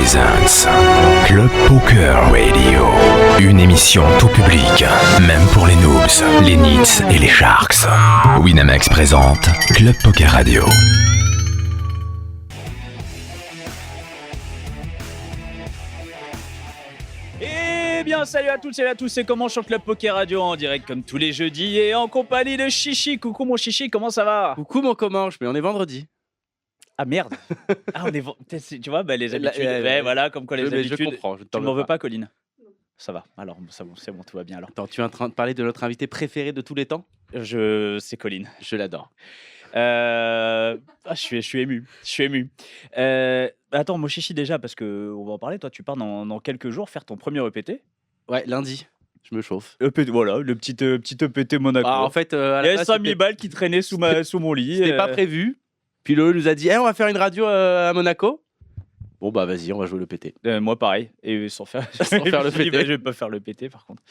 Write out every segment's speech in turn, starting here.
presents Club Poker Radio. Une émission tout public, même pour les noobs, les nits et les sharks. Winamax présente Club Poker Radio. Eh bien, salut à toutes et à tous, c'est comment sur Club Poker Radio en direct comme tous les jeudis et en compagnie de Chichi. Coucou mon Chichi, comment ça va? Coucou mon Comanche, mais on est vendredi. Ah merde. Ah on est tu vois les habitudes. Ouais, voilà, comme quoi les habitudes. Je comprends, je Tu ne m'en veux pas, Colline? Ça va. Alors c'est bon, tout va bien alors. Attends, tu es en train de parler de notre invité préféré de tous les temps? C'est Colline. Je l'adore. Je suis ému. Attends, mon Chichi déjà parce que on va en parler. Toi, tu pars dans quelques jours faire ton premier EPT. Ouais, lundi, je me chauffe. EPT, voilà, le petit EPT Monaco. Ah, en fait, il y a 5000 balles qui traînaient sous mon lit. C'était pas prévu. Puis Lolo nous a dit on va faire une radio à Monaco. Bon bah vas-y, on va jouer le PT. Moi pareil, et sans faire le PT. Je vais pas faire le PT par contre.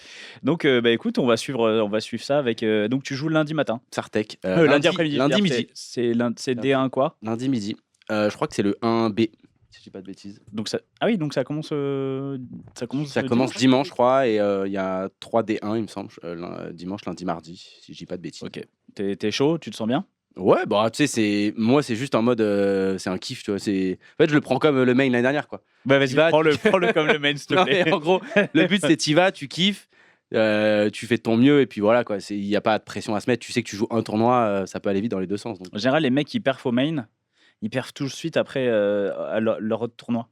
Donc écoute, on va suivre ça avec. Donc tu joues lundi matin. Sartec. Lundi après-midi. Lundi midi. C'est D1 quoi? Lundi midi. Je crois que c'est le 1B. Si je dis pas de bêtises. Donc ça. Ah oui, donc ça commence. Ça commence dimanche, je crois, et il y a 3 D1 il me semble. Dimanche, lundi, mardi, si je dis pas de bêtises. Ok. T'es chaud, tu te sens bien? Ouais, bah tu sais, moi c'est juste en mode c'est un kiff, tu vois, en fait je le prends comme le main l'année dernière quoi. Bah vas-y, prends-le comme le main s'il te Non, plaît. mais en gros, le but c'est t'y vas, tu kiffes, tu fais de ton mieux et puis voilà quoi, il y a pas de pression à se mettre, tu sais que tu joues un tournoi, ça peut aller vite dans les deux sens donc. En général, les mecs qui perfent au main, ils perfent tout de suite après à leur autre tournoi.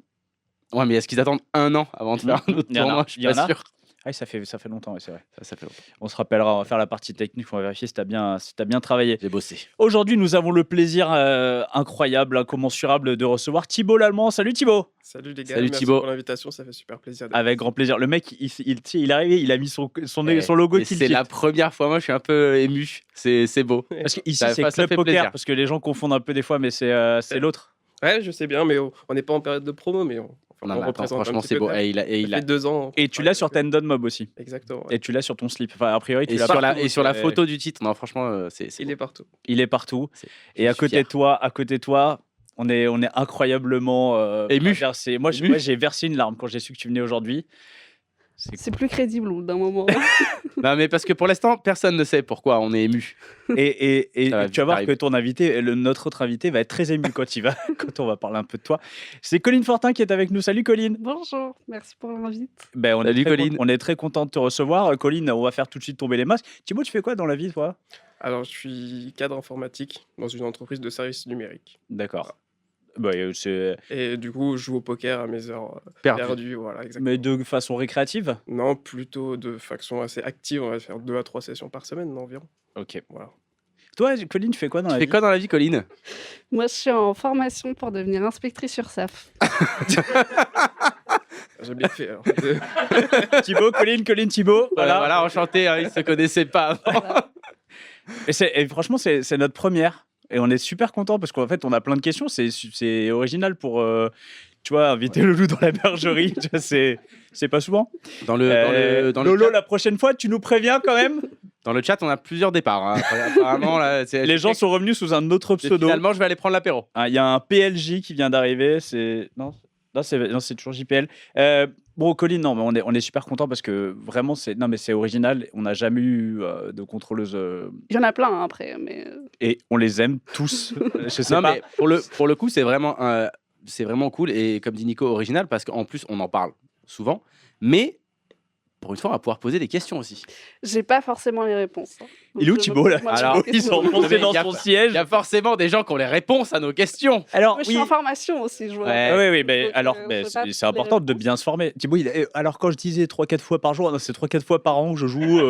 Ouais, mais est-ce qu'ils attendent un an avant de faire un autre tournoi? Je suis pas sûr. Ah, ça fait longtemps, ouais, c'est vrai. Ça fait longtemps. On se rappellera, on va faire la partie technique, on va vérifier si t'as bien travaillé. J'ai bossé. Aujourd'hui, nous avons le plaisir incroyable, incommensurable de recevoir Thibaut l'Allemand. Salut Thibaut. Salut les gars, Salut merci Thibaut. pour l'invitation, ça fait super plaisir. Avec grand plaisir. Le mec, il est arrivé, il a mis son logo. C'est la première fois, moi je suis un peu ému, c'est beau. Parce qu'ici, Ça c'est fait Club Poker, plaisir. parce que les gens confondent un peu des fois, mais c'est l'autre. Ouais, je sais bien, mais on n'est pas en période de promo, mais on Non, mais attends, représente franchement un petit c'est peu beau. quand même. Il Ça a fait 2 ans. Et tu l'as sur Tendon Mob aussi. Exactement. Ouais. Et tu l'as sur ton slip. Enfin, a priori, tu et l'as sur partout, et sur la c'est- photo du titre, non franchement c'est Il beau. est partout. Il est partout. Je Et à suis côté de toi, on est incroyablement Ému. versé. Moi, Ému. j'ai versé une larme quand j'ai su que tu venais aujourd'hui. C'est plus crédible au bout d'un moment. Non mais parce que pour l'instant personne ne sait pourquoi on est ému. Et Ça va tu vas voir arriver. que ton invité, notre autre invité, va être très ému quand on va parler un peu de toi. C'est Colline Fortin qui est avec nous. Salut Colline. Bonjour, merci pour l'invite. Ben, Salut, Colline. On est très content de te recevoir. Colline, on va faire tout de suite tomber les masques. Thibaut, tu fais quoi dans la vie, toi? Alors, je suis cadre informatique dans une entreprise de services numériques. D'accord. Bah, c'est... Et du coup, je joue au poker à mes heures Perdu. perdues. Voilà, exactement. Mais de façon récréative? Non, plutôt de façon assez active. On va faire 2 à 3 sessions par semaine environ. Ok. Voilà. Toi, Colline, tu fais quoi dans Tu la fais vie? quoi dans la vie Colline? Moi, je suis en formation pour devenir inspectrice URSAF. J'ai bien fait. Alors. Thibaut, Colline, Thibaut. Voilà, enchanté, hein, ils se connaissaient pas avant. Et franchement, c'est notre première. Et on est super content parce qu'en fait, on a plein de questions. C'est original pour, tu vois, inviter le loup dans la bergerie. Tu vois, c'est pas souvent. Dans le Lolo, chat, la prochaine fois, tu nous préviens quand même. dans le chat, on a plusieurs départs. Hein. Apparemment, là, Les gens sont revenus sous un autre pseudo. Finalement, je vais aller prendre l'apéro. Il y a un PLJ qui vient d'arriver. Non, c'est toujours JPL. Bon, Colline, non, mais on est super content parce que vraiment, c'est original. On n'a jamais eu de contrôleuse Il y en a plein hein, après, mais et on les aime tous. Je sais Non, pas. mais pour le coup, c'est vraiment cool et comme dit Nico, original parce qu'en plus, on en parle souvent. Mais pour une fois, on va pouvoir poser des questions aussi. j'ai pas forcément les réponses. hein. Donc, Il est où je Thibaut me là? pose moi Alors, des Ils questions. sont remontés dans Il y a- son siège. Il y a forcément des gens qui ont les réponses à nos questions. Alors, Moi, je suis oui. en formation aussi, je vois. Ouais. Ah oui, mais Donc, alors, je mais sais pas c'est toutes les important de réponses. bien se former. Thibaut, alors quand je disais 3-4 fois par jour, non, c'est 3-4 fois par an que je joue.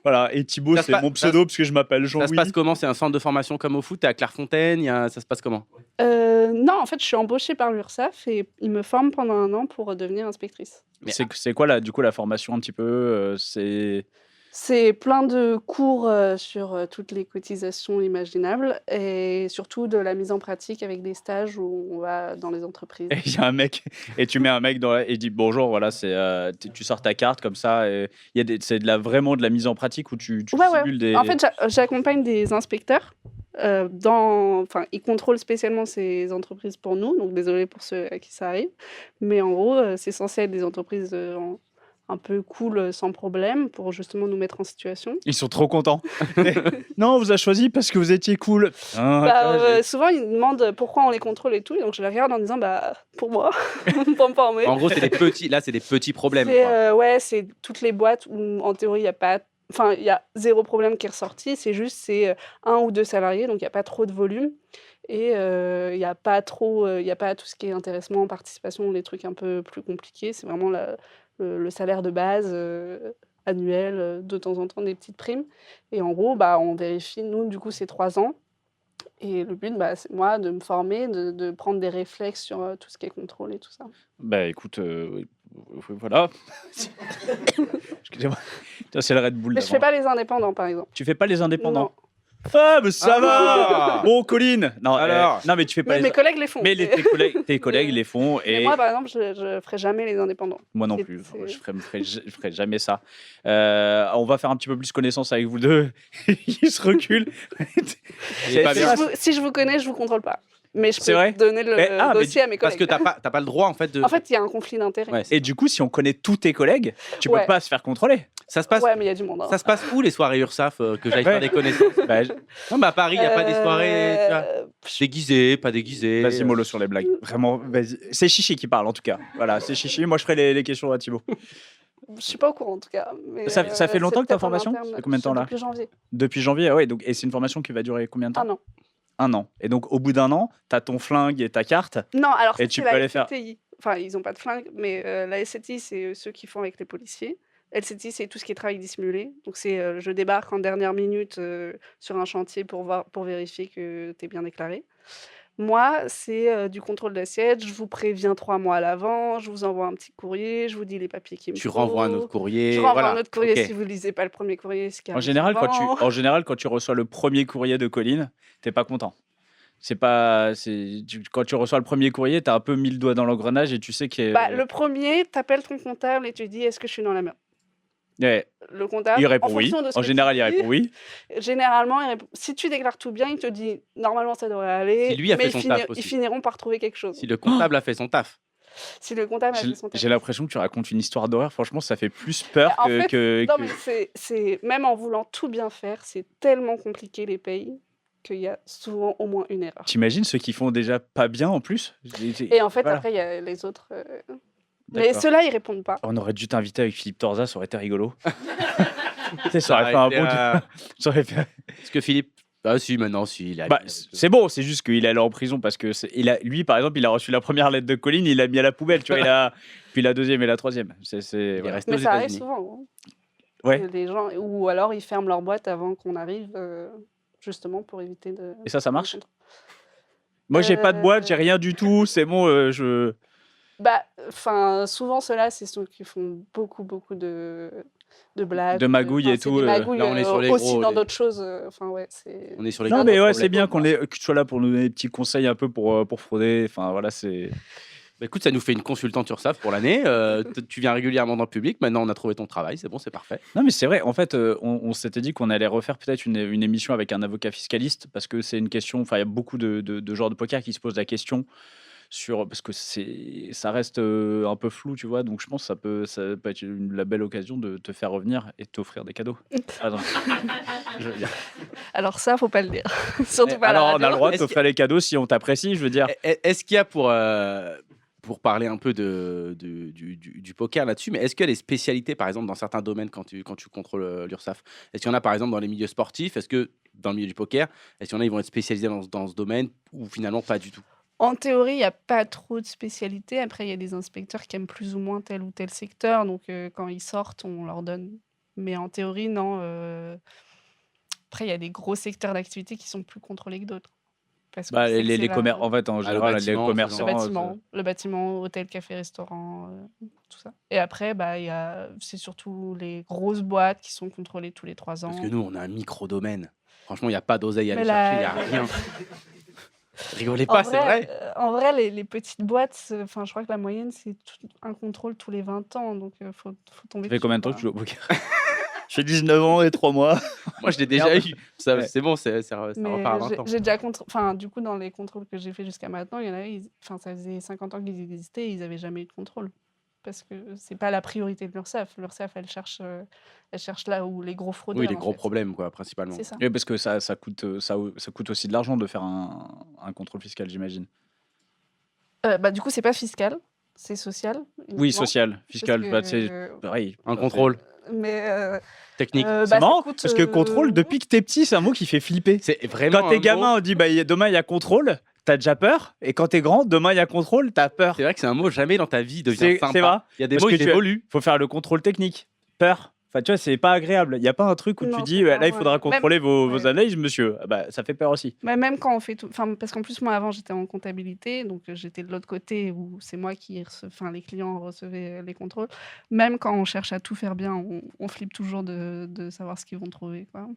Voilà. Et Thibaut, Ça se c'est passe- mon pseudo parce que je m'appelle Ça se Jean-Louis. passe comment? C'est un centre de formation comme au foot? T'es à Clairefontaine? Ça se passe comment? Non, en fait, je suis embauchée par l'URSSAF et ils me forment pendant 1 an pour devenir inspectrice. Mais- C'est quoi là, du coup, la formation un petit peu C'est plein de cours sur toutes les cotisations imaginables et surtout de la mise en pratique avec des stages où on va dans les entreprises. Et il y a un mec, et tu mets un mec et il dit bonjour, voilà, tu sors ta carte comme ça. Et c'est vraiment de la mise en pratique où tu Ouais. simules des. En fait, j'accompagne des inspecteurs Ils contrôlent spécialement ces entreprises pour nous, donc désolé pour ceux à qui ça arrive. Mais en gros, c'est censé être des entreprises un peu cool, sans problème, pour justement nous mettre en situation. Ils sont trop contents. Non, on vous a choisi parce que vous étiez cool. Ah, Souvent, ils me demandent pourquoi on les contrôle et tout, et donc je les regarde en disant pour moi, pour me former. En gros, c'est des petits problèmes. C'est toutes les boîtes où en théorie il y a pas. Enfin, il y a 0 problème qui est ressorti, c'est 1 ou 2 salariés, donc il n'y a pas trop de volume. Et il n'y a pas tout ce qui est intéressement, participation, les trucs un peu plus compliqués. C'est vraiment le salaire de base annuel, de temps en temps des petites primes. Et en gros, on vérifie, nous, du coup, c'est 3 ans. Et le but, c'est moi de me former, de prendre des réflexes sur tout ce qui est contrôle et tout ça. Bah écoute, voilà. Excusez-moi. Putain, c'est le Red Bull. Mais je fais pas les indépendants, par exemple. Tu fais pas les indépendants? Non. Ah, mais ça va. Bon, Colline. Non, alors. Non, mais tu fais pas Mais mes collègues les font. Mais tes collègues les font. Mais moi, par exemple, je ferai jamais les indépendants. Moi non plus. Je ferai jamais ça. On va faire un petit peu plus connaissance avec vous deux. Il se recule. Si je vous connais, je vous contrôle pas. Mais je C'est peux vrai donner le dossier à mes Parce collègues. que t'as pas le droit en fait de. En fait, il y a un conflit d'intérêts. Ouais, Et du coup, si on connaît tous tes collègues, tu peux Ouais. pas se faire contrôler. ça se passe. Ouais, mais il y a du monde. Ça se passe où les soirées URSAF que j'aille faire des connaissances? Non, mais à Paris, il n'y a pas des soirées tu vois, déguisées, pas déguisées. Vas-y, mollo sur les blagues. Vraiment, vas-y. C'est Chichi qui parle en tout cas. Voilà, c'est Chichi. Moi, je ferai les questions à Thibaut. Je suis pas au courant en tout cas. Mais, Ça fait longtemps que t'as c'est formation? peut-être en Ça fait interne. combien de temps, là? Depuis janvier. Depuis janvier, ouais. Donc, et c'est une formation qui va durer combien de temps? 1 an. 1 an. Et donc, au bout d'1 an, t'as ton flingue et ta carte. Non, alors Et ça, tu c'est peux la aller faire- SCTI. Enfin, ils n'ont pas de flingue, mais la SCTI, c'est ceux qui font avec les policiers. LCTI, c'est tout ce qui est travail dissimulé. Donc, c'est je débarque en dernière minute sur un chantier pour vérifier que tu es bien déclaré. Moi, c'est du contrôle d'assiette. Je vous préviens 3 mois à l'avant. Je vous envoie un petit courrier. Je vous dis les papiers qu'il me Tu faut. renvoies un autre courrier. Je renvoie voilà. un autre courrier Ok. si vous ne lisez pas le premier courrier. Ce qui En arrive général, souvent. quand tu reçois le premier courrier de Colline, t'es pas content. Quand tu reçois le premier courrier, t'as un peu mis le doigt dans l'engrenage et tu sais que. Le premier, t'appelles ton comptable et tu dis est-ce que je suis dans la merde? Ouais, Le comptable, il répond en oui. fonction de ce En que général, tu il dis, répond oui. Généralement, si tu déclares tout bien, il te dit normalement ça devrait aller. Si lui a mais fait son taf aussi. ils finiront par trouver quelque chose. Si le comptable a fait son taf. Si le comptable a fait son taf. J'ai l'impression que tu racontes une histoire d'horreur. Franchement, ça fait plus peur En fait, que. Non, mais c'est même en voulant tout bien faire, c'est tellement compliqué les pays qu'il y a souvent au moins une erreur. T'imagines ceux qui font déjà pas bien en plus? Et en fait, Voilà. après, il y a les autres. Mais D'accord. ceux-là, ils répondent pas. On aurait dû t'inviter avec Philippe Torza, ça aurait été rigolo. Tu sais, ça aurait fait un bon. Ça aurait fait- Parce que Philippe. Ah si, maintenant, si. Il a... C'est bon, c'est juste qu'il est allé en prison parce que lui, par exemple, il a reçu la première lettre de Colline, il l'a mis à la poubelle, tu vois, puis la deuxième et la troisième. Il est Voilà. resté Mais aux ça arrive États-Unis. souvent. Ouais. Les gens, ou alors ils ferment leur boîte avant qu'on arrive, justement pour éviter de. Et ça marche? Moi, j'ai pas de boîte, j'ai rien du tout, c'est bon, je. Souvent ceux-là, c'est ceux qui font beaucoup de blagues, De magouilles et c'est tout, des là, magouilles, on est sur les aussi gros, dans les- d'autres choses. C'est. On est sur les Non, gros mais ouais, problèmes. c'est bien que tu sois là pour nous donner des petits conseils un peu pour frauder. Enfin, voilà, c'est. Bah, écoute, ça nous fait une consultante URSAF pour l'année. Tu viens régulièrement dans le public. Maintenant, on a trouvé ton travail. C'est bon, c'est parfait. Non, mais c'est vrai. En fait, on s'était dit qu'on allait refaire peut-être une émission avec un avocat fiscaliste parce que c'est une question. Enfin, il y a beaucoup de joueurs de poker qui se posent la question parce que ça reste un peu flou, tu vois. Donc, je pense que ça peut être la belle occasion de te faire revenir et de t'offrir des cadeaux. Attends. Je veux dire. Alors ça, faut pas le dire. Surtout pas à la Alors, on a radio. le droit de Est-ce t'offrir les cadeaux si on t'apprécie, je veux dire. Est-ce qu'il y a pour parler un peu du poker là-dessus, mais est-ce qu'il y a des spécialités, par exemple, dans certains domaines quand tu contrôles l'URSSAF? Est-ce qu'il y en a, par exemple, dans les milieux sportifs? Est-ce que dans le milieu du poker, est-ce qu'il y en a, ils vont être spécialisés dans ce domaine ou finalement pas du tout? En théorie, il n'y a pas trop de spécialités. Après, il y a des inspecteurs qui aiment plus ou moins tel ou tel secteur. Donc, quand ils sortent, on leur donne. Mais en théorie, non. Après, il y a des gros secteurs d'activité qui sont plus contrôlés que d'autres. Parce qu'on sait que c'est Les la- commerces, en fait, en général, les bâtiment, commerçants. le bâtiment, hôtel, café, restaurant, tout ça. Et après, c'est surtout les grosses boîtes qui sont contrôlées tous les 3 ans. Parce que nous, on a un micro-domaine. Franchement, il n'y a pas d'oseille à aller Mais chercher, il n'y a rien. Rigolez pas, c'est vrai. En vrai, les petites boîtes, je crois que la moyenne, c'est un contrôle tous les 20 ans. Donc, faut tomber Ça fait combien de temps dessus, que tu joues au poker? J'ai 19 ans et 3 mois. Moi, je l'ai déjà Merde. eu. Ça, Ouais. c'est bon, ça Mais repart à 20 ans. j'ai déjà enfin, du coup, dans les contrôles que j'ai fait jusqu'à maintenant, il y en a, enfin, ça faisait 50 ans qu'ils existaient et ils n'avaient jamais eu de contrôle. Parce que c'est pas la priorité de l'URSSAF. L'URSSAF, elle cherche là où les gros fraudeurs, Oui, les en gros fait. problèmes, quoi, principalement. C'est ça. Oui, parce que ça coûte, ça coûte aussi de l'argent de faire un contrôle fiscal, j'imagine. Bah, du coup, c'est pas fiscal, c'est social, Oui, uniquement. social, Parce fiscal, bah, c'est que pareil. Un Bah, contrôle mais technique. C'est ça marrant, coûte, parce que contrôle, depuis que t'es petit, c'est un mot qui fait flipper. C'est vraiment Quand t'es un mot- gamin, on dit bah, demain il y a contrôle, t'as déjà peur. Et quand t'es grand, demain il y a contrôle, t'as peur. C'est vrai que c'est un mot jamais dans ta vie devient C'est sympa. vrai. Il y a des Parce mots que qui tu- évoluent. Faut faire le contrôle technique. Peur. Enfin, tu vois, c'est pas agréable. Il n'y a pas un truc où tu Non, dis c'est pas, là, il faudra ouais. contrôler vos ouais. analyses, monsieur. Ah bah, ça fait peur aussi. Mais même quand on fait tout, enfin, parce qu'en plus, moi, avant, j'étais en comptabilité, donc j'étais de l'autre côté où c'est moi qui enfin, les clients recevaient les contrôles. Même quand on cherche à tout faire bien, on flippe toujours de savoir ce qu'ils vont trouver, quoi.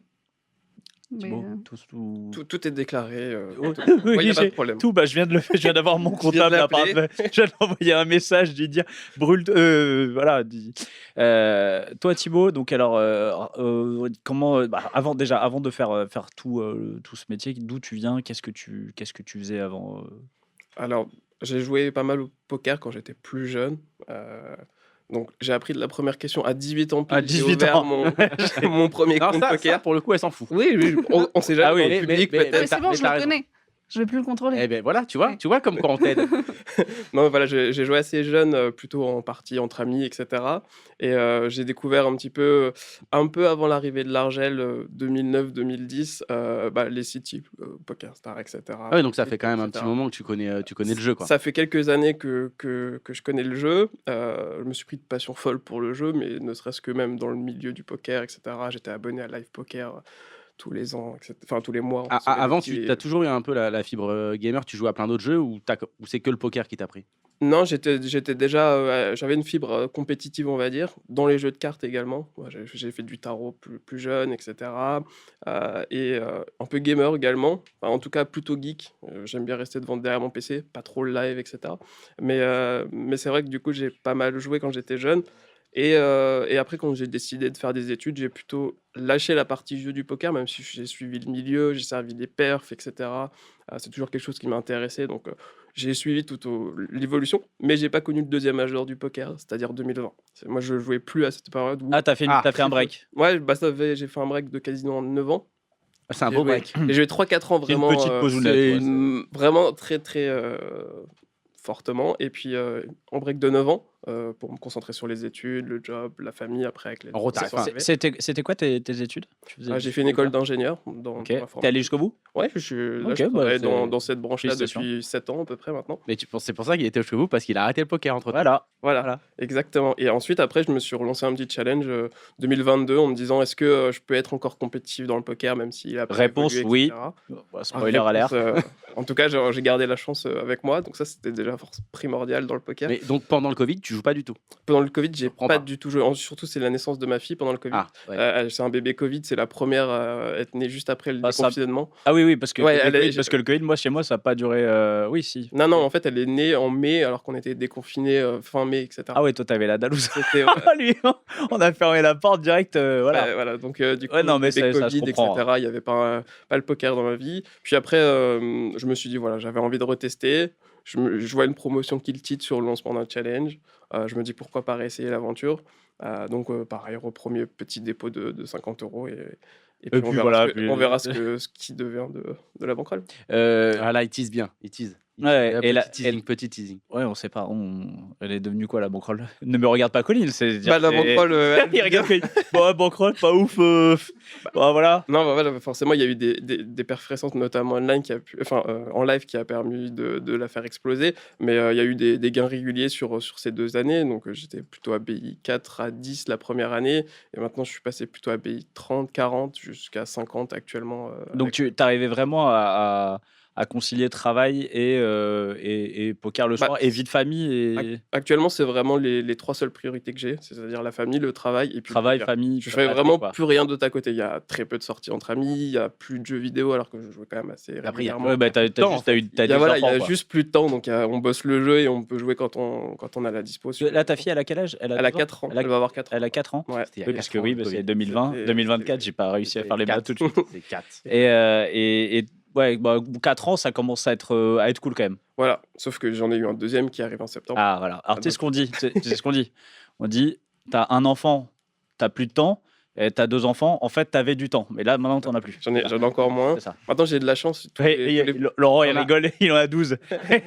Mais Thibaut, tout... Tout est déclaré. Oh, Ouais, oui, y a pas de j'ai problème. tout. Bah, je viens d'avoir mon Je viens de comptable. l'appeler. Je viens d'envoyer un message, de lui dire brûle. Voilà. Toi, Thibaut. Donc alors, comment bah, avant de faire tout ce métier, d'où tu viens, qu'est-ce que tu faisais avant Alors, j'ai joué pas mal au poker quand j'étais plus jeune. Donc, j'ai appris de la première question à 18 ans. À Pile, j'ai 18 ouvert ans. mon premier Alors compte ça, poker. pour le coup, elle s'en fout. Oui, oui, on sait jamais Ah oui, dans le public, mais- peut-être. mais c'est bon, mais je t'as le raison. connais. Je vais plus le contrôler. Eh ben voilà, tu Ouais. vois comme quoi on t'aide. Non, voilà, j'ai joué assez jeune, plutôt en partie entre amis, etc. Et j'ai découvert un peu avant l'arrivée de l'Argel, 2009-2010, les sites type Poker Star, etc. Ah ouais, donc ça fait quand même un petit etc. moment que tu connais le jeu, quoi. Ça fait quelques années que je connais le jeu. Je me suis pris de passion folle pour le jeu, mais ne serait-ce que même dans le milieu du poker, etc. J'étais abonné à Live Poker tous les ans, etc. Enfin tous les mois. On recevait des Avant, petits- tu as toujours eu un peu la fibre gamer, tu jouais à plein d'autres jeux ou c'est que le poker qui t'a pris? Non, j'étais déjà, j'avais une fibre compétitive, on va dire, dans les jeux de cartes également. Moi, j'ai fait du tarot plus jeune, etc. Un peu gamer également. Enfin, en tout cas, plutôt geek. J'aime bien rester derrière mon PC, pas trop le live, etc. Mais c'est vrai que du coup, j'ai pas mal joué quand j'étais jeune. Et après, quand j'ai décidé de faire des études, j'ai plutôt lâché la partie jeu du poker, même si j'ai suivi le milieu, j'ai servi les perfs, etc. C'est toujours quelque chose qui m'a intéressé, donc j'ai suivi l'évolution, mais j'ai pas connu le deuxième âge d'or du poker, c'est-à-dire 2020. Moi, je jouais plus à cette période où... Ah, t'as fait un break. Ouais, j'ai fait un break de quasiment 9 ans. C'est un J'ai beau joué- break. J'ai joué 3-4 ans C'est une vraiment... petite pausounette, ouais, vraiment très, très fortement. Et puis, en break de 9 ans, pour me concentrer sur les études, le job, la famille, après avec les... En retard. les enfants arrivés. C'était quoi tes études? J'ai fait une école d'ingénieur dans Ok. l'informatique. T'es allé jusqu'au bout? Ouais, je Ok, travaille bah, dans cette branche-là félicitations. depuis 7 ans à peu près maintenant. Mais c'est pour ça qu'il était chez vous, parce qu'il a arrêté le poker entre temps. Voilà. Voilà, exactement. Et ensuite, après, je me suis relancé un petit challenge 2022 en me disant est-ce que je peux être encore compétitif dans le poker, même s'il a pas Réponse, évolué, oui. etc. Spoiler Réponse, alert. en tout cas, j'ai gardé la chance avec moi, donc ça, c'était déjà primordial dans le poker. Mais donc pendant le Covid, tu joues pas du tout. Pendant le Covid, j'ai comprends pas pas. du tout joué. Surtout, c'est la naissance de ma fille pendant le Covid. Ah, ouais. C'est un bébé Covid, c'est la première à être née juste après le Ah, ça- déconfinement. Ah oui, parce que, Ouais, le elle est- Covid, parce que le Covid, moi, chez moi, ça n'a pas duré. Oui, si. Non, en fait, elle est née en mai alors qu'on était déconfinés fin mai, etc. Ah ouais, toi, t'avais la dalle. C'était Lui, on a fermé la porte direct. Voilà. voilà, donc du coup, Ouais, non, mais bébé ça se Covid, comprend, etc. Il n'y avait pas le poker dans ma vie. Puis après, je me suis dit, voilà, j'avais envie de retester. Je vois une promotion Kill Tilt sur le lancement d'un challenge. Je me dis, pourquoi pas réessayer l'aventure. Donc, pareil, premier petit dépôt de 50 €. Et puis, on verra ce qui devient de la banquerolle. Ah là, il tease bien. Il tease. Ouais, et Petit teasing. Ouais, on sait pas. Elle est devenue quoi, la banquerolle? Ne me regarde pas, Colline. La banquerolle. Il regarde Colline. Bon, banquerolle, pas ouf. Voilà. Non, voilà, forcément, il y a eu des perfs récentes, notamment online, en live, qui a permis de la faire exploser. Mais il y a eu des gains réguliers sur ces 2 années. Donc, j'étais plutôt à BI 4 à 10 la première année. Et maintenant, je suis passé plutôt à BI 30, 40, jusqu'à 50 actuellement. Donc, tu t'arrivais vraiment à à concilier travail et poker le Bah, soir et vie de famille Ac- et Actuellement, c'est vraiment les trois seules priorités que j'ai, c'est-à-dire la famille, le travail et puis le travail, poker. famille, Je t'as fais pas vraiment quoi. plus rien d'autre à côté. Il y a très peu de sorties entre amis, il y a plus de jeux vidéo alors que je jouais quand même assez Après, il y a- régulièrement. Ouais, bah t'as temps, juste t'as eu t'as Il y a, des voilà, il y enfants a quoi. juste plus de temps, donc on bosse le jeu et on peut jouer quand on a la dispo. Là ta fille elle a quel âge? Elle a 12 ans 4 ans, Elle a- elle va avoir 4 ans. Elle a 4 ans. Ouais. C'était il y a Oui, quatre parce que ans, oui, le bah, c'est Covid. 2020, C'était- 2024, j'ai pas réussi à faire les maths tout de suite. C'est 4. Et ouais, bah, 4 ans, ça commence à être cool quand même. Voilà, sauf que j'en ai eu un deuxième qui arrive en septembre. Ah voilà. Alors tu sais donc- ce qu'on dit, tu sais ce qu'on dit. On dit, t'as un enfant, t'as plus de temps, et t'as 2 enfants, en fait t'avais du temps, mais là maintenant t'en as plus. J'en ai encore moins. C'est ça. Maintenant, j'ai de la chance. Ouais, Laurent, il On a- rigole, il en a 12. Ouais,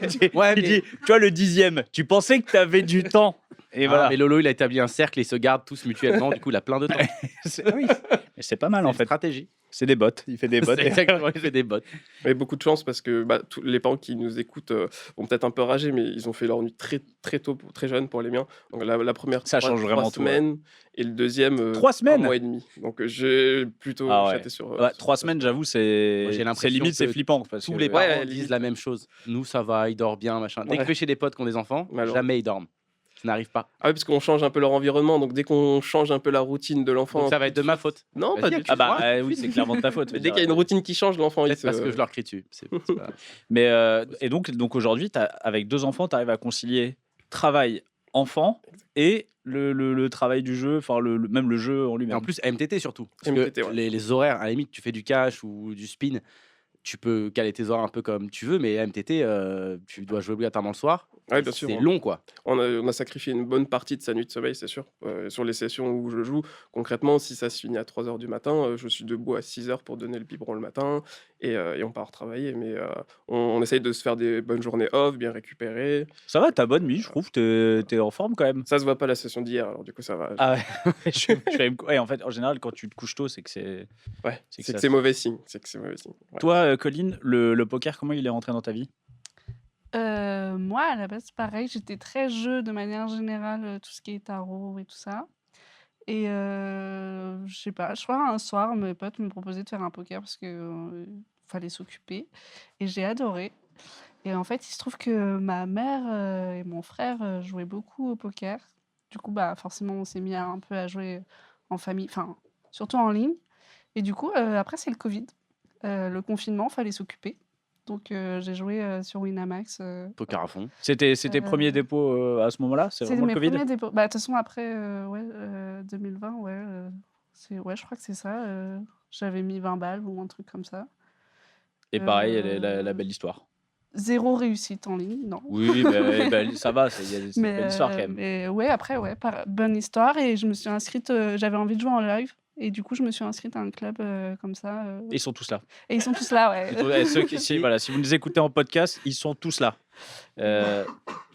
Il mais- dit, tu vois, le 10e, tu pensais que t'avais du temps. Et Ah, voilà. mais Lolo, il a établi un cercle et ils se gardent tous mutuellement. Du coup, il a plein de temps. Oui. Mais c'est pas mal en C'est fait. une stratégie. C'est des bots. Il fait des bots. C'est exactement, il fait des bots. Mais beaucoup de chance parce que tous les parents qui nous écoutent vont peut-être un peu rager, mais ils ont fait leur nuit très, très tôt, très jeune pour les miens. Donc la première, Ça change vraiment tout, ouais. semaines et le deuxième, 3 semaines 1 mois et demi. Donc j'ai plutôt Ah ouais. chaté sur. Ouais, sur 3 ça. semaines, j'avoue, Moi, c'est j'ai l'impression limite, c'est que flippant. Parce Tous que- les Ouais, parents ouais, disent la même chose. Nous, ça va, il dort bien, machin. Dès que Ouais. je vais chez des potes qui ont des enfants, Mais alors- jamais ils dorment. Ça n'arrive pas. Ah oui, parce qu'on change un peu leur environnement. Donc dès qu'on change un peu la routine de l'enfant. Donc ça va être de ma faute. Non, Vas-y, pas du accuse. tout. Ah bah Excuse-moi. oui, c'est clairement de ta faute. Mais dès qu'il y a une routine qui change, l'enfant il Peut-être se. parce que je leur crie dessus. C'est pas- Mais et donc aujourd'hui, avec 2 enfants, tu arrives à concilier travail, enfant et le travail du jeu, enfin même le jeu en Et lui-même. en plus, MTT surtout. Parce MTT, que ouais. les horaires, à la limite, tu fais du cash ou du spin, tu peux caler tes horaires un peu comme tu veux, mais MTT, tu dois jouer obligatoirement le soir. Ouais, bien sûr. C'est long, quoi. On a sacrifié une bonne partie de sa nuit de sommeil, c'est sûr. Sur les sessions où je joue, concrètement, si ça se finit à 3h du matin, je suis debout à 6h pour donner le biberon le matin et on part travailler. Mais on essaye de se faire des bonnes journées off, bien récupérer. Ça va, t'as bonne nuit, je trouve. T'es en forme quand même. Ça se voit pas la session d'hier, alors du coup, ça va. Ah ouais. Ouais, en fait, en général, quand tu te couches tôt, c'est que c'est. Ouais, c'est que c'est ça que c'est se- mauvais signe. C'est que c'est mauvais signe. Ouais. Toi, Colline, le poker, comment il est rentré dans ta vie? Moi, à la base, pareil, j'étais très jeu de manière générale, tout ce qui est tarot et tout ça. Et je sais pas, je crois un soir, mes potes me proposaient de faire un poker parce que fallait s'occuper. Et j'ai adoré. Et en fait, il se trouve que ma mère et mon frère jouaient beaucoup au poker. Du coup, bah, forcément, on s'est mis un peu à jouer en famille, enfin, surtout en ligne. Et du coup, après, c'est le Covid. Le confinement, fallait s'occuper. Donc, j'ai joué sur Winamax. Poker à fond. C'était Euh, premier dépôt à ce moment-là? C'est C'est vraiment le mes Covid? premiers dépôts. Bah, de toute façon, après, 2020, ouais, je crois que c'est ça. J'avais mis 20 balles ou un truc comme ça. Et pareil, la belle histoire. 0 réussite en ligne, non. Oui, ça va, c'est une belle histoire quand même. Mais ouais, après, ouais, bonne histoire. Et je me suis inscrite, j'avais envie de jouer en live. Et du coup, je me suis inscrite à un club comme ça. Ils sont tous là. Et ils sont tous là, ouais. Ouais, si vous nous écoutez en podcast, ils sont tous là.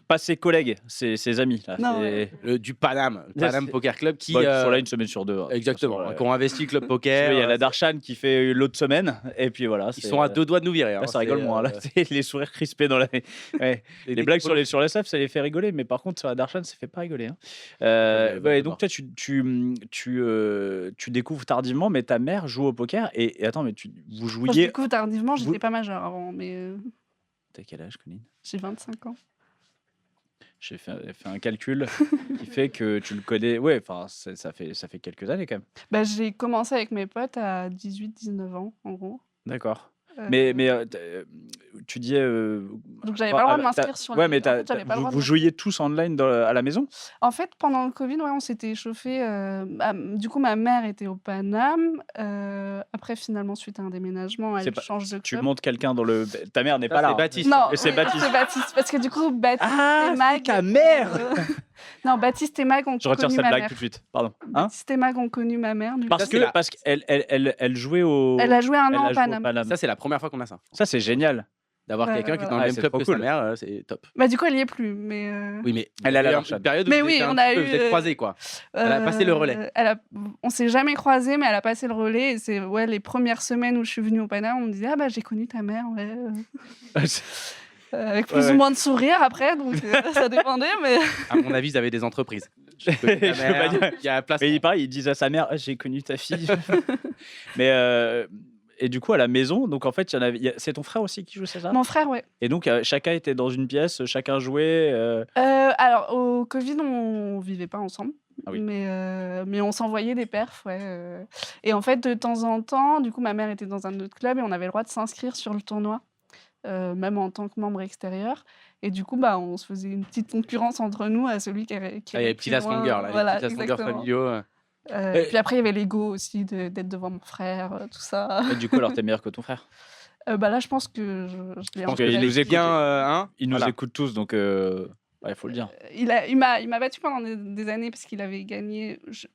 Pas ses collègues, ses amis. Là. Non, C'est- ouais. Du Paname Poker Club qui. Bon, ils sont là une semaine sur 2. hein. Exactement. De toute façon, Qui ont investi le club il poker. y a la Darshan qui fait l'autre semaine. Et puis voilà. Ils sont à 2 doigts de nous virer. Là, ça rigole moins. Là, c'est les sourires crispés dans la. Ouais. Les blagues sur le SF, ça les fait rigoler, mais par contre sur la Darshan, ça fait pas rigoler. Hein. Et donc toi, tu découvres tardivement, mais ta mère joue au poker. Et attends, mais vous Enfin, je jouiez. découvre tardivement, vous- j'étais pas majeure avant, mais T'as quel âge, Colline? j'ai 25 ans. J'ai fait un calcul qui fait que tu le connais. Ouais, enfin, ça fait quelques années quand même. Bah, j'ai commencé avec mes potes à 18-19 ans, en gros. D'accord. Euh, Mais tu disais. Donc, j'avais pas le droit de m'inscrire sur Ouais, les- mais en fait, j'avais pas le droit de vous jouiez tous online à la maison? En fait, pendant le Covid, ouais, on s'était échauffé. Du coup, ma mère était au Paname. Après, finalement, suite à un déménagement, elle change de Tu club. montes quelqu'un dans le. Ta mère n'est pas là. c'est hein. Baptiste. Non, Mais c'est oui, Baptiste. c'est Baptiste. Parce que du coup, Baptiste Ah, et c'est Mag. ta mère! Non, Baptiste et Mag ont Je retire connu cette ma blague mère. tout de suite. Pardon. Hein? Baptiste et Mag ont connu ma mère. Du coup. Parce Ça, c'est la- qu'elle jouait au. Elle a joué un elle an a au joué au Paname. Paname. Ça, c'est la première fois qu'on a ça. Ça, c'est génial. D'avoir Ouais, quelqu'un qui est dans voilà. le même Ah, c'est club trop que cool. sa mère, c'est top. Bah, du coup, elle y est plus. Mais, Oui, mais Elle a la il y a Darshan. une période où Mais vous oui, étiez on a vous eu, êtes croisés, quoi. Elle a passé le relais. On s'est jamais croisés, mais elle a passé le relais. Et c'est les premières semaines où je suis venue au Paname, on me disait: ah bah j'ai connu ta mère, ouais. Avec plus Ouais. ou moins de sourire après, donc ça dépendait, mais. À mon avis, ils avaient des entreprises. Je connais ta Je peux pas mère, dire. il y a place. Mais pareil, ils disent à sa mère: ah, j'ai connu ta fille. Mais Et du coup, à la maison, donc en fait, c'est ton frère aussi qui joue, c'est ça? Mon frère, ouais. Et donc, chacun était dans une pièce, chacun jouait. Alors, au Covid, on vivait pas ensemble. Ah oui. Mais on s'envoyait des perfs, ouais. Et en fait, de temps en temps, du coup, ma mère était dans un autre club et on avait le droit de s'inscrire sur le tournoi, même en tant que membre extérieur. Et du coup, bah, on se faisait une petite concurrence entre nous à celui qui Il y a avait les petits last longer, là, Voilà, les petits last longer exactement. familiaux. Puis après, il y avait l'ego aussi d'être devant mon frère, tout ça. Et du coup, alors, t'es meilleur que ton frère? Bah là, je pense que je l'ai Je un pense peu qu'il qu'il nous est écoute. bien, hein. Ils nous Voilà. écoutent tous, donc il faut le dire. Il m'a battu pendant des années parce qu'il avait gagné, je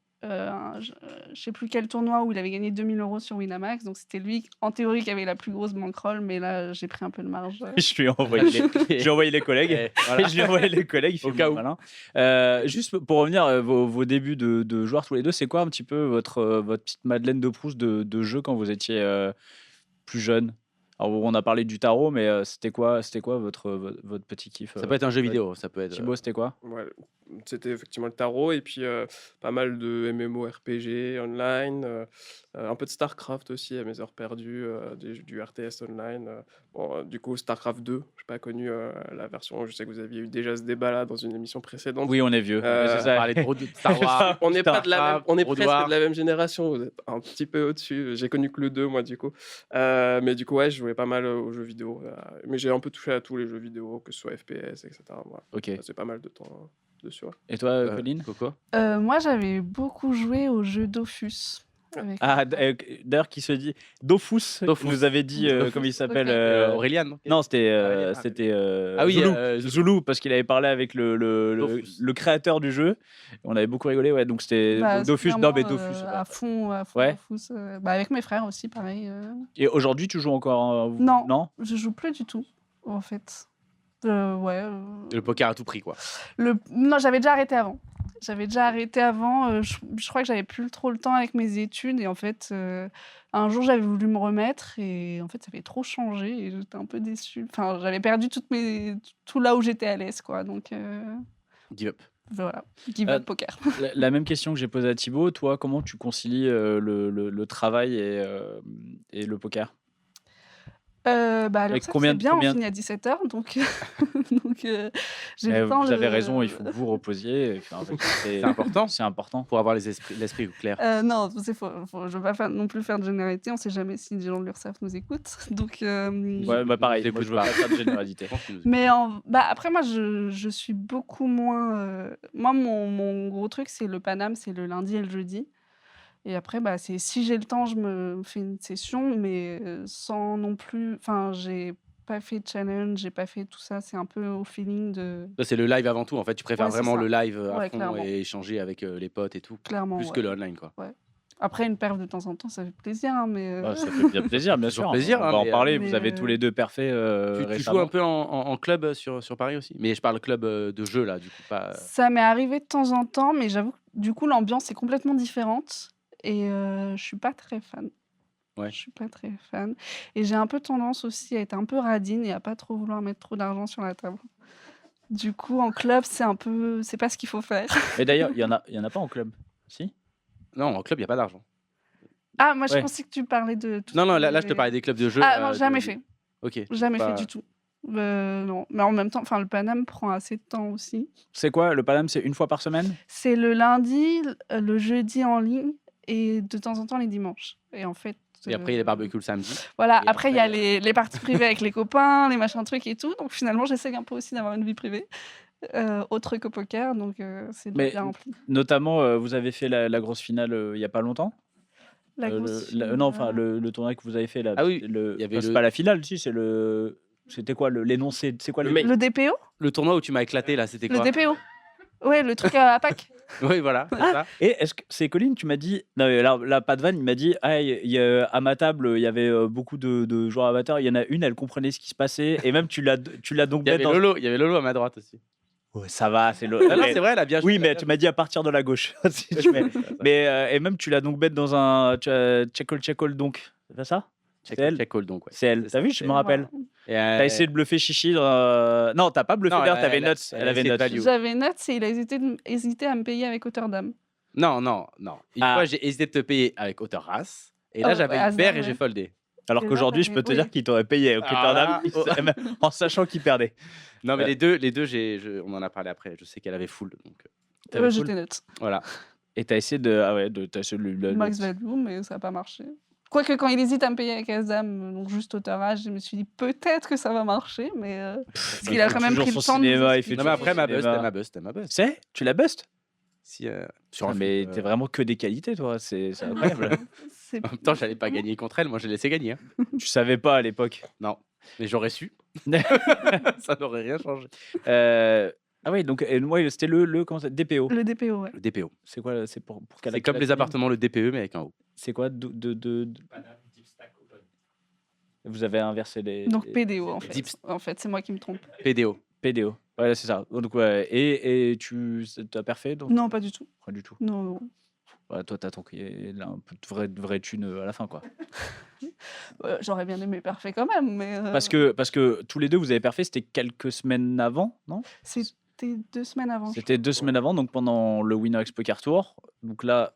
sais plus quel tournoi où il avait gagné 2 000 € sur Winamax. Donc c'était lui, en théorie, qui avait la plus grosse bankroll. Mais là, j'ai pris un peu de marge. Je lui ai envoyé les collègues. Et voilà. Je lui ai envoyé les collègues, il fait Au cas le où. malin. Juste pour revenir, vos débuts de joueurs tous les deux, c'est quoi un petit peu votre petite Madeleine de Proust de jeu quand vous étiez plus jeune? Alors, on a parlé du tarot, mais c'était quoi votre petit kiff? Ça peut être un jeu vidéo, ça peut être. Thibaut, c'était quoi? Ouais, c'était effectivement le tarot et puis pas mal de MMORPG online, un peu de StarCraft aussi à mes heures perdues, du RTS online. Bon, du coup, StarCraft 2, je n'ai pas connu la version. Je sais que vous aviez eu déjà ce débat-là dans une émission précédente. Oui, on est vieux. Euh, C'est ça. Parler de Star Wars. On n'est pas de la même, on est Trop presque noir. de la même génération. Vous êtes un petit peu au-dessus. J'ai connu que le 2, moi, du coup. Mais du coup, ouais, je jouais pas mal aux jeux vidéo. Mais j'ai un peu touché à tous les jeux vidéo, que ce soit FPS, etc. Voilà. Ok. C'est pas mal de temps dessus. Ouais. Et toi, Colline? Coco. Moi, j'avais beaucoup joué au jeu Dofus. Avec... Ah, d'ailleurs, qui se dit Dofus. Dofus. Vous avez dit Dofus. comment il s'appelle? Ok. Aurélien. Non, c'était Ah oui, Zoulou. Zoulou. Zoulou, parce qu'il avait parlé avec Dofus. le créateur du jeu. On avait beaucoup rigolé, ouais. Donc c'était Bah, Dofus. clairement, Non, mais Dofus. à fond, Ouais. Dofus. Bah, avec mes frères aussi, pareil. Et aujourd'hui, tu joues encore? Non. Non. Je joue plus du tout, en fait. Ouais. Le poker à tout prix, quoi. Non, j'avais déjà arrêté avant. Je crois que j'avais plus trop le temps avec mes études. Et en fait, un jour, j'avais voulu me remettre. Et en fait, ça avait trop changé. Et j'étais un peu déçue. Enfin, j'avais perdu tout là où j'étais à l'aise, quoi. Donc, Give up. voilà. Give up poker. La même question que j'ai posée à Thibaut. Toi, comment tu concilies le travail et le poker? Alors Avec ça, combien c'est de- bien, combien- on finit à 17h. Donc, j'ai le temps. Vous avez raison, il faut que vous reposiez. Enfin, C'est important c'est important. pour avoir l'esprit clair. Non, je ne veux pas non plus faire de généralité. On ne sait jamais si des gens de l'URSSAF nous écoutent. Donc, Ouais, bah pareil, Je moi, je t'écoute veux pas. pas faire de généralité. Je pense que nous- mais après, moi, je suis beaucoup moins. Moi, mon gros truc, c'est le Paname, c'est le lundi et le jeudi. Et après, c'est si j'ai le temps, je me fais une session, mais sans non plus. Enfin, j'ai pas fait de challenge, j'ai pas fait tout ça. C'est un peu au feeling de. Ça, c'est le live avant tout. En fait, tu préfères Ouais, c'est vraiment ça. le live à Ouais, fond clairement. et échanger avec les potes et tout. Clairement. Plus ouais. que le online, quoi. Après, une perf de temps en temps, ça fait plaisir. Hein, mais, Bah, ça fait bien plaisir, bien sûr. Toujours plaisir, On hein, va en mais, parler. mais, Vous avez tous les deux parfaits Tu joues récemment. un peu en club sur Paris aussi. Mais je parle club de jeu, là, du coup. Pas... Ça m'est arrivé de temps en temps, mais j'avoue que du coup, l'ambiance est complètement différente. Et je suis pas très fan. Ouais. Je suis pas très fan. Et j'ai un peu tendance aussi à être un peu radine et à pas trop vouloir mettre trop d'argent sur la table. Du coup, en club, c'est pas ce qu'il faut faire. Et d'ailleurs, il y en a pas en club. Si? Non, en club, il n'y a pas d'argent. Ah, moi, je Ouais. pensais que tu parlais de tout Non, ce non, qui là, je te est- parlais des clubs de jeu. Ah, non, jamais fait. Ok. Jamais Pas- fait du tout. Non. Mais en même temps, le Paname prend assez de temps aussi. C'est quoi le Paname? C'est une fois par semaine? C'est le lundi, le jeudi en ligne et de temps en temps les dimanches. Et en fait. Et après, il y a les barbecues le samedi. Voilà, Et après, il y a après- les parties privées avec les copains, les machins trucs et tout. Donc finalement, j'essaie un peu aussi d'avoir une vie privée, autre qu'au poker. Donc c'est Mais bien rempli. notamment, vous avez fait la grosse finale il y a pas longtemps? La grosse Non, enfin le tournoi que vous avez fait là. Ah oui, il y avait c'est le- pas la finale, si, c'est le. C'était quoi l'énoncé? C'est quoi Le le mail. Le DPO Le tournoi où tu m'as éclaté, là, c'était Le quoi DPO Ouais, le truc à Pâques. Oui, voilà, c'est ça. Et est-ce que c'est Colline, tu m'as dit. Non, mais là, pas de vanne, il m'a dit à ma table, il y avait beaucoup de joueurs amateurs. Il y en a une, elle comprenait ce qui se passait. Et même, tu l'as donc Il y avait dans. Lolo, Ah à ma droite aussi. Ouais, ça va, c'est le. Ah non, c'est vrai, elle a bien joué. Oui, mais tu m'as dit à partir de la gauche. Si tu mets. Mais et même, tu l'as donc bête dans un. Check-all, donc. C'est pas ça? C'est elle. Check call, donc, ouais. C'est elle. T'as vu, je me rappelle. Et, T'as essayé de bluffer Chichi dans. Non, t'as pas bluffé Non, d'ailleurs, elle- t'avais elle- Nuts. elle Elle a avait essayé de Nuts. value. J'avais note et il a hésité à me payer avec hauteur d'âme. Non. Une Ah. fois, j'ai hésité de te payer avec hauteur race. Et là, Oh, j'avais hasard, une paire et ouais. j'ai foldé. Alors Et là, qu'aujourd'hui, je peux te oui. dire qu'il t'aurait payé au Crypterdam en sachant qu'il perdait. Non, mais Euh. les deux on en a parlé après. Je sais qu'elle avait full. Donc, T'avais Je full te note. voilà. Et t'as essayé t'as essayé de Max value, mais ça n'a pas marché. Quoique quand il hésite à me payer avec Asdam, donc juste au tarage, je me suis dit peut-être que ça va marcher, mais parce qu'il a quand même pris le temps de nous cinéma, il fait expliquer. Non, mais après, ma cinéma. bust, c'était ma bust. C'est Tu la bust Si, sur un Mais film, t'es vraiment que des qualités, toi. C'est incroyable. C'est- En même temps, j'allais pas gagner contre elle. Moi, j'ai laissé gagner. Hein. Tu savais pas à l'époque. Non, mais j'aurais su. Ça n'aurait rien changé. Ah oui, donc moi, c'était comment ça, DPO. Le DPO, ouais. Le DPO. C'est quoi? C'est pour quelle C'est comme les activité appartements, le DPE, mais avec un O. C'est quoi Vous avez inversé les. Donc PDO en fait. Deep- En fait, c'est moi qui me trompe. PDO. PDO. Ouais, c'est ça. Donc, ouais. Et tu as perfait donc Non, pas du tout. Pas du tout. Non, non. Ouais, toi, t'as ton un peu de vraie thune à la fin, quoi. J'aurais bien aimé parfait quand même, mais Parce que tous les deux, vous avez parfait, c'était quelques semaines avant, non? c'était 2 semaines avant. je C'était 2 semaines avant, donc pendant le Winner X Poker Tour. Donc là,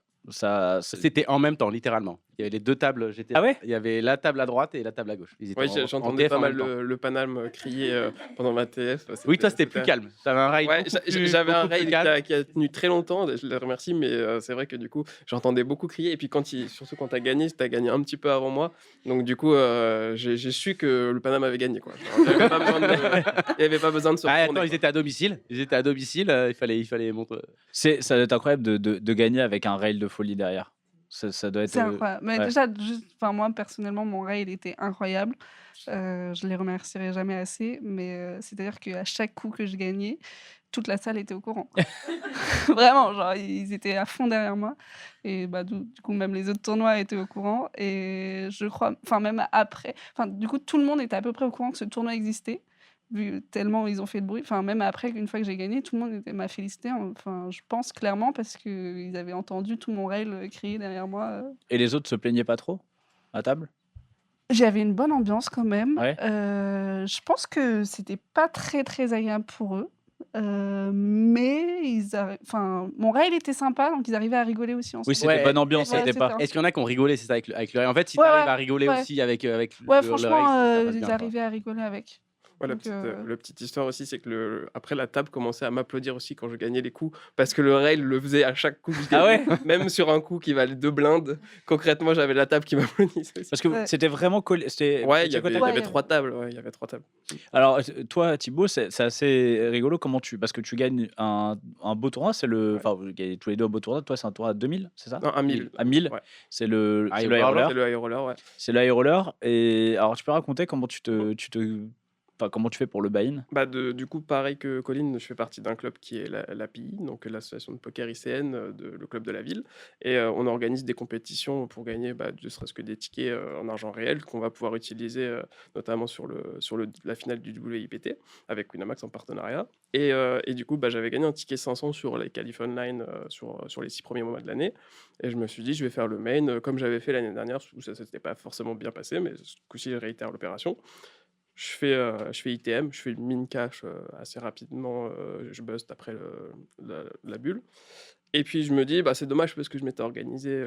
C'était en même temps, littéralement. Il y avait les deux tables. Ah ouais? Il y avait la table à droite et la table à gauche. Ils étaient Ouais, en j'entendais TF pas en mal même temps. le Paname crier pendant ma TF. Oui, toi, c'était plus calme. T'avais un rail. Ouais, beaucoup plus- j'avais un beaucoup plus rail calme. qui a tenu très longtemps, je le remercie, mais c'est vrai que du coup, j'entendais beaucoup crier. Et puis, surtout quand tu as gagné un petit peu avant moi. Donc, du coup, j'ai su que le Paname avait gagné. Quoi. Il n'y avait pas besoin de se Ah, retourner, attends, ils quoi. étaient à domicile. il fallait monter. ça doit être incroyable de gagner avec un rail de folie derrière. Ça doit être. C'est incroyable. Mais ouais. déjà, moi, personnellement, mon rail était incroyable. Je les remercierai jamais assez. Mais c'est-à-dire qu'à chaque coup que je gagnais, toute la salle était au courant. Vraiment, genre, ils étaient à fond derrière moi. Et bah, du coup, même les autres tournois étaient au courant. Et je crois, même après, du coup, tout le monde était à peu près au courant que ce tournoi existait. Vu tellement ils ont fait de bruit. Même après, une fois que j'ai gagné, tout le monde m'a félicité. Je pense clairement parce qu'ils avaient entendu tout mon rail crier derrière moi. Et les autres se plaignaient pas trop à table? J'avais une bonne ambiance quand même. Ouais. Je pense que c'était pas très très agréable pour eux. Mais mon rail était sympa, donc ils arrivaient à rigoler aussi ensemble. Oui, c'était Ouais, bonne ambiance, ouais, c'était c'est pas. ça. Est-ce qu'il y en a qui ont rigolé, c'est ça, avec le rail? En fait, si Ouais, t'arrives ouais, à rigoler ouais. aussi avec Ouais, le franchement, rail, ça passe ils bien, quoi. arrivaient à rigoler avec. Ouais, Donc, la petite histoire aussi, c'est que après la table commençait à m'applaudir aussi quand je gagnais les coups, parce que le rail le faisait à chaque coup que je Ah gagnais. ouais? Même sur un coup qui valait 2 blindes, concrètement, j'avais la table qui m'applaudissait aussi. Parce que Ouais. c'était vraiment collé. Ouais, il y c'était quoi ta- avait Ouais. 3 tables. Ouais, il y avait 3 tables. Alors, toi, Thibaut, c'est assez rigolo. Parce que tu gagnes un beau tournoi. C'est le. Ouais. Enfin, vous gagnez tous les deux un beau tournoi. Toi, c'est un tournoi à 2000, c'est ça? Non, à 1000. À 1000. Ouais. C'est le Ah, high et roller. C'est le high roller, ouais. C'est le high roller. Et alors, tu peux raconter comment comment tu fais pour le buy-in? Du coup, pareil que Colline, je fais partie d'un club qui est l'API, donc l'association de poker ICN, le club de la ville. Et on organise des compétitions pour gagner ne serait-ce que des tickets en argent réel qu'on va pouvoir utiliser notamment sur la finale du WIPT avec Winamax en partenariat. Et du coup, j'avais gagné un ticket 500 sur les qualifs online sur les 6 premiers mois de l'année. Et je me suis dit, je vais faire le main comme j'avais fait l'année dernière, où ça ne s'était pas forcément bien passé, mais ce coup-ci, je réitère l'opération. Je fais ITM, je fais une mine cash assez rapidement, je bust après la bulle. Et puis je me dis, c'est dommage parce que je m'étais organisé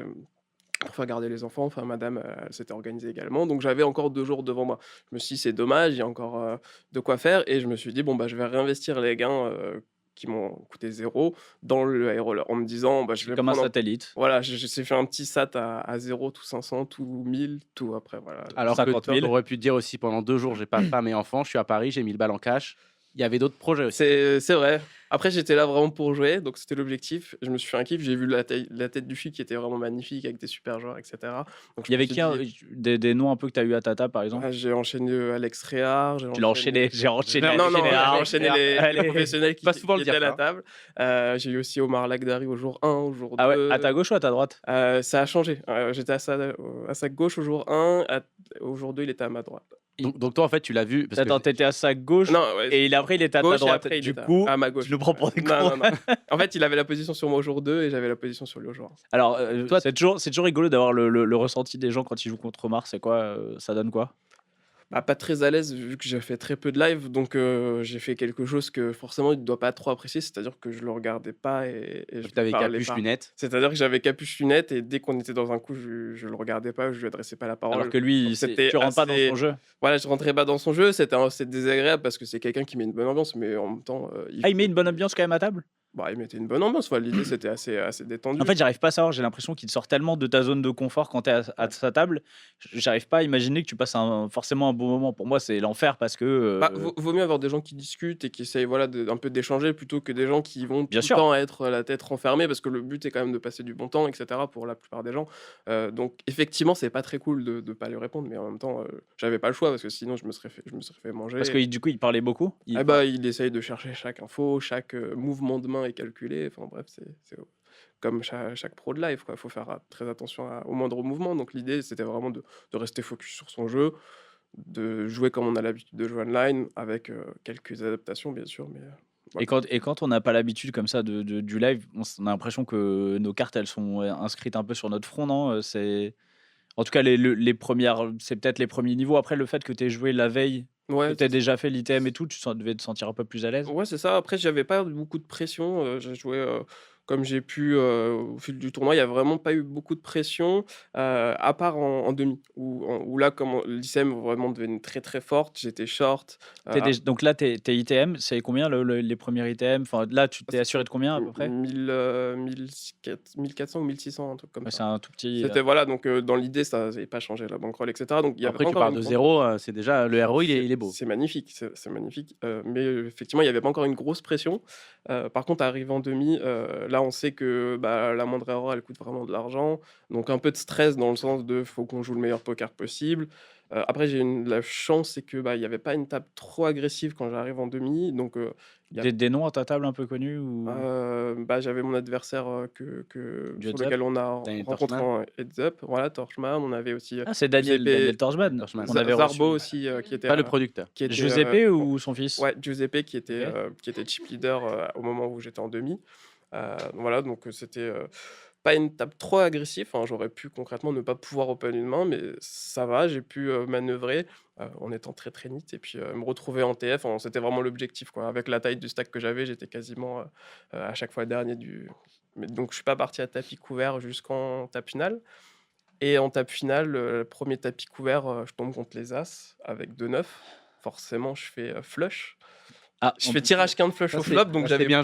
pour faire garder les enfants. Enfin, madame, elle s'était organisée également. Donc j'avais encore 2 jours devant moi. Je me suis dit, c'est dommage, il y a encore de quoi faire. Et je me suis dit, je vais réinvestir les gains qui m'ont coûté 0 dans le high roller en me disant, je vais Comme un prendre satellite. Voilà, j'ai fait un petit sat à 0, tout 500, tout 1000, tout après, voilà. Alors 50 que 000. tu aurais pu te dire aussi pendant 2 jours, j'ai pas femme et enfant, je suis à Paris, j'ai 1000 balles en cash. Il y avait d'autres projets aussi. C'est vrai. Après, j'étais là vraiment pour jouer, donc c'était l'objectif. Je me suis fait un kiff, j'ai vu la tête du fil qui était vraiment magnifique avec des super joueurs, etc. Donc, Il y avait je me suis qui des noms un peu que tu as eu à ta table, par exemple? J'ai enchaîné Alex Réard. Tu l'as enchaîné. J'ai enchaîné. Non, enchaîné j'ai Hart. enchaîné les Allez. professionnels qui Pas souvent le étaient dire, à la ça. table. J'ai eu aussi Omar Lagdari au jour 1, au jour 2. Ah ouais, à ta gauche ou à ta droite? Ça a changé. J'étais à sa gauche au jour 1, au jour 2, il était à ma droite. Donc toi, en fait, tu l'as vu. Parce que Attends, t'étais à sa gauche Non, ouais, et après il était à ta gauche, et droite. après, il Du était coup, à ma gauche. tu le prends pour des Non, cons. non. En fait, il avait la position sur moi au jour 2 et j'avais la position sur lui au jour 1. Alors, Toi, c'est toujours rigolo d'avoir le ressenti des gens quand ils jouent contre Mars. C'est quoi? Ça donne quoi? Bah, pas très à l'aise vu que j'ai fait très peu de live, donc j'ai fait quelque chose que forcément il ne doit pas trop apprécier, c'est-à-dire que je le regardais pas et je Donc, tu avais parlais capuche, pas. lunettes. C'est-à-dire que j'avais capuche lunettes et dès qu'on était dans un coup, je le regardais pas, je lui adressais pas la Alors parole. que lui, Donc c'était tu rentres pas dans son assez jeu. voilà, je rentrais pas dans son jeu, c'est désagréable parce que c'est quelqu'un qui met une bonne ambiance, mais en même temps, Ah, il met une bonne ambiance quand même à table? il mettait une bonne ambiance. Enfin, l'idée c'était assez En détendu. fait, j'arrive pas à savoir, j'ai l'impression qu'il te sort tellement de ta zone de confort quand tu es à sa table, j'arrive pas à imaginer que tu passes forcément un bon moment. Pour moi, c'est l'enfer parce que, Bah, vaut mieux avoir des gens qui discutent et qui essayent voilà, un peu d'échanger plutôt que des gens qui vont tout Bien le sûr. temps être la tête renfermée parce que le but est quand même de passer du bon temps, etc. pour la plupart des gens. Donc, effectivement, c'est pas très cool de pas lui répondre, mais en même temps, j'avais pas le choix parce que sinon je me serais fait manger. Parce que du coup, il parlait beaucoup? Il essaye de chercher chaque info, chaque mouvement de main est calculé. Enfin, bref, c'est comme chaque pro de live, quoi. Il faut faire très attention au moindre mouvement. Donc, l'idée, c'était vraiment de rester focus sur son jeu, de jouer comme on a l'habitude de jouer online, avec quelques adaptations, bien sûr. Mais Et quand on n'a pas l'habitude comme ça du live, on a l'impression que nos cartes, elles sont inscrites un peu sur notre front, non? En tout cas, les premières, c'est peut-être les premiers niveaux. Après, le fait que tu aies joué la veille, que ouais, tu aies déjà fait l'ITM et tout, devais te sentir un peu plus à l'aise? ouais, c'est ça. Après, j'avais pas beaucoup de pression. J'ai joué comme j'ai pu au fil du tournoi. Il y a vraiment pas eu beaucoup de pression, à part en demi, où là, comme l'ICM vraiment devenait très très forte, j'étais short. Donc là, tes ITM, c'est combien les premiers ITM? Enfin, là, tu t'es assuré de combien à peu près? 1400 ou 1600, un truc comme Ouais, c'est ça. un tout petit. C'était voilà, donc dans l'idée, ça n'avait pas changé la bankroll, etc. Donc il y avait Après, pas tu encore pars une de grosse- zéro, c'est déjà le RO, il est beau. C'est magnifique, c'est magnifique. Mais effectivement, il n'y avait pas encore une grosse pression. Par contre, arrivé en demi, là, on sait que la moindre erreur, elle coûte vraiment de l'argent. Donc un peu de stress dans le sens de faut qu'on joue le meilleur poker possible. Après, j'ai la chance, c'est que il n'y avait pas une table trop agressive quand j'arrive en demi. Donc il y a Des noms à ta table un peu connus ou j'avais mon adversaire du sur heads up? lequel on a Daniel rencontré Torchman. en heads up. Voilà, Torchman. On avait aussi Ah, c'est Daniel Giuseppe- Torchman. Torchman. On avait reçu Zarbo aussi, qui était Pas le producteur. qui était, Giuseppe ou son fils? ouais, Giuseppe qui était, Ok. qui était chip leader au moment où j'étais en demi. Voilà, donc c'était pas une table trop agressive. Enfin, j'aurais pu concrètement ne pas pouvoir open une main, mais ça va, j'ai pu manœuvrer en étant très très neat et puis me retrouver en TF. C'était vraiment l'objectif, quoi. Avec la taille du stack que j'avais, j'étais quasiment à chaque fois dernier du. Mais donc, je suis pas parti à tapis couvert jusqu'en table finale. Et en table finale, le premier tapis couvert, je tombe contre les As avec 2-9. Forcément, je fais flush. Ah, Je fais tirage 15 flush Ça, au c'est- flop, donc ça, c'est j'avais bien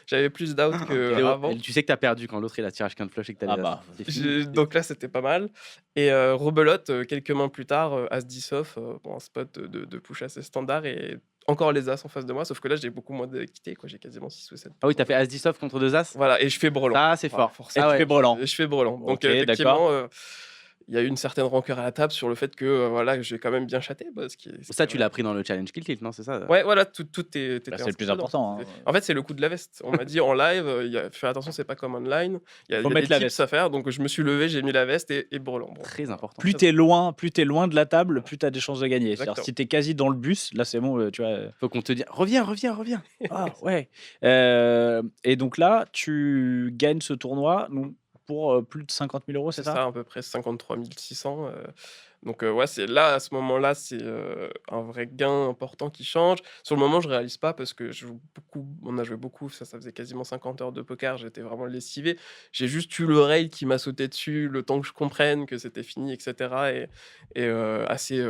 j'avais plus d'out Théo, qu'avant. tu sais que t'as perdu quand l'autre il a tirage 15 flush et que t'as Ah les bah, as. C'est fini. Donc là, c'était pas mal. Et rebelote, quelques mains plus tard, As-10 off, un spot de push assez standard et encore les As en face de moi, sauf que là, j'ai beaucoup moins d'équité, quoi. J'ai quasiment 6 ou 7. Ah oui, t'as fait As-10 off contre 2 As. Voilà, et je fais brelan. Ça, c'est fort. Forcément. Et tu fais brelan. Je fais brelan. Donc Ok, effectivement, il y a eu une certaine rancœur à la table sur le fait que voilà, j'ai quand même bien chaté. Ça, tu l'as pris dans le challenge Kill Tilt, non? C'est ça? Ouais, voilà, tout est. Bah, c'est le inscrit plus dedans. important, hein. En fait, c'est le coup de la veste. On m'a dit en live, fais attention, c'est pas comme online. Il y a Faut des mettre la tips veste. à faire. Donc je me suis levé, j'ai mis la veste et brelan. Bon. Très important. plus t'es loin de la table, plus t'as des chances de gagner. C'est-à-dire, Exactement. si t'es quasi dans le bus, là c'est bon, tu vois. Faut qu'on te dise reviens. Ah ouais. Et donc là, tu gagnes ce tournoi donc, pour plus de 50 000 euros, c'est C'est ça? ça, à peu près 53 600. Donc ouais, c'est là, à ce moment-là, c'est un vrai gain important qui change. Sur le moment, je réalise pas parce que on a joué beaucoup, ça faisait quasiment 50 heures de poker, j'étais vraiment lessivé. J'ai juste eu le rail qui m'a sauté dessus, le temps que je comprenne que c'était fini, etc. Et assez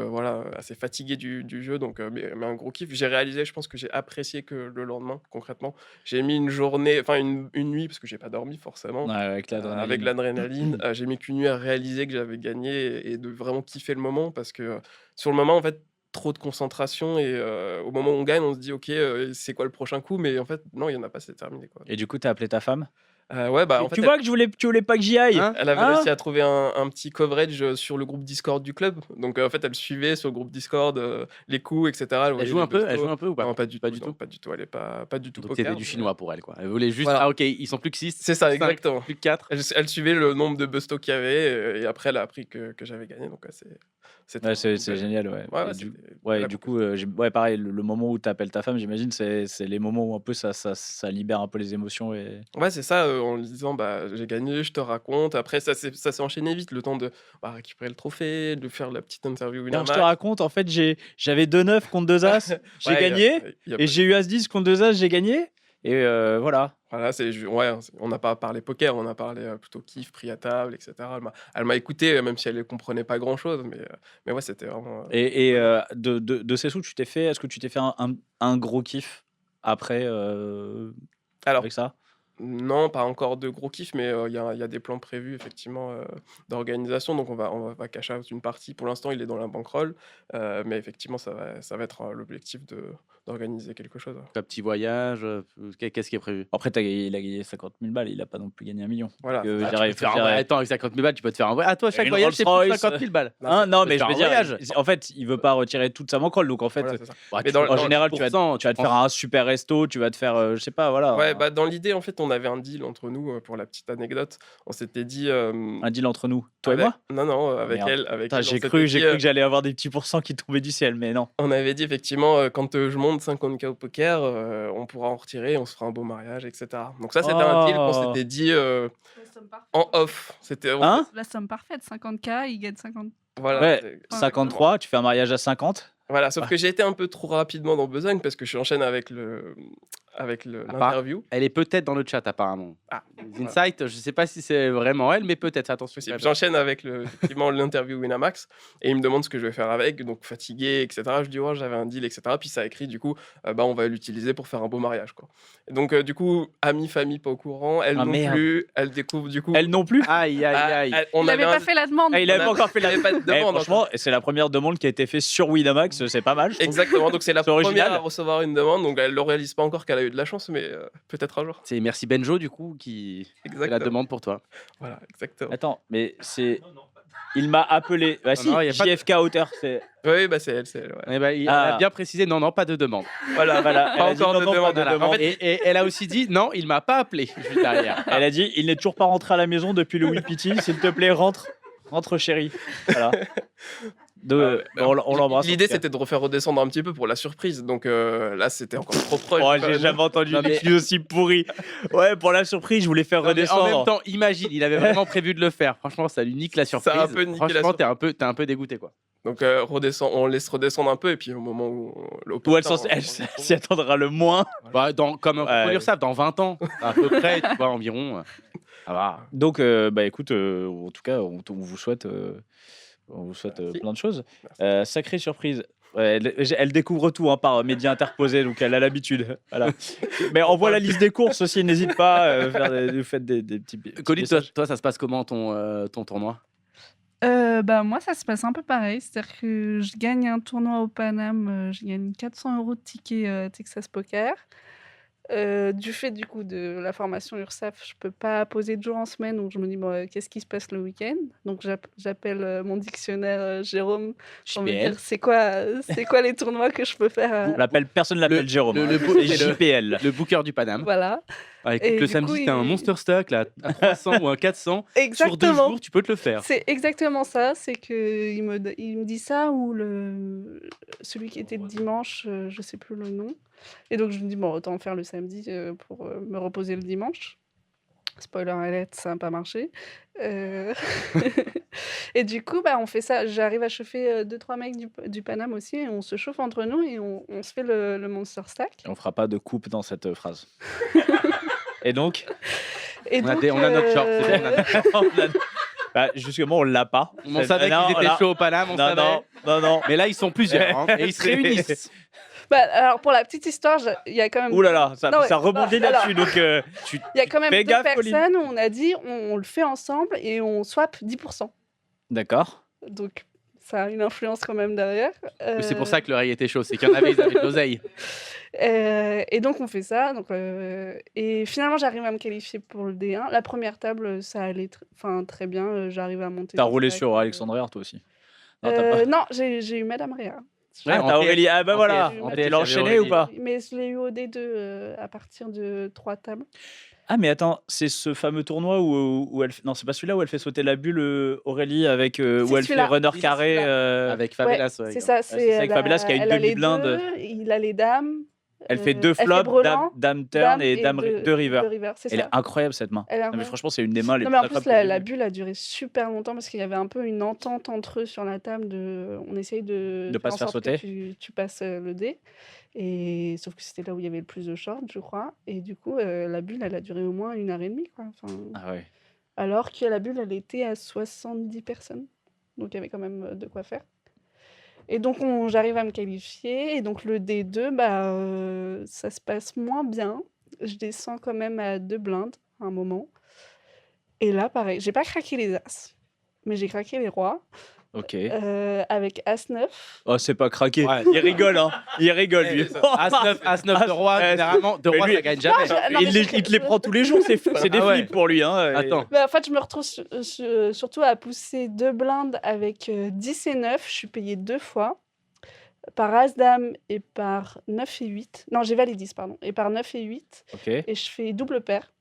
fatigué du jeu, donc mais un gros kiff. J'ai réalisé, je pense que j'ai apprécié que le lendemain, concrètement. J'ai mis une journée, enfin une nuit, parce que j'ai pas dormi forcément. Ouais, avec l'adrénaline. Avec l'adrénaline, j'ai mis qu'une nuit à réaliser que j'avais gagné et de vraiment kiffer le moment parce que sur le moment, en fait, trop de concentration et au moment où on gagne, on se dit ok, c'est quoi le prochain coup? Mais en fait, non, il y en a pas, c'est terminé, quoi. Et du coup, t'as appelé ta femme? Ouais, en fait, Tu vois que tu voulais pas que j'y aille? Hein elle avait Hein réussi à trouver un petit coverage sur le groupe Discord du club. Donc en fait, elle suivait sur le groupe Discord les coups, etc. Elle voyait joue les un peu? bestos. Elle joue un peu ou pas? Non, pas du Pas tout. du Non, tout. pas du tout. Elle est pas du tout Donc poker. c'était du mais- chinois pour elle, quoi. Elle voulait juste. Voilà. Ah ok, ils sont plus que 6. C'est ça, 5, exactement. plus que 4. Elle suivait le nombre de bestos qu'il y avait et après, elle a appris que j'avais gagné. Donc ouais, C'était Ouais, un c'est double- génial, ouais. Ouais, ouais, Et du, c'était ouais, la du boucle. coup, ouais, pareil, le moment où tu appelles ta femme, j'imagine, c'est les moments où un peu ça libère un peu les émotions. Et... Ouais, c'est ça, en lui disant: «Bah, j'ai gagné, je te raconte». Après ça s'est enchaîné vite, le temps de, bah, récupérer le trophée, de faire la petite interview Alors, je te Winamax. raconte, en fait, j'avais 2-9 contre 2 As, j'ai Ouais, gagné, il y a et pas j'ai eu As-10 contre 2 As, j'ai gagné, et voilà. voilà, ouais, on n'a pas parlé poker, on a parlé, plutôt kiff, prix à table et cetera. Elle m'a écouté, même si elle ne comprenait pas grand-chose, mais ouais, c'était vraiment, Et cool. de ces sous, est-ce que tu t'es fait un gros kiff après Alors avec ça? non, pas encore de gros kiff, mais il y a des plans prévus effectivement, d'organisation, donc on va cash out une partie. Pour l'instant, il est dans la bankroll, mais effectivement, ça va être, l'objectif d'organiser quelque chose, ouais. Un petit voyage, qu'est-ce qui est prévu? Après, il a gagné 50 000 balles, il a pas non plus gagné 1 million. Voilà, Donc, c'est ça. Tu peux te faire un voyage. Attends, avec 50 000 balles, tu peux te faire un voyage. Ah, toi, chaque Une voyage, c'est plus de Rolls-Royce. 50 000 balles. Non, Hein, non, peux mais te je faire veux un dire, voyage. en fait, il veut pas retirer toute sa bankroll, donc en fait, Voilà, c'est ça. Bah, Mais tu dans en prends général, tu vas 10%, te faire un super resto, tu vas te faire, je sais pas, voilà, Ouais, bah, dans l'idée, en fait, on avait un deal entre nous, pour la petite anecdote. On s'était dit, un deal entre nous, toi et avec moi? non, non, Ah, avec merde. elle, Putain, on j'ai s'était cru dit, que j'allais avoir des petits pourcents qui tombaient du ciel, mais non. on avait dit effectivement, quand, je monte 50K au poker, on pourra en retirer, on se fera un beau mariage et cetera. Donc ça, c'était un deal qu'on Oh! s'était dit, La somme parfaite. en off. C'était Hein? La somme parfaite, 50K, il gagne 50. voilà, Ouais, c'est 53, tu fais un mariage à 50. voilà, sauf Ouais. que j'ai été un peu trop rapidement dans besogne parce que je enchaîne avec l'interview. Elle est peut-être dans le chat, apparemment. Ah, Les insights, je sais pas si c'est vraiment elle, mais peut-être. Attention. possible. J'enchaîne avec effectivement l'interview Winamax et il me demande ce que je vais faire avec, donc fatigué, etc. Je dis ouais, j'avais un deal, etc. Puis ça écrit du coup, bah on va l'utiliser pour faire un beau mariage, quoi. Et donc du coup, amis, famille pas au courant, elle Ah, non merde. plus, elle découvre du coup. Elle non plus? Aïe, aïe, aïe. On Il n'avait avait pas fait la demande. Ah, il avait on pas a- encore fait il la y avait pas de Eh, demande. franchement, c'est la première demande qui a été faite sur Winamax, c'est pas mal, je trouve. Exactement, donc c'est la C'est original. première à recevoir une demande, donc elle ne réalise pas encore qu'elle a eu de la chance, mais peut-être un jour. C'est merci Benjo, du coup, qui fait la Exactement. demande pour toi. Voilà, exactement. Attends, mais c'est. Il m'a appelé. Bah si, non, y a pas de- JFK Hauteur, c'est. Oui, bah c'est elle, ouais. Eh ben, il Ah. a bien précisé, non, non, pas de demande. Voilà, voilà. Elle Pas a dit encore non, de non, pas demande, de voilà. demande. En fait, Et elle a aussi dit, non, il m'a pas appelé, juste derrière. Elle a dit il n'est toujours pas rentré à la maison depuis le Wipiti, s'il te plaît, rentre chérie. Voilà. On l'embrasse. L'idée, en tout cas. c'était de refaire redescendre un petit peu pour la surprise. Donc là, c'était encore trop proche. Oh, j'ai jamais entendu Non, une mais- excuse aussi pourrie. Ouais, pour la surprise, je voulais faire Non, mais en redescendre. même temps, imagine, il avait vraiment prévu de le faire. Franchement, ça lui nique la surprise. a un peu niqué la Franchement, t'es un peu dégoûté, quoi. Donc on laisse redescendre un peu. Et puis au moment où Ou elle s'y attendra le moins. Bah, comme un Ouais. contrôleur savent, dans 20 ans, à peu près, tu vois, environ. Ça va. Donc, bah écoute, en tout cas, on vous souhaite, Merci. plein de choses. Merci. Sacrée surprise. Ouais, elle découvre tout, hein, par médias interposés, donc elle a l'habitude. Voilà. Mais envoie la liste des courses aussi, n'hésite pas. Faites des petits Colline, messages. toi, ça se passe comment ton tournoi? Bah, moi, ça se passe un peu pareil. C'est-à-dire que je gagne un tournoi au Paname, je gagne 400 € de tickets Texas Poker. Du fait du coup de la formation URSAF, je peux pas poser de jour en semaine, donc je me dis bon, qu'est-ce qui se passe le week-end? Donc j'appelle mon dictionnaire Jérôme pour me JPL. dire c'est quoi les tournois que je peux faire. On l'appelle, personne ne l'appelle Jérôme. le- hein. le beau- C'est c'est le- JPL. Le booker du Paname. Voilà, Ah, écoute, Et le du samedi, coup, t'as un il- Monster Stock là, à 300 ou un 400. Sur 2 exactement. jours, tu peux te le faire. C'est exactement ça, c'est que il me dit ça ou celui qui était le dimanche, je sais plus le nom. Et donc je me dis bon, autant faire le samedi pour me reposer le dimanche. Spoiler alert, ça n'a pas marché. Euh, Et du coup, bah, on fait ça. J'arrive à chauffer 2-3 mecs du Paname aussi. Et on se chauffe entre nous et on se fait le Monster Stack. On fera pas de coupe dans cette phrase. Et donc, Et On a donc, des- on a notre short, c'est bon, on a- bah, justement, on l'a pas. On savait Non, qu'ils étaient là- chauds au Paname, on Non, savait. non. Mais là, ils sont plusieurs hein, et ils se C'est- réunissent. bah, alors pour la petite histoire, il y a quand même Ouh là là, ça, Non, ouais, ça rebondit alors- là-dessus. Donc, il y a quand même Fais 2 gaffe, Pauline. personnes où on a dit on le fait ensemble et on swap 10%. d'accord. Donc ça a une influence quand même derrière. Mais c'est pour ça que l'oreille était chaud, c'est qu'il y en avait, ils avaient de l'oseille. Et donc on fait ça. Donc, et finalement j'arrive à me qualifier pour le D1. La première table, ça allait très bien. J'arrive à monter. T'as des roulé stacks, sur Alexandre Rea, toi aussi. Non, t'as pas. Non, j'ai eu Madame Réa. Ouais, Ah, en t'as TF. Aurélie. Ah bah En voilà. TF, en Tu TF, l'as il y avait enchaîné ou Aurélie. pas? Mais je l'ai eu au D2 à partir de 3 tables. Ah mais attends, c'est ce fameux tournoi où elle non, c'est pas celui-là où elle fait sauter la bulle, Aurélie, avec où C'est elle fait celui-là. runner C'est carré. celui-là. Avec Ouais, Favelas, c'est ouais. ça. C'est ça, avec Favelas qui a une Elle a les demi-blinde. 2, il a les dames. Elle fait 2 Elle fait flops, dame, brelan, dame turn dame et et dame 2 river. de river. C'est Elle est ça. incroyable cette main. Elle est Non mais incroyable. franchement, c'est une des mains les Non, plus mais en plus, incroyables que j'ai la vues. bulle a duré super longtemps parce qu'il y avait un peu une entente entre eux sur la table. On essaye de De pas faire en se faire sorte que sauter. tu passes le dé. Et sauf que c'était là où il y avait le plus de shorts, je crois. Et du coup, la bulle, elle a duré au moins 1h30, quoi. Enfin, Ah ouais. alors que la bulle, elle était à 70 personnes. Donc il y avait quand même de quoi faire. Et donc j'arrive à me qualifier. Et donc le D2, ça se passe moins bien. Je descends quand même à 2 blindes à un moment. Et là, pareil, j'ai pas craqué les As, mais j'ai craqué les rois Ok. avec As-9. Oh, c'est pas craqué. Ouais. Il rigole, hein. Il rigole, lui. As-9 de roi, généralement, de Mais roi, lui- ça gagne jamais. Non, mais Il te les prend tous les jours, c'est des Ah ouais. flips pour lui. Hein. Attends. En fait, je me retrouve surtout à pousser 2 blindes avec 10 et 9. Je suis payée 2 fois. Par As-Dame et par 9 et 8. Non, j'ai validé 10, pardon. Et par 9 et 8. Ok. Et je fais double paire.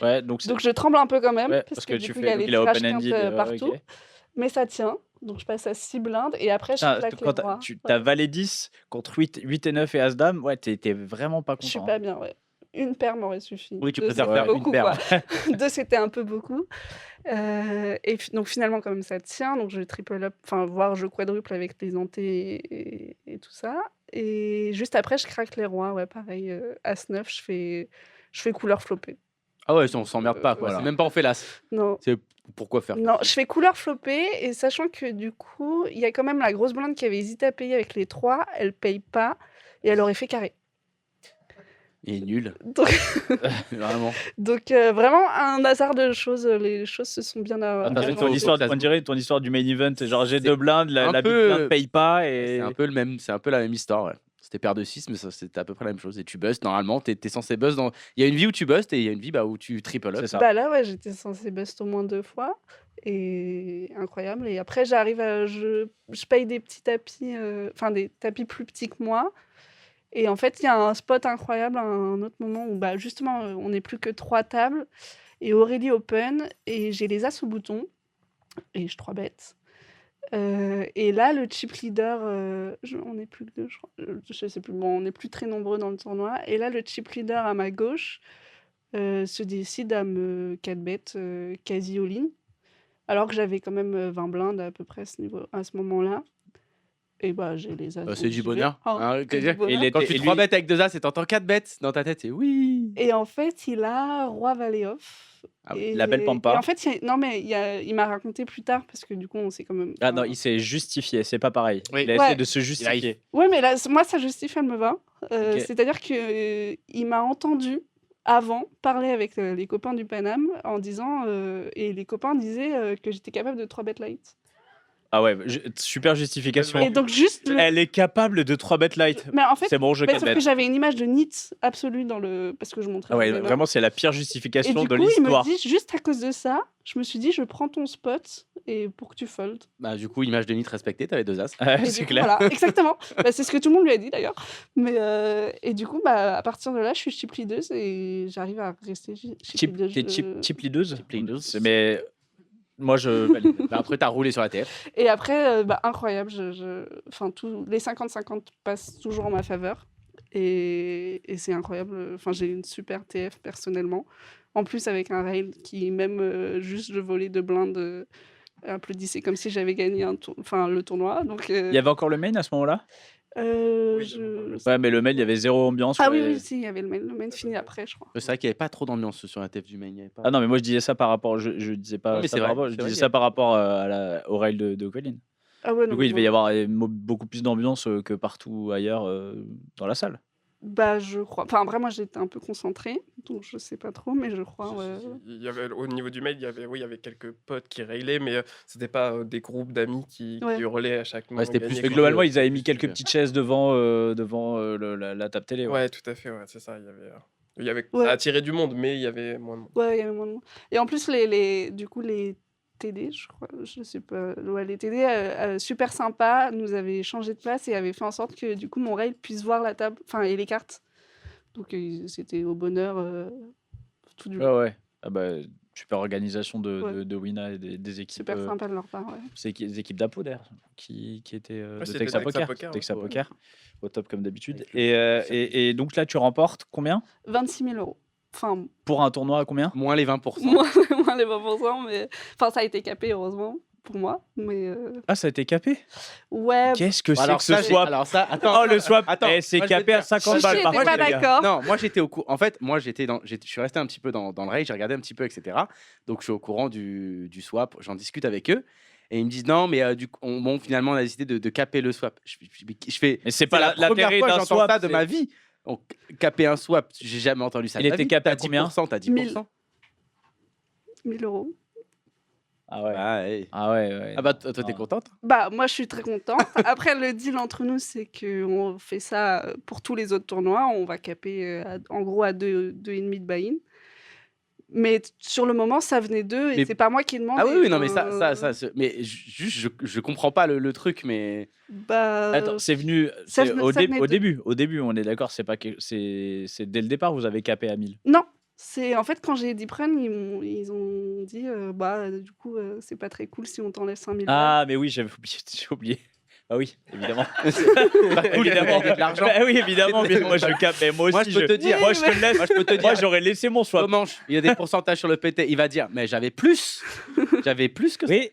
Ouais, donc Donc je tremble un peu quand même. ouais, parce que du tu coup, fais. il y a Donc les il a trash open-ended. quintes partout. Ok. Mais ça tient. Donc je passe à 6 blindes. Et après, je Putain, claque quand les rois. t'as valet 10 contre 8 et 9 et As-Dame, ouais, t'es vraiment pas Je suis content. pas bien, ouais. Une paire m'aurait suffi. Oui, tu 2, préfères c'était faire une beaucoup, paire. quoi. 2, c'était un peu beaucoup. Donc finalement, quand même, ça tient. Donc je triple up, enfin, voire je quadruple avec les antés et tout ça. Et juste après, je craque les rois. Ouais, pareil, As-9, je fais couleur flopée. Ah ouais, on s'emmerde pas, quoi. Voilà. C'est même pas en félas. Non. C'est pourquoi faire Non, je fais couleur flopée, et sachant que du coup, il y a quand même la grosse blinde qui avait hésité à payer avec les 3, elle paye pas, et elle aurait fait carré. Il est nul. Donc, Vraiment. donc vraiment un hasard de choses, les choses se sont bien Attends, arrangées. on dirait ton histoire du main event. Genre, j'ai C'est 2 blindes, un la big peu- blinde paye pas. Et... C'est un peu la même histoire, ouais. C'était paire de 6, mais c'était à peu près la même chose. Et tu bustes, normalement, t'es censé bust dans. Il y a une vie où tu bustes et il y a une vie où tu triple up. C'est ça. Bah là, ouais, j'étais censée bust au moins 2 fois, et incroyable. Et après, je paye des petits tapis, enfin des tapis plus petits que moi. Et en fait, il y a un spot incroyable à un autre moment où justement, on n'est plus que 3 tables, et Aurélie open, et j'ai les as au bouton, et je 3 bêtes. Et là, le chip leader, on n'est plus que 2, je crois. Je sais plus, bon, on n'est plus très nombreux dans le tournoi. Et là, le chip leader à ma gauche se décide à me 4 bêtes quasi all-in, alors que j'avais quand même 20 blindes à peu près à ce moment-là. Et j'ai les as. C'est donc du j'y bonheur. vais. Hein, C'est du bonheur. Et Quand Et tu lui- 3 bêtes avec 2 as et t'entends 4 bêtes dans ta tête, c'est oui. Et en fait, il a roi valet off. Ah Et- la belle pampa. Et en fait, il m'a raconté plus tard, parce que du coup, on s'est quand même. Ah non, il s'est justifié, c'est pas pareil. Oui. Il a Ouais. essayé de se justifier. Ouais, mais là, moi, ça justifie, elle me va. Ok. C'est-à-dire que il m'a entendu avant parler avec les copains du Paname en disant. Et les copains disaient que j'étais capable de 3 bet light. Ah ouais, super justification. Et donc, juste. Elle est capable de 3 bet light. Mais en fait, C'est bon, je 4 sauf que bet. j'avais une image de nit absolue parce que je montrais. Ah ouais, mes mains. vraiment, c'est la pire Et justification du de coup, il me l'histoire. dit, juste à cause de ça, je me suis dit, je prends ton spot et pour que tu fold. Bah, du coup, image de nit respectée, t'avais 2 as. Ouais, Et c'est du coup, clair. voilà, exactement. C'est ce que tout le monde lui a dit d'ailleurs. Mais et du coup, à partir de là, je suis chip leadeuse et j'arrive à rester chip leadeuse. T'es chip leadeuse. leadeuse. Mais moi, je valide. Bah, après, t'as roulé sur la TF. Et après, incroyable. Enfin, les 50-50 passent toujours en ma faveur. Et c'est incroyable. Enfin, j'ai une super TF personnellement. En plus, avec un rail qui, même juste le volet de blinde, applaudissait comme si j'avais gagné le tournoi. Donc, Il y avait encore le main à ce moment-là? Ouais, mais le main, il y avait zéro ambiance. Ah sur oui, les- oui, si, il y avait le main fini après, je crois. C'est vrai qu'il n'y avait pas trop d'ambiance sur la TF du main. il y avait pas- Ah non, mais moi je disais ça par rapport. Je disais pas. Non, mais ça c'est par vrai, rapport- c'est je vrai, disais il y ça a- par rapport au rail de Colin. Ah ouais, Du non, coup, il devait y non. avoir beaucoup plus d'ambiance que partout ailleurs dans la salle. Je crois. Enfin, après, moi, j'étais un peu concentrée, donc je sais pas trop, mais je crois, ouais. Il y avait, au niveau du mail, il y avait quelques potes qui railaient, mais c'était pas des groupes d'amis qui Ouais. hurlaient à chaque main. c'était plus gagnée, Mais quoi. globalement, ils avaient mis quelques C'était- petites chaises devant la table télé. Ouais. Ouais, tout à fait, ouais, c'est ça. Ouais. Ça attirait du monde, mais il y avait moins de monde. Ouais, il y avait moins de monde. Et en plus, du coup, les TD, je crois, je sais pas. Ouais, les TD, super sympa, nous avaient changé de place et avaient fait en sorte que du coup mon rail puisse voir la table, enfin et les cartes. Donc c'était au bonheur tout du long. Ouais. Ah bah, super organisation Ouais. de Wina et des équipes. Super sympa de leur part, ouais. C'est des équipes d'Apo d'ailleurs qui étaient de c'était Texas Texas Poker. Poker, Texas ouais. Poker, au top comme d'habitude. Avec le- Et donc là, tu remportes combien 26 000 €. Enfin, pour un tournoi à combien? Moins les 20%. moins les 20%, mais enfin ça a été capé heureusement pour moi, mais Ah, ça a été capé? ouais. Qu'est-ce que c'est Alors que ce ça, swap? alors ça, attends. Oh, le swap! Attends, C'est moi, je vais capé te à dire. 50 Je balles par n'étais pas contre, les gars. d'accord. Non, moi j'étais au courant. En fait, moi je suis resté un petit peu dans le rail, j'ai regardé un petit peu, etc. Donc je suis au courant du swap, j'en discute avec eux. Et ils me disent non, mais du coup, bon, finalement on a décidé de caper le swap. Je fais. Mais c'est C'est la pas première l'intérêt fois que d'un j'entends swap. ça de ma vie. Donc, caper un swap, j'ai jamais entendu ça. Il de ma était vie. capé à T'as combien 10%, t'as 10%. 1000 €. Ah ouais. Ah, ouais. Ah ouais. Ah bah toi t'es Ah. contente? Bah moi je suis très contente. Après le deal entre nous c'est que on fait ça pour tous les autres tournois, on va caper en gros à 2,5 de buy-in. Mais sur le moment ça venait d'eux et Mais- c'est pas moi qui demande. Ah oui, non mais mais juste je comprends pas le truc, mais Bah Attends, c'est venu ça c'est venait- au, ça venait au de- début. Au début, on est d'accord, c'est pas c'est dès le départ vous avez capé à 1000. non, c'est en fait quand j'ai dit prenne, ils ont dit bah du coup c'est pas très cool si on t'enlève 5000 balles. Ah mais oui, j'ai oublié. Ah oui, évidemment. cool, évidemment. il y a de l'argent. Bah oui, évidemment, mais moi je capte. Mais moi Moi, aussi je peux te dire- moi je te le laisse. moi je peux te Moi dire. j'aurais laissé mon swap. Comment il y a des pourcentages sur le PT, il va dire mais j'avais plus que ça. Oui.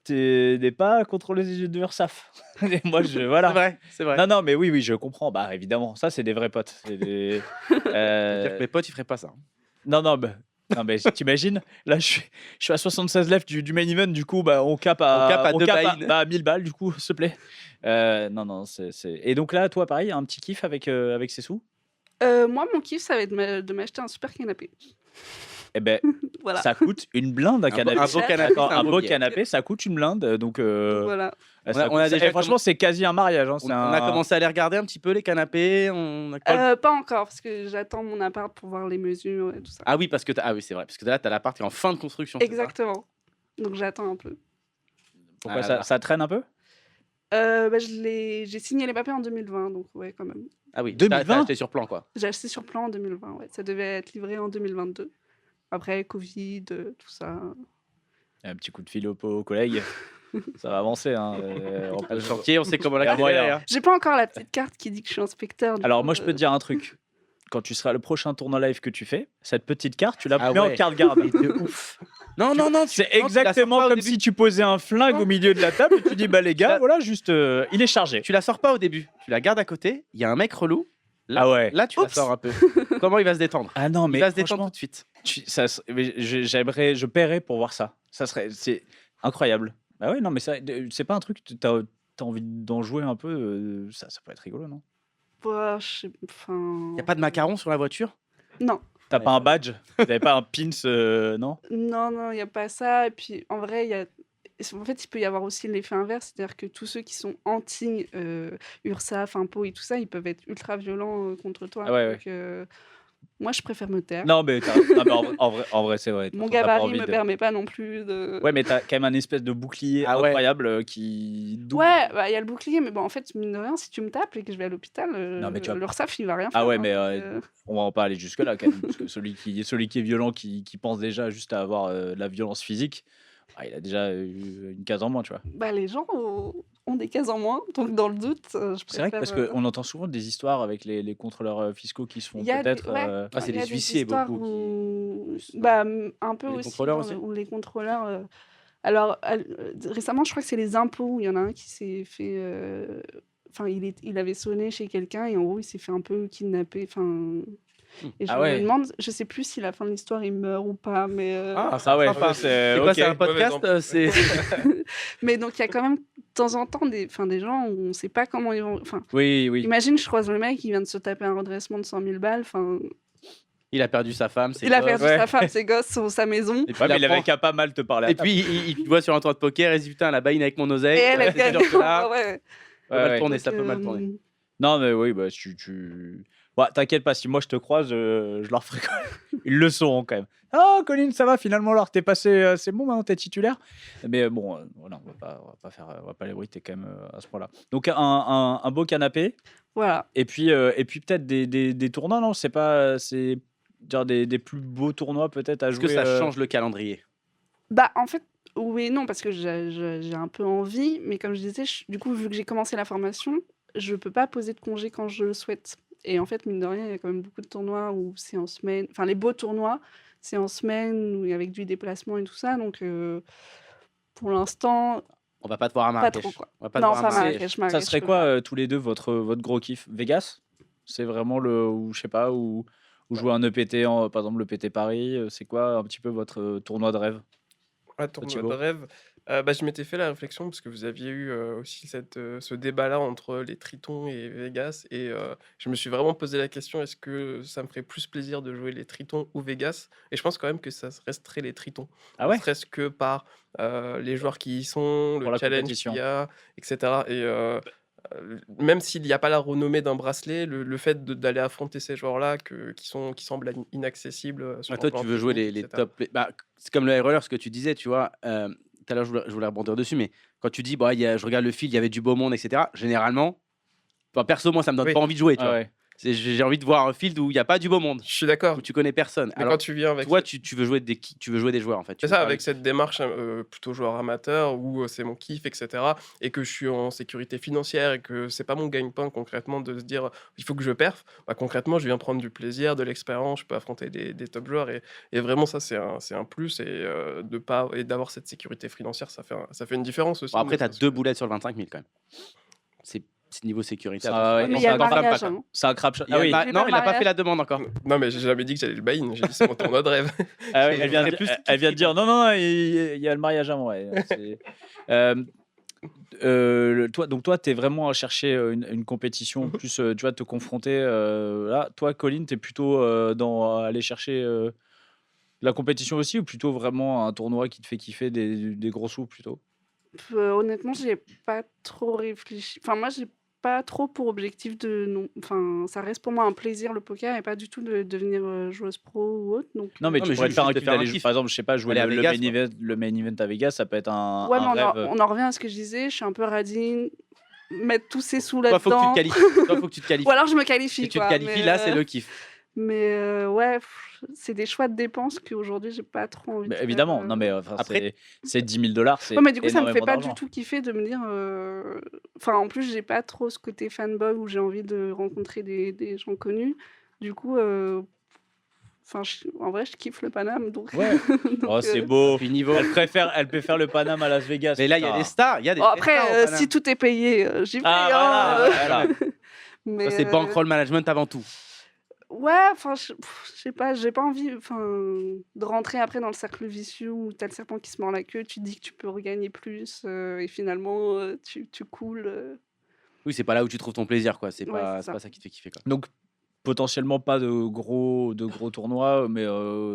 Tu n'es pas contre les yeux de Ursaf. Et moi voilà. C'est vrai. Non, mais oui, je comprends. Bah, évidemment, ça, c'est des vrais potes. C'est des... C'est-à-dire que mes potes ils feraient pas ça. Non, mais t'imagines, là, je suis à 76 left du main event, du coup, bah, on cap à 2 buy-in. bah, 1000 balles, du coup, s'il te plaît. Non, c'est... Et donc là, toi, pareil, un petit kiff avec ces sous? Moi mon kiff ça va être de m'acheter un super canapé. Eh ben, Voilà. ça coûte une blinde un canapé. Un beau canapé, D'accord, c'est un beau billet. canapé, ça coûte une blinde. Donc, Voilà. ça On a coûte- déjà franchement, c'est quasi un mariage. Hein, On a commencé à les regarder un petit peu les canapés, Pas encore parce que j'attends mon appart pour voir les mesures et tout ça. Ah oui, parce que c'est vrai, parce que là t'as l'appart qui est en fin de construction. c'est ça Exactement. Donc j'attends un peu. Pourquoi Ah là. ça traîne un peu? Bah, j'ai signé les papiers en 2020, donc ouais, quand même. Ah oui, 2020? t'as acheté sur plan quoi. J'ai acheté sur plan en 2020, ouais. Ça devait être livré en 2022. Après, Covid, tout ça. Un petit coup de fil au collègue. Ça va avancer. Hein. Le chantier, on sait comment Il y la a moyen. créer, hein. J'ai pas encore la petite carte qui dit que je suis inspecteur. du Alors coup, moi je peux te dire un truc. Quand tu seras le prochain tournoi live que tu fais, cette petite carte, tu la Ah mets en ouais. carte garde. De ouf. Non, C'est exactement comme si tu posais un flingue au milieu de la table et tu dis bah les gars, La- voilà, juste il est chargé. Tu la sors pas au début, tu la gardes à côté, il y a un mec relou. Là, Ah ouais. Là, tu la Oups. sors un peu. Comment il va se détendre? Ah non, mais Il va se détendre franchement, tout de suite. je paierais pour voir ça. C'est incroyable. Bah ouais, non, mais c'est pas un truc, t'as envie d'en jouer un peu, ça peut être rigolo, non? bah, enfin... Il n'y a pas de macaron sur la voiture? Non. T'as pas un badge? T'avais pas un pins, non? Non, il n'y a pas ça. Et puis, en vrai, en fait, il peut y avoir aussi l'effet inverse, c'est-à-dire que tous ceux qui sont anti URSAF, impôts et tout ça, ils peuvent être ultra violents contre toi. Ah ouais, Donc, moi, je préfère me taire. Non, mais en vrai, c'est vrai. Mon T'as pas gabarit envie me de- permet pas non plus de... Ouais, mais t'as quand même un espèce de bouclier Ah ouais. incroyable qui double. Ouais, bah, il y a le bouclier, mais bon, en fait, mine de rien, si tu me tapes et que je vais à l'hôpital, Non, mais tu vas- l'URSAF, il va rien faire. Ah ouais, hein, mais donc, on va pas aller jusque-là quand même. Parce que celui qui est violent, qui pense déjà juste à avoir de la violence physique, il a déjà eu une case en moins, tu vois. bah, les gens ont des cases en moins, donc dans le doute, je C'est vrai que parce préfère, qu'on entend souvent des histoires avec les contrôleurs fiscaux qui se font il y a des- peut-être. ouais. Ah, c'est il y a les des huissiers histoires beaucoup où- qui- Bah, un peu Les aussi. contrôleurs aussi Ou les contrôleurs. Alors, récemment, je crois que c'est les impôts où il y en a un qui s'est fait. Enfin, il avait sonné chez quelqu'un et en gros, il s'est fait un peu kidnapper. Enfin. Et je Ah me ouais. demande, je sais plus si la fin de l'histoire il meurt ou pas, mais. Ah ouais, sympa. c'est C'est quoi, ok. c'est un podcast Mauvais c'est... Mais donc, il y a quand même de temps en temps des gens où on sait pas comment ils vont. Enfin, Oui. imagine, je croise le mec, il vient de se taper un redressement de 100 000 balles. Enfin, Il a perdu sa femme, ses il a gosses. perdu Ouais. sa femme, ses gosses, sa maison. Et puis, Ouais, mais il apprend- avait qu'à pas mal te parler à Et table. puis il te voit sur un toit de poker et il dit putain, la baïne avec mon oseille. Et elle, c'est sûr que là, ouais. ça peut mal Ouais. tourner, Donc, ça peut mal tourner. Non, mais oui, bah, Ouais, t'inquiète pas, si moi je te croise, je leur ferai quand même. Ils le sauront quand même. Ah, Colin, ça va finalement, alors t'es passé, c'est bon, maintenant t'es titulaire. Mais bon, voilà, on va pas faire, on va pas les bruits, t'es quand même à ce point-là. Donc un beau canapé, Voilà. et puis peut-être des tournois, non? C'est pas, c'est genre des plus beaux tournois peut-être à Est-ce que jouer. ça change le calendrier? Bah, en fait, oui et non, parce que j'ai un peu envie, mais comme je disais, du coup, vu que j'ai commencé la formation, je peux pas poser de congé quand je le souhaite. Et en fait, mine de rien, il y a quand même beaucoup de tournois où c'est en semaine. Enfin, les beaux tournois, c'est en semaine, ou avec du déplacement et tout ça. Donc, pour l'instant, On va pas te voir à pas Marrakech. trop, quoi. On va pas te Non, voir à pas Marrakech. Ça Marrakech, serait je peux quoi, pas. tous les deux, votre gros kiff? Vegas? C'est vraiment le, ou je sais pas, ou jouer un EPT, par exemple le PT Paris, c'est quoi un petit peu votre tournoi de rêve, Tournoi de Thibaut? rêve. Je m'étais fait la réflexion parce que vous aviez eu aussi ce débat-là entre les Tritons et Vegas. Et je me suis vraiment posé la question, est-ce que ça me ferait plus plaisir de jouer les Tritons ou Vegas? Et je pense quand même que ça resterait les Tritons. Ah Ne ouais? serait-ce que par les joueurs qui y sont, Pour le la challenge compétition. qu'il y a, etc. Et même s'il n'y a pas la renommée d'un bracelet, le fait d'aller affronter ces joueurs-là qui semblent inaccessibles sur Ah, un toi, plan tu veux jouer technique, les etc. top. Bah, c'est comme le high roller, ce que tu disais, tu vois. Tout à l'heure, je voulais rebondir dessus, mais quand tu dis, bah, je regarde le field, il y avait du beau monde, etc. Généralement, enfin, perso, moi, ça me donne Oui, pas envie de jouer, tu Ah vois. ouais. J'ai envie de voir un field où il n'y a pas du beau monde, je suis d'accord. où tu connais personne. Mais Alors, quand tu viens avec toi, tu veux jouer tu veux jouer des joueurs, en fait. Tu c'est veux ça, faire avec cette démarche plutôt joueur amateur où c'est mon kiff, etc. Et que je suis en sécurité financière et que c'est pas mon gagne-pain concrètement de se dire il faut que je perf. Bah, concrètement, je viens prendre du plaisir, de l'expérience, je peux affronter des top joueurs et vraiment ça c'est un plus et d'avoir cette sécurité financière, ça fait une différence aussi. Bon, après, ne tu as serait-ce deux que- boulettes sur le 25 000 quand même. C'est niveau sécurité, Ça, attention. ouais, Ouais, mais il y ça a le t'enflamme mariage. pas. Hein. C'est un crap shot. Il y a- Ah oui. bah, J'ai non, pas il le a pas fait mariage. la demande encore. Non, mais j'ai jamais dit que j'allais le buy-in, j'ai dit c'est mon tournoi de rêve. Ah oui, elle vient, C'est plus elle vient de dire non, non, non, il y a le mariage avant. Ouais. Euh, toi, tu es vraiment à chercher une compétition, plus tu vas te confronter. Là, toi, Colin, tu es plutôt dans aller chercher la compétition aussi, ou plutôt vraiment un tournoi qui te fait kiffer des gros sous plutôt? Honnêtement, j'ai pas trop réfléchi. Enfin, moi, j'ai pas trop pour objectif de non. Enfin, ça reste pour moi un plaisir le poker et pas du tout de devenir joueuse pro ou autre. Donc, Non, mais Non, tu mais pourrais te faire un juste kiff te faire un d'aller, kiff. par exemple, je sais pas, jouer Aller à Vegas, quoi. le main event à Vegas, ça peut être un, ouais, un mais rêve. on en revient à ce que je disais. Je suis un peu radine, mettre tous ces sous Toi, faut que tu te là-dedans. qualifies. Toi, faut que tu te qualifies. Ou alors je me Si qualifie, tu te quoi. qualifies, là, c'est le kiff. Mais ouais, c'est des choix de dépenses qu'aujourd'hui, j'ai pas trop envie de Mais faire. évidemment, non, mais enfin, Après- c'est 10 000 $, c'est Ouais, mais du coup, ça me fait énormément pas d'argent. du tout kiffer de me dire. Enfin, en plus, j'ai pas trop ce côté fanboy où j'ai envie de rencontrer des gens connus. Du coup, enfin, en vrai, je kiffe le Paname. Donc, Ouais. donc, Oh, c'est beau. Puis niveau. Elle préfère le Paname à Las Vegas. Mais là, il y a putain. des stars. Il y a des bon, vraies après, stars au Paname. si tout est payé, j'y vais. Ah, hein, voilà, voilà. mais, Ça, c'est bankroll management avant tout. ouais, enfin, je sais pas, j'ai pas envie de rentrer après dans le cercle vicieux où t'as le serpent qui se mord la queue, tu te dis que tu peux regagner plus et finalement tu coules. Oui, c'est pas là où tu trouves ton plaisir, quoi. C'est Ouais, pas, c'est c'est ça. pas ça qui te fait kiffer, quoi. Donc, potentiellement pas de gros tournois, mais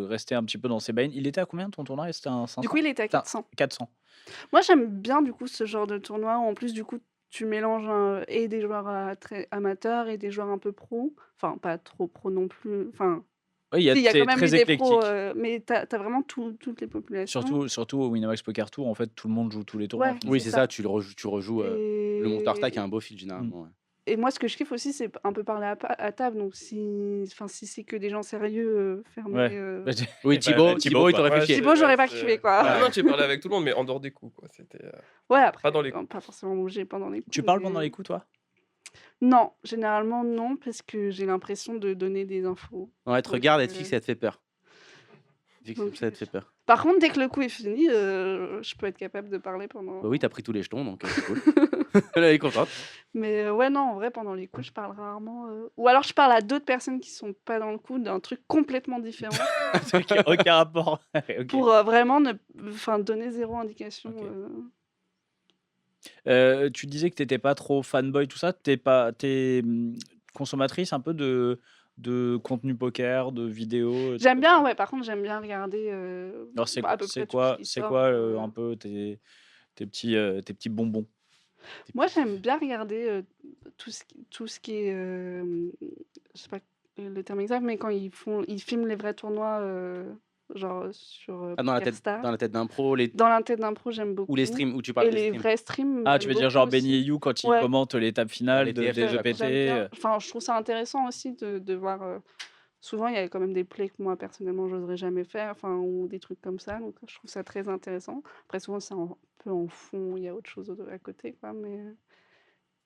rester un petit peu dans ses bains. Il était à combien ton tournoi? C'était un 500? Du coup, il était à Putain, 400. 400. Moi, j'aime bien du coup ce genre de tournoi où en plus du coup tu mélanges et des joueurs très amateurs et des joueurs un peu pros. Enfin, pas trop pro non plus. Enfin, Oui, si, il y a c'est quand même très eu des éclectique. pros, mais t'as vraiment toutes les populations. Surtout au Winamax Poker Tour, en fait, tout le monde joue tous les tournois. Ouais. finalement. Oui, c'est c'est ça. ça. Tu rejoues le monteur stack a un beau fil, généralement. Ouais. Et moi, ce que je kiffe aussi, c'est un peu parler à table. Donc, si c'est que des gens sérieux, fermés. Ouais. Oui, Thibaut, Thibaut, il quoi. t'aurait fait chier. Thibaut, j'aurais pas c'est- kiffé, quoi. Ah non, j'ai parlé avec tout le monde, mais en dehors des coups, quoi. C'était. Ouais, après, Pas dans les coups. pas forcément bouger pendant les coups. Tu parles mais- pendant les coups, toi? Non, généralement non, parce que j'ai l'impression de donner des infos. Ouais, te Donc, regarde et te fixe, ça te fait peur. donc, Ça te fait peur. Par contre, dès que le coup est fini, je peux être capable de parler pendant. Bah oui, t'as pris tous les jetons, donc c'est cool. Elle est contente. Mais ouais, non, en vrai, pendant les coups, je parle rarement. Ou alors, je parle à d'autres personnes qui sont pas dans le coup d'un truc complètement différent Aucun rapport. Ok. pour vraiment donner zéro indication. Ok. Tu disais que t'étais pas trop fanboy, tout ça. T'es consommatrice un peu de contenu poker, de vidéos. J'aime bien, ouais, par contre, j'aime bien regarder. Alors c'est à peu c'est près tout quoi ce qui c'est sort, quoi un peu tes petits bonbons? Moi, j'aime bien regarder tout ce qui est. Je sais pas le terme exact, mais quand ils filment les vrais tournois, genre sur Ah, dans la PokerStars. tête d'un pro, Dans la tête d'un pro, j'aime beaucoup. ou les streams, où tu Et parles des les streams. vrais streams, Ah, tu j'aime veux dire beaucoup genre aussi. Benny et You quand il Ouais. commente l'étape finale Les des TF, J'aime EPT. bien. Enfin, je trouve ça intéressant aussi de voir. Souvent, il y a quand même des plays que moi, personnellement, j'oserais jamais faire, enfin, ou des trucs comme ça. Donc, je trouve ça très intéressant. Après, souvent, c'est un peu en fond, il y a autre chose à côté, quoi. Mais,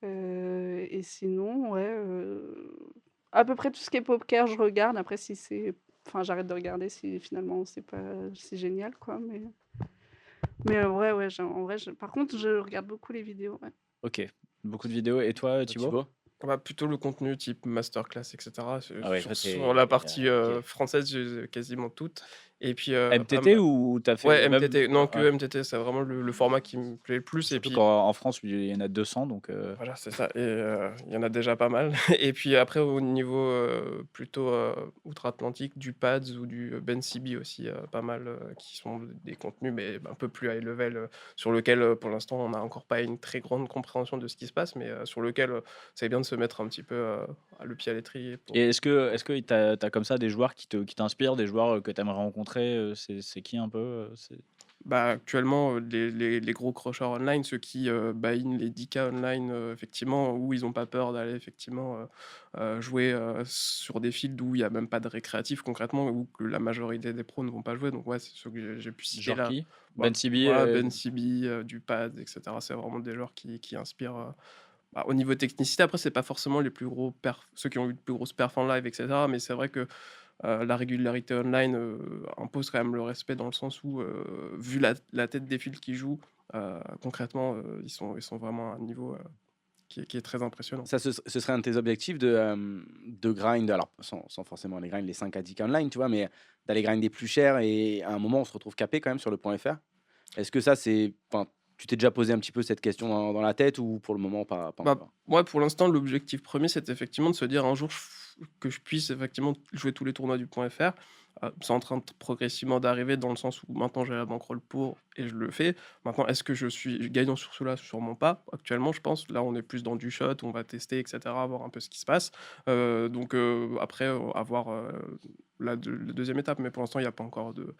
et sinon, ouais, à peu près tout ce qui est poker, je regarde. Après, si c'est. Enfin, j'arrête de regarder si finalement c'est pas si génial, quoi. Mais ouais, en vrai, par contre, je regarde beaucoup les vidéos. Ouais. Ok, beaucoup de vidéos. Et toi, Thibaut? Bah, plutôt le contenu type masterclass, etc. Ah ouais, ça, c'est- Sur la partie ok. française, j'ai quasiment toutes. Et puis, MTT ou t'as fait ouais, même- MTT. Non, que Ouais. MTT, c'est vraiment le format qui me plaît le plus. Et Surtout puis, qu'en France, il y en a 200, donc voilà, c'est ça. Et il y en a déjà pas mal. Et puis après, au niveau plutôt outre-Atlantique, du PADS ou du Ben CB aussi, pas mal, qui sont des contenus, mais un peu plus high level, sur lequel, pour l'instant, on n'a encore pas une très grande compréhension de ce qui se passe, mais sur lequel c'est bien de se mettre un petit peu le pied à l'étrier. Et est-ce que t'as comme ça des joueurs qui t'inspirent, des joueurs que t'aimerais rencontrer? C'est qui un peu? Bah, actuellement, les gros crocheurs online, ceux qui buy-in les 10K online, effectivement, où ils n'ont pas peur d'aller effectivement jouer sur des fields où il n'y a même pas de récréatif concrètement, où que la majorité des pros ne vont pas jouer. Donc, ouais, c'est ceux que j'ai pu citer Genre là. qui? Ouais, Ben CB? voilà, Ben CB, du pad, etc. C'est vraiment des joueurs qui inspirent. Au niveau technicité, après, c'est pas forcément les plus gros ceux qui ont eu de plus grosses perfs en live, etc. Mais c'est vrai que la régularité online impose quand même le respect dans le sens où, vu la tête des fils qu'ils jouent, concrètement, ils sont vraiment à un niveau qui est très impressionnant. Ça, ce serait un de tes objectifs de grind, alors sans forcément les grind, les 5 à 10 online, tu vois, mais d'aller grinder plus cher et à un moment, on se retrouve capé quand même sur le point .fr. Est-ce que ça, c'est. Enfin, tu t'es déjà posé un petit peu cette question dans la tête ou pour le moment, pas Bah, encore? ouais, pour l'instant, l'objectif premier, c'est effectivement de se dire un jour que je puisse effectivement jouer tous les tournois du point .fr. C'est en train de progressivement d'arriver dans le sens où maintenant j'ai la bankroll pour et je le fais. Maintenant, est-ce que je suis gagnant sur cela? Sûrement pas. Actuellement, je pense. Là, on est plus dans du shot, on va tester, etc., voir un peu ce qui se passe. Donc après, avoir la deuxième étape. Mais pour l'instant, il n'y a pas encore de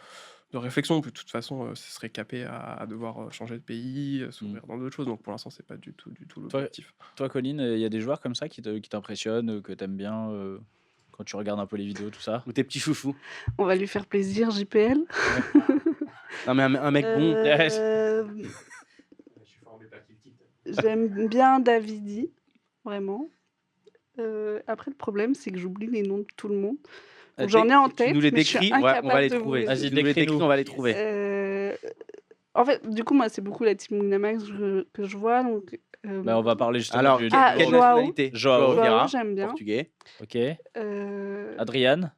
réflexion. De toute façon, ce serait capé à devoir changer de pays, s'ouvrir dans d'autres choses. Donc pour l'instant, c'est pas du tout l'objectif. Toi, Colline, il y a des joueurs comme ça qui t'impressionnent, que t'aimes bien quand tu regardes un peu les vidéos, tout ça? Ou tes petits chouchous? On va lui faire plaisir, JPL. Non, mais un mec bon. J'aime bien Davidi, vraiment. Après, le problème, c'est que j'oublie les noms de tout le monde. Donc, j'en ai en tête, Tu nous les mais je suis décris, on va incapable les de vous trouver. les Vas-y, Si tu nous les décris-nous. décris, on va les trouver. En fait, du coup, moi, c'est beaucoup la team Winamax que je vois. Donc, Bah, on va parler justement Alors, du quelle Joao. nationalité? Joao Vieira, j'aime bien. portugais. Ok. Euh, Adrian?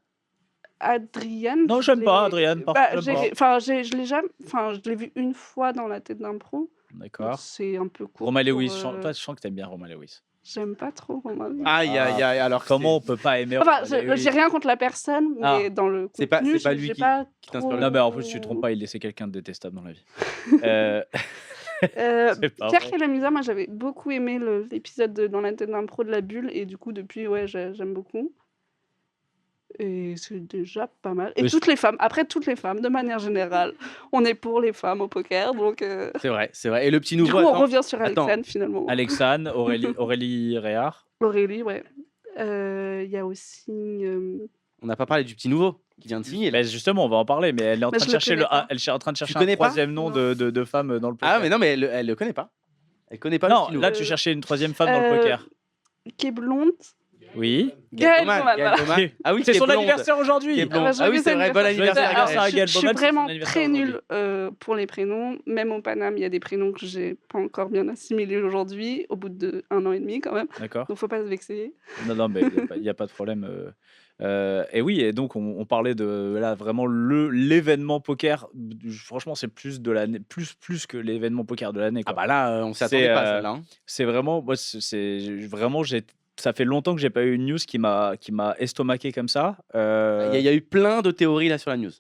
Adrian. Non, je j'aime l'ai- pas Adrian. Bah, j'aime pas. je l'ai jamais. Enfin, je l'ai vu une fois dans la tête d'un pro. Donc, D'accord. c'est un peu court. Romain pour, Lewis. Toi, je sens que t'aimes bien Romain Lewis. J'aime pas trop Romain Lewis. Aïe, aïe, aïe. Alors, Comment on peut pas aimer Enfin, Romain Lewis? j'ai rien contre la personne, mais dans le C'est pas contenu, lui j'ai qui pas t'inspire trop- le Non, mais en plus, tu te trompes pas, il laissait quelqu'un de détestable dans la vie. C'est pas Pierre vrai. Calamiza, moi j'avais beaucoup aimé l'épisode Dans la tête d'un pro de la bulle, et du coup depuis j'aime beaucoup. Et c'est déjà pas mal. Et Mais toutes les femmes, après toutes les femmes, de manière générale, on est pour les femmes au poker, donc C'est vrai, c'est vrai. Et le petit du coup nouveau, on attends, revient sur attends. Alexandre finalement. Alexandre, Aurélie Réard. Aurélie, ouais. Il y a aussi... on n'a pas parlé du petit nouveau qui vient de signer. là. Mais justement, on va en parler, mais elle est en Mais train de je le chercher connais pas. elle est en train de chercher un connais pas troisième nom de femme dans le poker. Ah, mais non, mais elle le connaît pas. Elle connaît pas le Non, petit nouveau. là tu cherchais une troisième femme dans le poker. qui est blonde. Oui. Gaëlle Bowman, Bowman, Gaëlle voilà. Bowman. Ah oui, C'est qui est son blonde. anniversaire Qui aujourd'hui. est blonde. Ah bah, je Ah oui, vois c'est que vrai, c'est bon l'anniversaire. anniversaire. Alors, Gaëlle. ça, Gaëlle Je suis Bowman, c'est son vraiment anniversaire très aujourd'hui. nulle pour les prénoms. Même au Paname, il y a des prénoms que j'ai pas encore bien assimilés aujourd'hui, au bout de 1 an et demi quand même. D'accord. Donc faut pas se vexer. Non, mais il n'y a pas de problème. Et oui, et donc on parlait de là vraiment l'événement poker. Franchement, c'est plus de l'année, plus que l'événement poker de l'année. Ah quoi. bah là, on s'y attendait C'est, pas à celle-là. hein. C'est vraiment, moi, c'est vraiment, ça fait longtemps que j'ai pas eu une news qui m'a estomaqué comme ça. Il y a eu plein de théories là sur la news.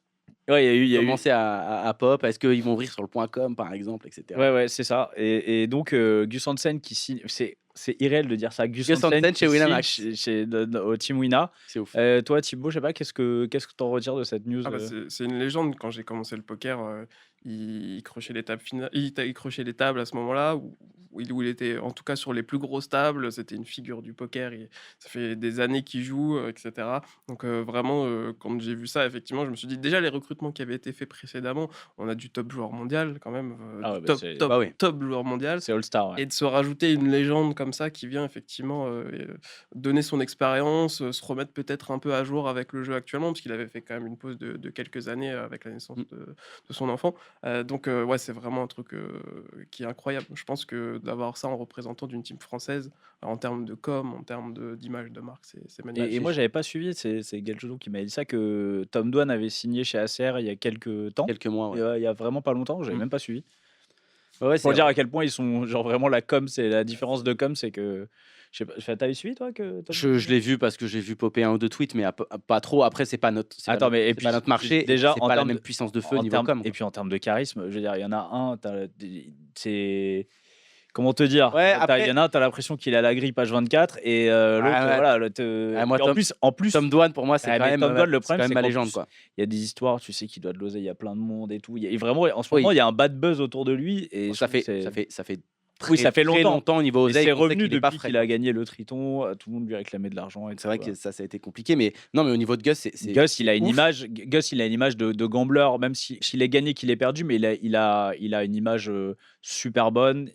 Ouais, il y a eu. Commencé à pop. Est-ce qu'ils vont ouvrir sur le .com par exemple, etc. Ouais, c'est ça. Et donc Gus Hansen qui signe, c'est c'est irréel de dire ça. Gus Gus Hansen Hansen chez ici, Winamax. au Team Wina. C'est ouf. Toi, Thibaut, je sais pas, qu'est-ce que t'en retires de cette news Ah bah, c'est une légende. Quand j'ai commencé le poker, il crochait les tables il crochait les tables à ce moment-là, où il était en tout cas sur les plus grosses tables. C'était une figure du poker. Ça fait des années qu'il joue, etc. Donc vraiment, quand j'ai vu ça, effectivement, je me suis dit déjà les recrutements qui avaient été faits précédemment, on a du top joueur mondial quand même, Ah ouais, du bah, top c'est- top Bah oui. top joueur mondial. C'est All-Star. Ouais. Et de se rajouter une légende comme ça qui vient effectivement donner son expérience, se remettre peut-être un peu à jour avec le jeu actuellement, parce qu'il avait fait quand même une pause de quelques années avec la naissance de son enfant. Donc ouais, c'est vraiment un truc qui est incroyable. Je pense que d'avoir ça en représentant d'une team française, en termes de com, en termes d'image de marque, c'est magnifique. Et moi, j'avais pas suivi, c'est Galjodo qui m'avait dit ça, que Tom Dwan avait signé chez ACR il y a quelques temps. Quelques mois. Ouais. Il y a vraiment pas longtemps, j'avais Mm. même pas suivi. Ouais, Pour c'est dire à quel point ils sont, genre vraiment la com, c'est la différence de com, c'est que. Je sais pas, t'avais suivi toi que Tom Dwan Je l'ai vu parce que j'ai vu popper un ou deux tweets, mais pas trop. Après, c'est pas notre, c'est Attends, pas, mais et c'est puis, pas notre marché. déjà, C'est en pas la termes même de- puissance de feu en niveau termes- com. Et puis en termes de charisme, je veux dire, il y en a un, c'est. Comment te dire Ouais, Il y en a un, t'as l'impression qu'il a la grippe H24 et l'autre, ouais. voilà. Moi, Et en plus, Tom Dwan, pour moi, c'est Ouais, quand mais même, Tom Dwan, le c'est problème, quand même c'est ma qu'en légende, plus, quoi. il y a des histoires, tu sais qu'il doit de l'oseille, il y a plein de monde et tout. Et vraiment, en ce Oui. moment, il y a un bad buzz autour de lui. Et Ça je trouve fait, que ça fait, ça fait Oui, ça fait très longtemps. au niveau Et oseille. c'est on sait revenu qu'il est pas depuis frais, qu'il a quoi. gagné le Triton. Tout le monde lui réclamait de l'argent. C'est vrai que ça a été compliqué, mais non, mais au niveau de Gus, c'est Gus, il a une ouf. image. Gus, il a une image de gambler, même s'il est gagné, qu'il est perdu, mais il a une image super bonne.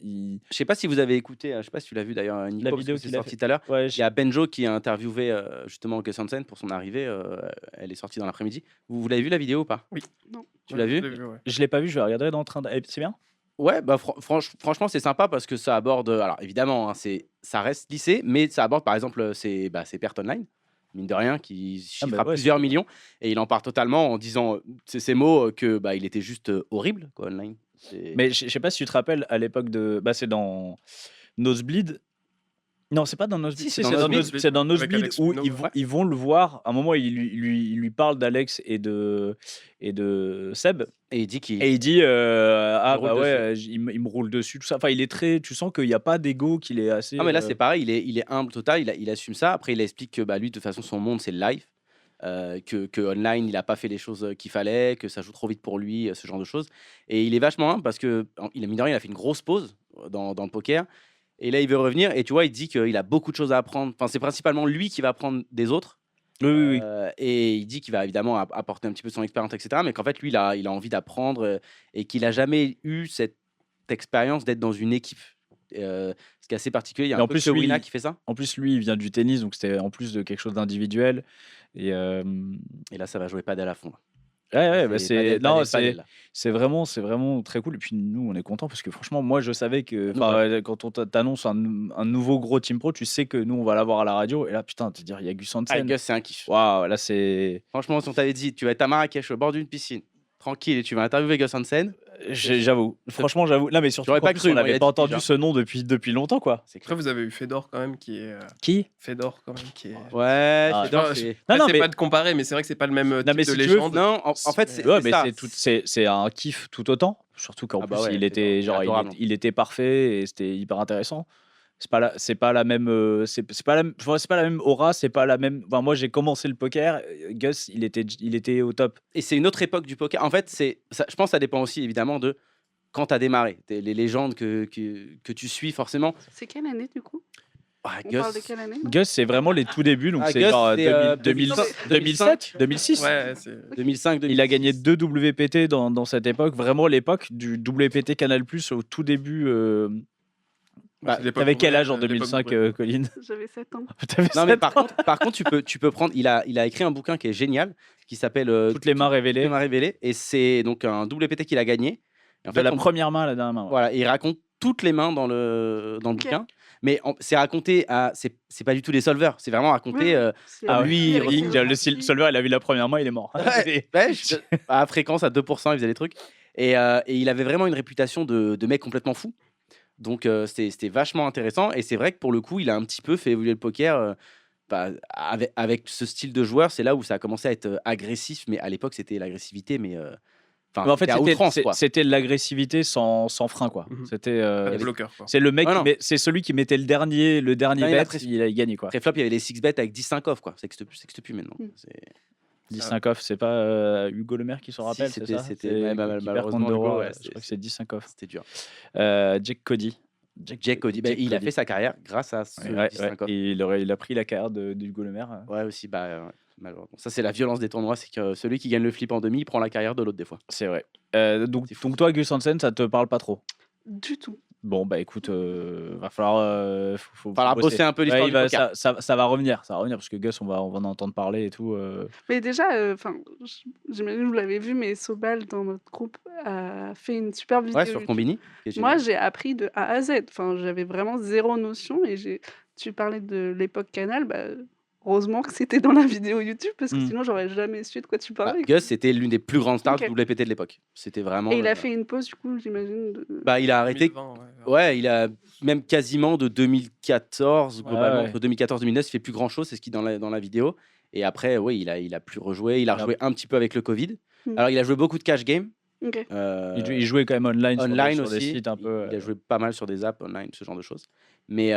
Je sais pas si vous avez écouté, je sais pas si tu l'as vu d'ailleurs, Nico, parce vidéo que c'est qu'il a sorti fait. tout à l'heure. Ouais, Il y a Benjo qui a interviewé justement Gus Hansen pour son arrivée. Elle est sortie dans l'après-midi. Vous l'avez vu la vidéo ou pas? Oui. Non. Tu Ouais, l'as vu? je l'ai vu, ouais. je l'ai pas vu, je vais regarder dans le train. C'est bien. Ouais, bah franchement, c'est sympa parce que ça aborde. Alors évidemment, hein, ça reste lycée, mais ça aborde par exemple ses pertes online, mine de rien, qui chiffre bah à ouais, plusieurs c'est- millions. Et il en parle totalement en disant ces mots que il était juste horrible quoi, online. Mais je sais pas si tu te rappelles à l'époque de. Bah, c'est dans Nosebleed. Non, c'est pas dans Nosebleed. Si, c'est Si, dans Nosebleed. c'est dans Avec Nosebleed Alex où Luno, ouais. ils vont le voir. À un moment, il lui parle d'Alex et de Seb. Et il dit qu'il. Et il dit ah roule bah ouais, dessus. il me roule dessus, tout ça. Enfin, il est très. Tu sens qu'il n'y a pas d'ego, qu'il est assez. Ah mais là c'est pareil, il est humble total, il assume ça. Après il explique que lui de toute façon son monde c'est le live, que online il a pas fait les choses qu'il fallait, que ça joue trop vite pour lui, ce genre de choses. Et il est vachement humble parce que il a mine de rien, il a fait une grosse pause dans le poker. Et là il veut revenir et tu vois il dit qu'il a beaucoup de choses à apprendre. Enfin c'est principalement lui qui va apprendre des autres. Oui. Et il dit qu'il va évidemment apporter un petit peu de son expérience, etc. Mais qu'en fait, lui, il a envie d'apprendre et qu'il n'a jamais eu cette expérience d'être dans une équipe. Ce qui est assez particulier. Il y a Mais un en peu plus, que lui, Wina qui fait ça. En plus, lui, il vient du tennis, donc c'était en plus de quelque chose d'individuel. Et Et là, ça va jouer padel à fond. Là. ouais, bah Padel, non, padel, padel, là. c'est vraiment très cool. Et puis nous, on est contents parce que franchement, moi, je savais que Nous, quand on t'annonce un nouveau gros Team Pro, tu sais que nous, on va l'avoir à la radio. Et là, putain, te dire, il y a Gus Ah, Hansen. Gus, c'est un kiff. Waouh, là, c'est. Franchement, si on t'avait dit, tu vas être à Marrakech au bord d'une piscine, tranquille, et tu vas interviewer Gus Hansen, J'avoue. Franchement, j'avoue. Non, mais surtout, J'aurais qu'en pas plus, cru, on moi, il y n'avait a pas 10 entendu piges, ce nom depuis longtemps, quoi. c'est Après, clair. vous avez eu Fedor quand même qui est. Qui Fedor quand même qui est. Ouais, Ah, Fedor, non, c'est. Non, non, c'est mais- pas de comparer, mais c'est vrai que c'est pas le même type mais de si tu veux, légende. Non, en fait, c'est Ouais, c'est mais ça. c'est un kiff tout autant. Surtout qu'en Ah plus, bah ouais, il était, c'est genre, adorable. il était parfait et c'était hyper intéressant. C'est pas la même, c'est pas la même aura, c'est pas la même. Enfin, moi, j'ai commencé le poker. Gus, il était au top. Et c'est une autre époque du poker. En fait, je pense que ça dépend aussi évidemment de quand tu as démarré. Les légendes que tu suis forcément. C'est quelle année du coup? Ah, On Gus, parle de quelle année là? Gus, c'est vraiment les tout débuts, donc Ah, c'est Gus, genre c'est, 2007, 2006. Ouais, c'est. 2005, 2006. Il a gagné 2 WPT dans cette époque, vraiment l'époque du WPT Canal+ au tout début. Bah, c'est l'époque T'avais quel où- âge en l'époque 2005, où- Colin? J'avais 7 ans. T'avais Non mais 7 ans. par contre tu peux prendre. Il a écrit un bouquin qui est génial, qui s'appelle Toutes les mains Toutes les révélées. mains révélées, et c'est donc un WPT qu'il a gagné. Et en De la on- première main à la dernière main. Ouais. Voilà, et il raconte toutes les mains dans le bouquin, mais c'est raconté à c'est pas du tout des solvers, c'est vraiment raconté. Ah ouais. oui, Lui, le Solver, il a vu la première main, il est mort. À fréquence à 2%, il faisait des trucs, et il avait vraiment une réputation de mec complètement fou. Donc c'était vachement intéressant, et c'est vrai que pour le coup, il a un petit peu fait évoluer le poker. Avec ce style de joueur, c'est là où ça a commencé à être agressif, mais à l'époque c'était l'agressivité, mais Mais en fait, c'était à outrance, quoi. c'était de l'agressivité sans frein, quoi. Mhm. C'était, Pas de bloqueur, quoi. c'est le mec, Ah non. c'est celui qui mettait le dernier Dernier, bet, après, il a gagné, quoi. Préflop, il y avait les 6 bets avec 10 5 off, quoi. C'est que c'est plus maintenant. Mm. C'est- 10-5 off, c'est pas Hugo Lemaire qui s'en Si, rappelle, c'est c'était- ça c'était- C'est- ouais, qui perd malheureusement, contre De Hugo, Roy, ouais, je crois que c'est 10-5 off. C'était dur. Jack Cody. Jack Cody, bah, il a fait sa carrière grâce à ce Ouais, 10 5 off. et il a pris la carrière de Hugo Lemaire. Ouais, aussi, ouais, malheureusement. Ça, c'est la violence des tournois, c'est que celui qui gagne le flip en demi, il prend la carrière de l'autre des fois. C'est vrai. Donc, C'est fou. donc toi, Gus Hansen, ça te parle pas trop? Du tout. Bon, bah écoute, va falloir, faut Falloir bosser un peu l'histoire Ouais, du poker. ça va revenir, parce que Gus, on va en entendre parler et tout. Mais déjà, j'imagine que vous l'avez vu, mais Sobal, dans notre groupe, a fait une super vidéo Ouais, sur YouTube. Combini. qui est Moi, génial. j'ai appris de A à Z. Enfin, j'avais vraiment zéro notion. Et tu parlais de l'époque Canal. Bah, heureusement que c'était dans la vidéo YouTube, parce que Mm. sinon, j'aurais jamais su de quoi tu Bah, parlais. Gus, c'était l'une des plus grandes stars Ok. du WPT de l'époque. C'était vraiment. Et il a fait une pause, du coup, j'imagine. Bah, il a arrêté. 2020, ouais. Ouais, il a même quasiment de 2014, globalement, ouais. entre 2014 et 2009, il fait plus grand chose, c'est ce qui est dans la vidéo. Et après, oui, il a plus rejoué. Il a rejoué un petit peu avec le Covid. Mm. Alors, il a joué beaucoup de cash game. Ok. Il jouait quand même online, Online sur des aussi. sites un peu. Il a joué pas mal sur des apps online, ce genre de choses. Mais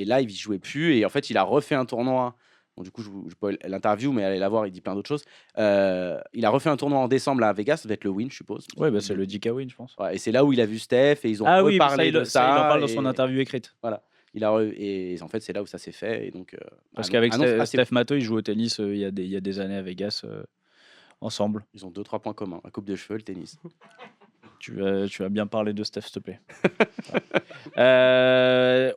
live, il jouait plus. Et en fait, il a refait un tournoi. Bon, du coup, je peux l'interview, mais allez la voir, il dit plein d'autres choses. Il a refait un tournoi en décembre là, à Vegas, ça va être le Win, je suppose. Ouais, bah c'est le DK Win, je pense. Ouais, et c'est là où il a vu Steph et ils ont Ah oui, reparlé de ça. il en parle dans et son interview écrite. et en fait, c'est là où ça s'est fait. Et donc, Parce qu'avec annonce assez Steph Matteau, ils jouent au tennis il y a des années à Vegas ensemble. Ils ont 2-3 points communs, la coupe de cheveux, le tennis. Tu vas bien parler de Steph, s'il te plaît.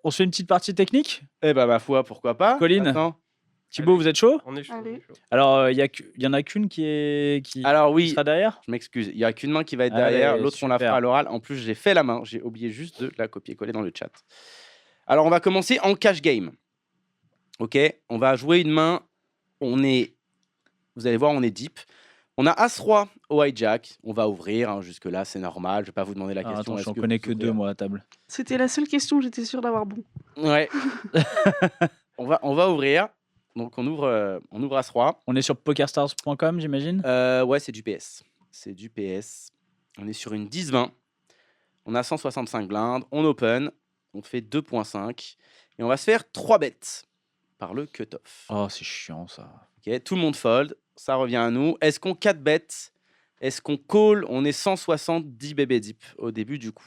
On se fait une petite partie technique. Eh ben, ma foi, pourquoi pas. Colline. Attends. Thibaut, vous êtes chaud? On est chaud. Allez. on est chaud. Alors, il y en a qu'une qui Alors oui, sera derrière. je m'excuse, il n'y a qu'une main qui va être Allez, derrière, l'autre on la super. fera à l'oral. En plus, j'ai fait la main, j'ai oublié juste de la copier-coller dans le chat. Alors, on va commencer en cash game. Ok, on va jouer une main. Vous allez voir, on est deep. On a As-Roi au hijack. On va ouvrir, hein, jusque-là, c'est normal. Je vais pas vous demander la Ah, question. attends, est-ce j'en que connais vous que ouvrez deux, moi, à table. C'était la seule question où j'étais sûre d'avoir bon. Ouais. on va ouvrir. Donc, on ouvre As-Roi. On est sur pokerstars.com, j'imagine. Ouais, c'est du PS. C'est du PS. On est sur une 10-20. On a 165 blindes. On open. On fait 2.5. Et on va se faire 3 bets par le cutoff. Oh, c'est chiant, ça. Ok, tout le monde fold. Ça revient à nous. Est-ce qu'on 4 bet? Est-ce qu'on call? On est 170 bébé deep au début du coup.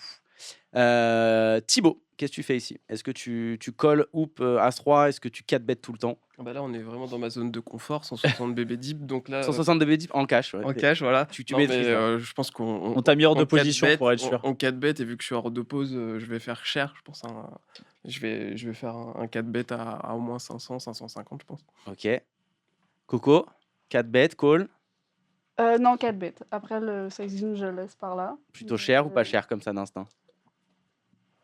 Thibaut, qu'est-ce que tu fais ici? Est-ce que tu call hoop As-3? Est-ce que tu 4 bet tout le temps? Ah bah là, on est vraiment dans ma zone de confort, 160 bébé deep. Donc là, 160 bébé deep en cash. Ouais. en cash, voilà. Tu Non, maîtrises, mais, là. je pense On t'a mis hors de en 4 position bets, pour être sûr. En 4 bêtes, et vu que je suis hors de pause, je vais faire cher. Je pense je vais faire un 4 bêtes à au moins 500, 550, je pense. Ok. Coco, 4 bet, call. Non, 4 bêtes. Après, le sizing, je le laisse par là. Plutôt Mais, cher ou pas cher comme ça d'instinct?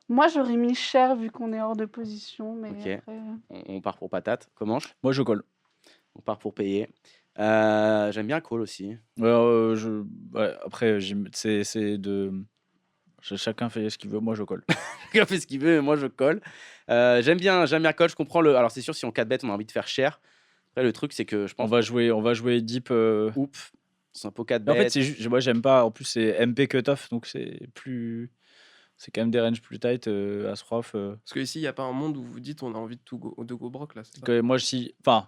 Moi, j'aurais mis cher vu qu'on est hors de position. Mais Ok. après... On part pour patate. Comment? Moi, je colle. On part pour payer. J'aime bien call aussi. Ouais, après, c'est de. Chacun fait ce qu'il veut, moi je colle. Il fait ce qu'il veut, mais moi je colle. J'aime bien call. Je comprends le. Alors c'est sûr, si on 4 bet, on a envie de faire cher. Après, le truc, c'est que je On pense. va jouer deep. Hoop, c'est un pot 4 Mais en bet. fait, c'est juste, moi j'aime pas. En plus, c'est MP cutoff, donc c'est plus. C'est quand même des ranges plus tight, As-Rof. Parce qu'ici, il n'y a pas un monde où vous dites on a envie de go broc, là. C'est ça Que moi, enfin,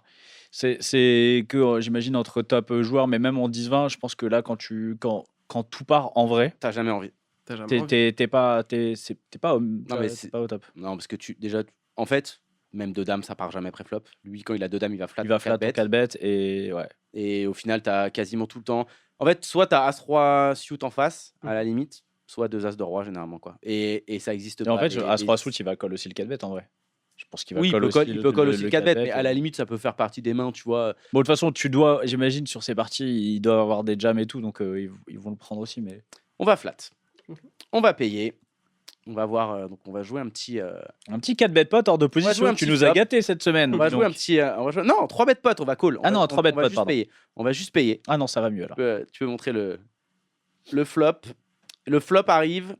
c'est que j'imagine entre top joueurs, mais même en 10-20, je pense que là, quand tout part en vrai, T'as jamais envie. T'as jamais envie. t'es pas mais t'es pas au top. Non, parce que en fait, même 2 dames, ça part jamais pré-flop. Lui, quand il a 2 dames, il va flat. Il va flat 4 4 bêtes et ouais. Et au final, t'as quasiment tout le temps. En fait, soit t'as As-Roi suit en face, à la limite, soit 2 As de Roi, généralement. Quoi. Et ça existe Et pas. en fait, Les- As-3 les- suit, il va call aussi le 4 bet en vrai. Je pense qu'il va Oui, call aussi il peut call aussi le 4 bet, mais à la et- limite, ça peut faire partie des mains, tu vois. Bon, de toute façon, j'imagine sur ces parties, il doit avoir des jams et tout, donc ils vont le prendre aussi. Mais On va flat. On va payer. On va voir. Donc, on va jouer un petit. un petit 4 bet pot hors de jouer position, un tu petit nous as flop. gâté cette semaine. On va dis jouer un donc. petit. Non, 3 bet pot, on va call. Ah non, 3 bet on va pot, juste pardon. payer. On va juste payer. Ah non, ça va mieux alors. Tu peux montrer le flop. Le flop arrive.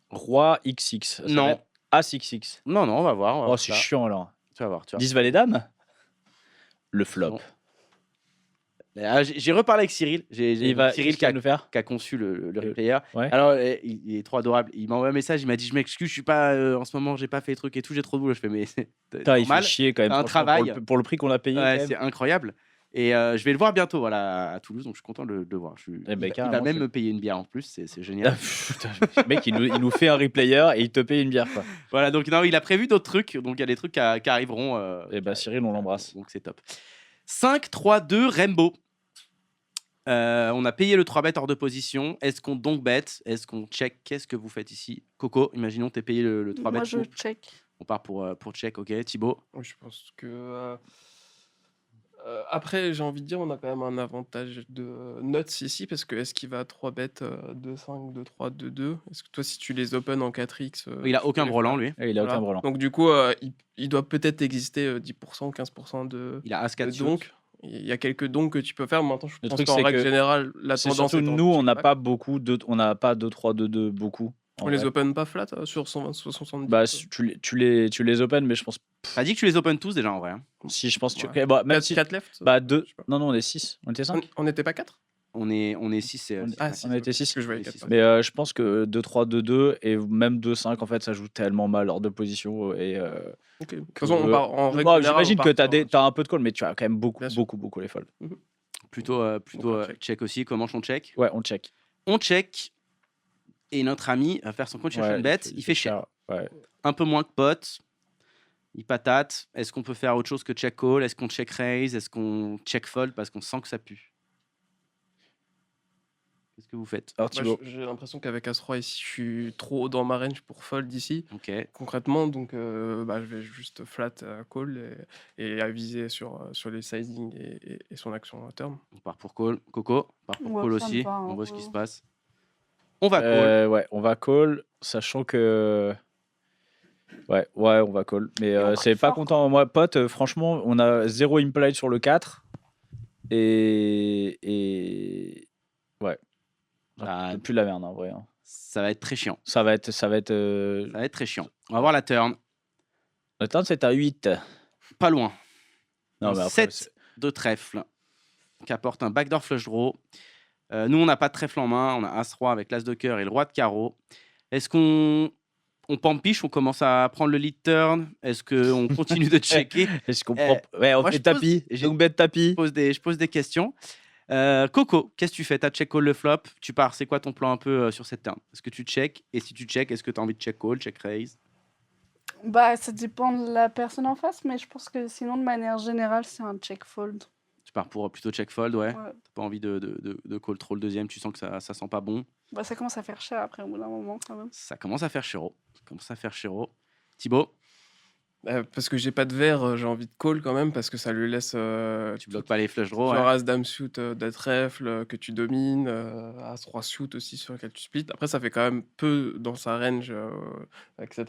Roi XX. Ça va Non. être As XX. Non, on va voir. on va Oh, voir c'est ça. chiant alors. Tu vas voir. 10 valet dame. Le flop. Bon. J'ai reparlé avec Cyril. J'ai Cyril qu'est-ce qu'il va nous faire. qui a conçu le replayer. Ouais. Alors, il est trop adorable. Il m'a envoyé un message. Il m'a dit: je m'excuse, je suis pas en ce moment, j'ai pas fait les trucs et tout, j'ai trop de boulot. Je fais: mais c'est Putain, il fait normal. chier quand même. Un franchement, travail. pour le prix qu'on a payé. Ouais, quand même. c'est incroyable. Et je vais le voir bientôt, voilà, à Toulouse. Donc je suis content de le voir. Eh ben, Il va carrément, même c'est- me payer une bière en plus. C'est Ah, génial. putain, le mec, il nous fait un replayer et il te paye une bière, quoi. Voilà. Donc non, il a prévu d'autres trucs. Donc il y a des trucs qui arriveront. Et bah, Cyril, on l'embrasse. Donc c'est top. 5, 3, 2, Rainbow. On a payé le 3 bet hors de position. Est-ce qu'on donc bet? Est-ce qu'on check? Qu'est-ce que vous faites ici? Coco, imaginons t'es payé le 3 bet. Moi, je check. On part pour check, ok. Thibaut. Oui, je pense que. Après, j'ai envie de dire, on a quand même un avantage de notes ici, parce que est-ce qu'il va à 3 bêtes 2-5, 2-3, 2-2? Est-ce que toi, si tu les open en 4x. Il a tu peux aucun les brelan, faire? lui. Et il a Voilà. aucun brelan. Donc, du coup, il doit peut-être exister 10%, 15% de Il a As-4 suit. donk. Il y a quelques donks que tu peux faire. Maintenant, je Le pense truc, qu'en c'est règle que générale, la C'est tendance surtout est en nous, on n'a check-back. pas beaucoup on n'a pas 2-3, 2-2 beaucoup. en On les vrai. open pas flat sur 120, 70. Bah, tu les open, mais je pense. T'as dit que tu les open tous déjà en vrai. Hein. Si, je pense que. Ouais. Bah, même 4, si. 4 left Bah, 2. je sais pas. Non, on est 6. On était 5. On n'était pas 4? On est 6. Ah, on était 6. Parce que je voyais On est 4. six. Mais je pense que 2-3, 2-2 et même 2-5, en fait, ça joue tellement mal hors de position. Et, Ok. De toute façon, on part en règle Moi, générale. j'imagine on que part sur- t'as un peu de call, mais tu as quand même beaucoup, Bien sûr. beaucoup les folds. Plutôt check. check aussi. Comment on check? Ouais, on check. On check. Et notre ami va faire son continuation Ouais, bet. Il fait cher. Ouais. Un peu moins que pote. Il patate. Est-ce qu'on peut faire autre chose que check call? Est-ce qu'on check raise? Est-ce qu'on check fold? Parce qu'on sent que ça pue. Qu'est-ce que vous faites? Alors, Moi, Thibaut. j'ai l'impression qu'avec As-3 ici, je suis trop haut dans ma range pour fold ici. Ok. Concrètement, donc je vais juste flat call et aviser sur les sizing et son action à terme. On part pour call. Coco, on part pour Ouais, call ça me aussi. va, hein, On voit ce qui ouais. se passe. On va call. Ouais, on va call, sachant que. Ouais, on va call. Mais on c'est prie pas fort, content. Moi, pote, franchement, on a 0 implied sur le 4. Et. Ouais. Ah, Plus de la merde, en vrai. Hein. ça va être très chiant. Ça va être. Ça va être très chiant. On va voir la turn. Le turn, c'est à 8. Pas loin. Non, Un mais après, 7 de trèfle qui apporte un backdoor flush draw. Nous, on n'a pas de trèfle en main. On a As-Roi avec l'As de cœur et le Roi de carreau. Est-ce qu'on pampiche? On commence à prendre le lead turn? Est-ce qu'on continue de checker? est-ce qu'on prend. Ouais, on moi, fait je pose- tapis. j'ai- Donc, bet tapis. Je pose des questions. Coco, qu'est-ce que tu fais? Tu as check call le flop. Tu pars. C'est quoi ton plan un peu sur cette turn? Est-ce que tu check? Et si tu check, est-ce que tu as envie de check call, check raise? Bah, ça dépend de la personne en face, mais je pense que sinon, de manière générale, c'est un check fold. Tu pars pour plutôt check fold, ouais. Ouais. T'as pas envie de call trop le deuxième. Tu sens que ça sent pas bon. Bah, ça commence à faire cher après, au bout d'un moment, quand même. Ça commence à faire chéro. Thibaut, Parce que j'ai pas de verre, j'ai envie de call quand même, parce que ça lui laisse. tu bloques pas les flush draws. Genre Ouais. As-Dame suit de trèfle que tu domines, As-3 suit aussi sur lequel tu splits. Après, ça fait quand même peu dans sa range, etc.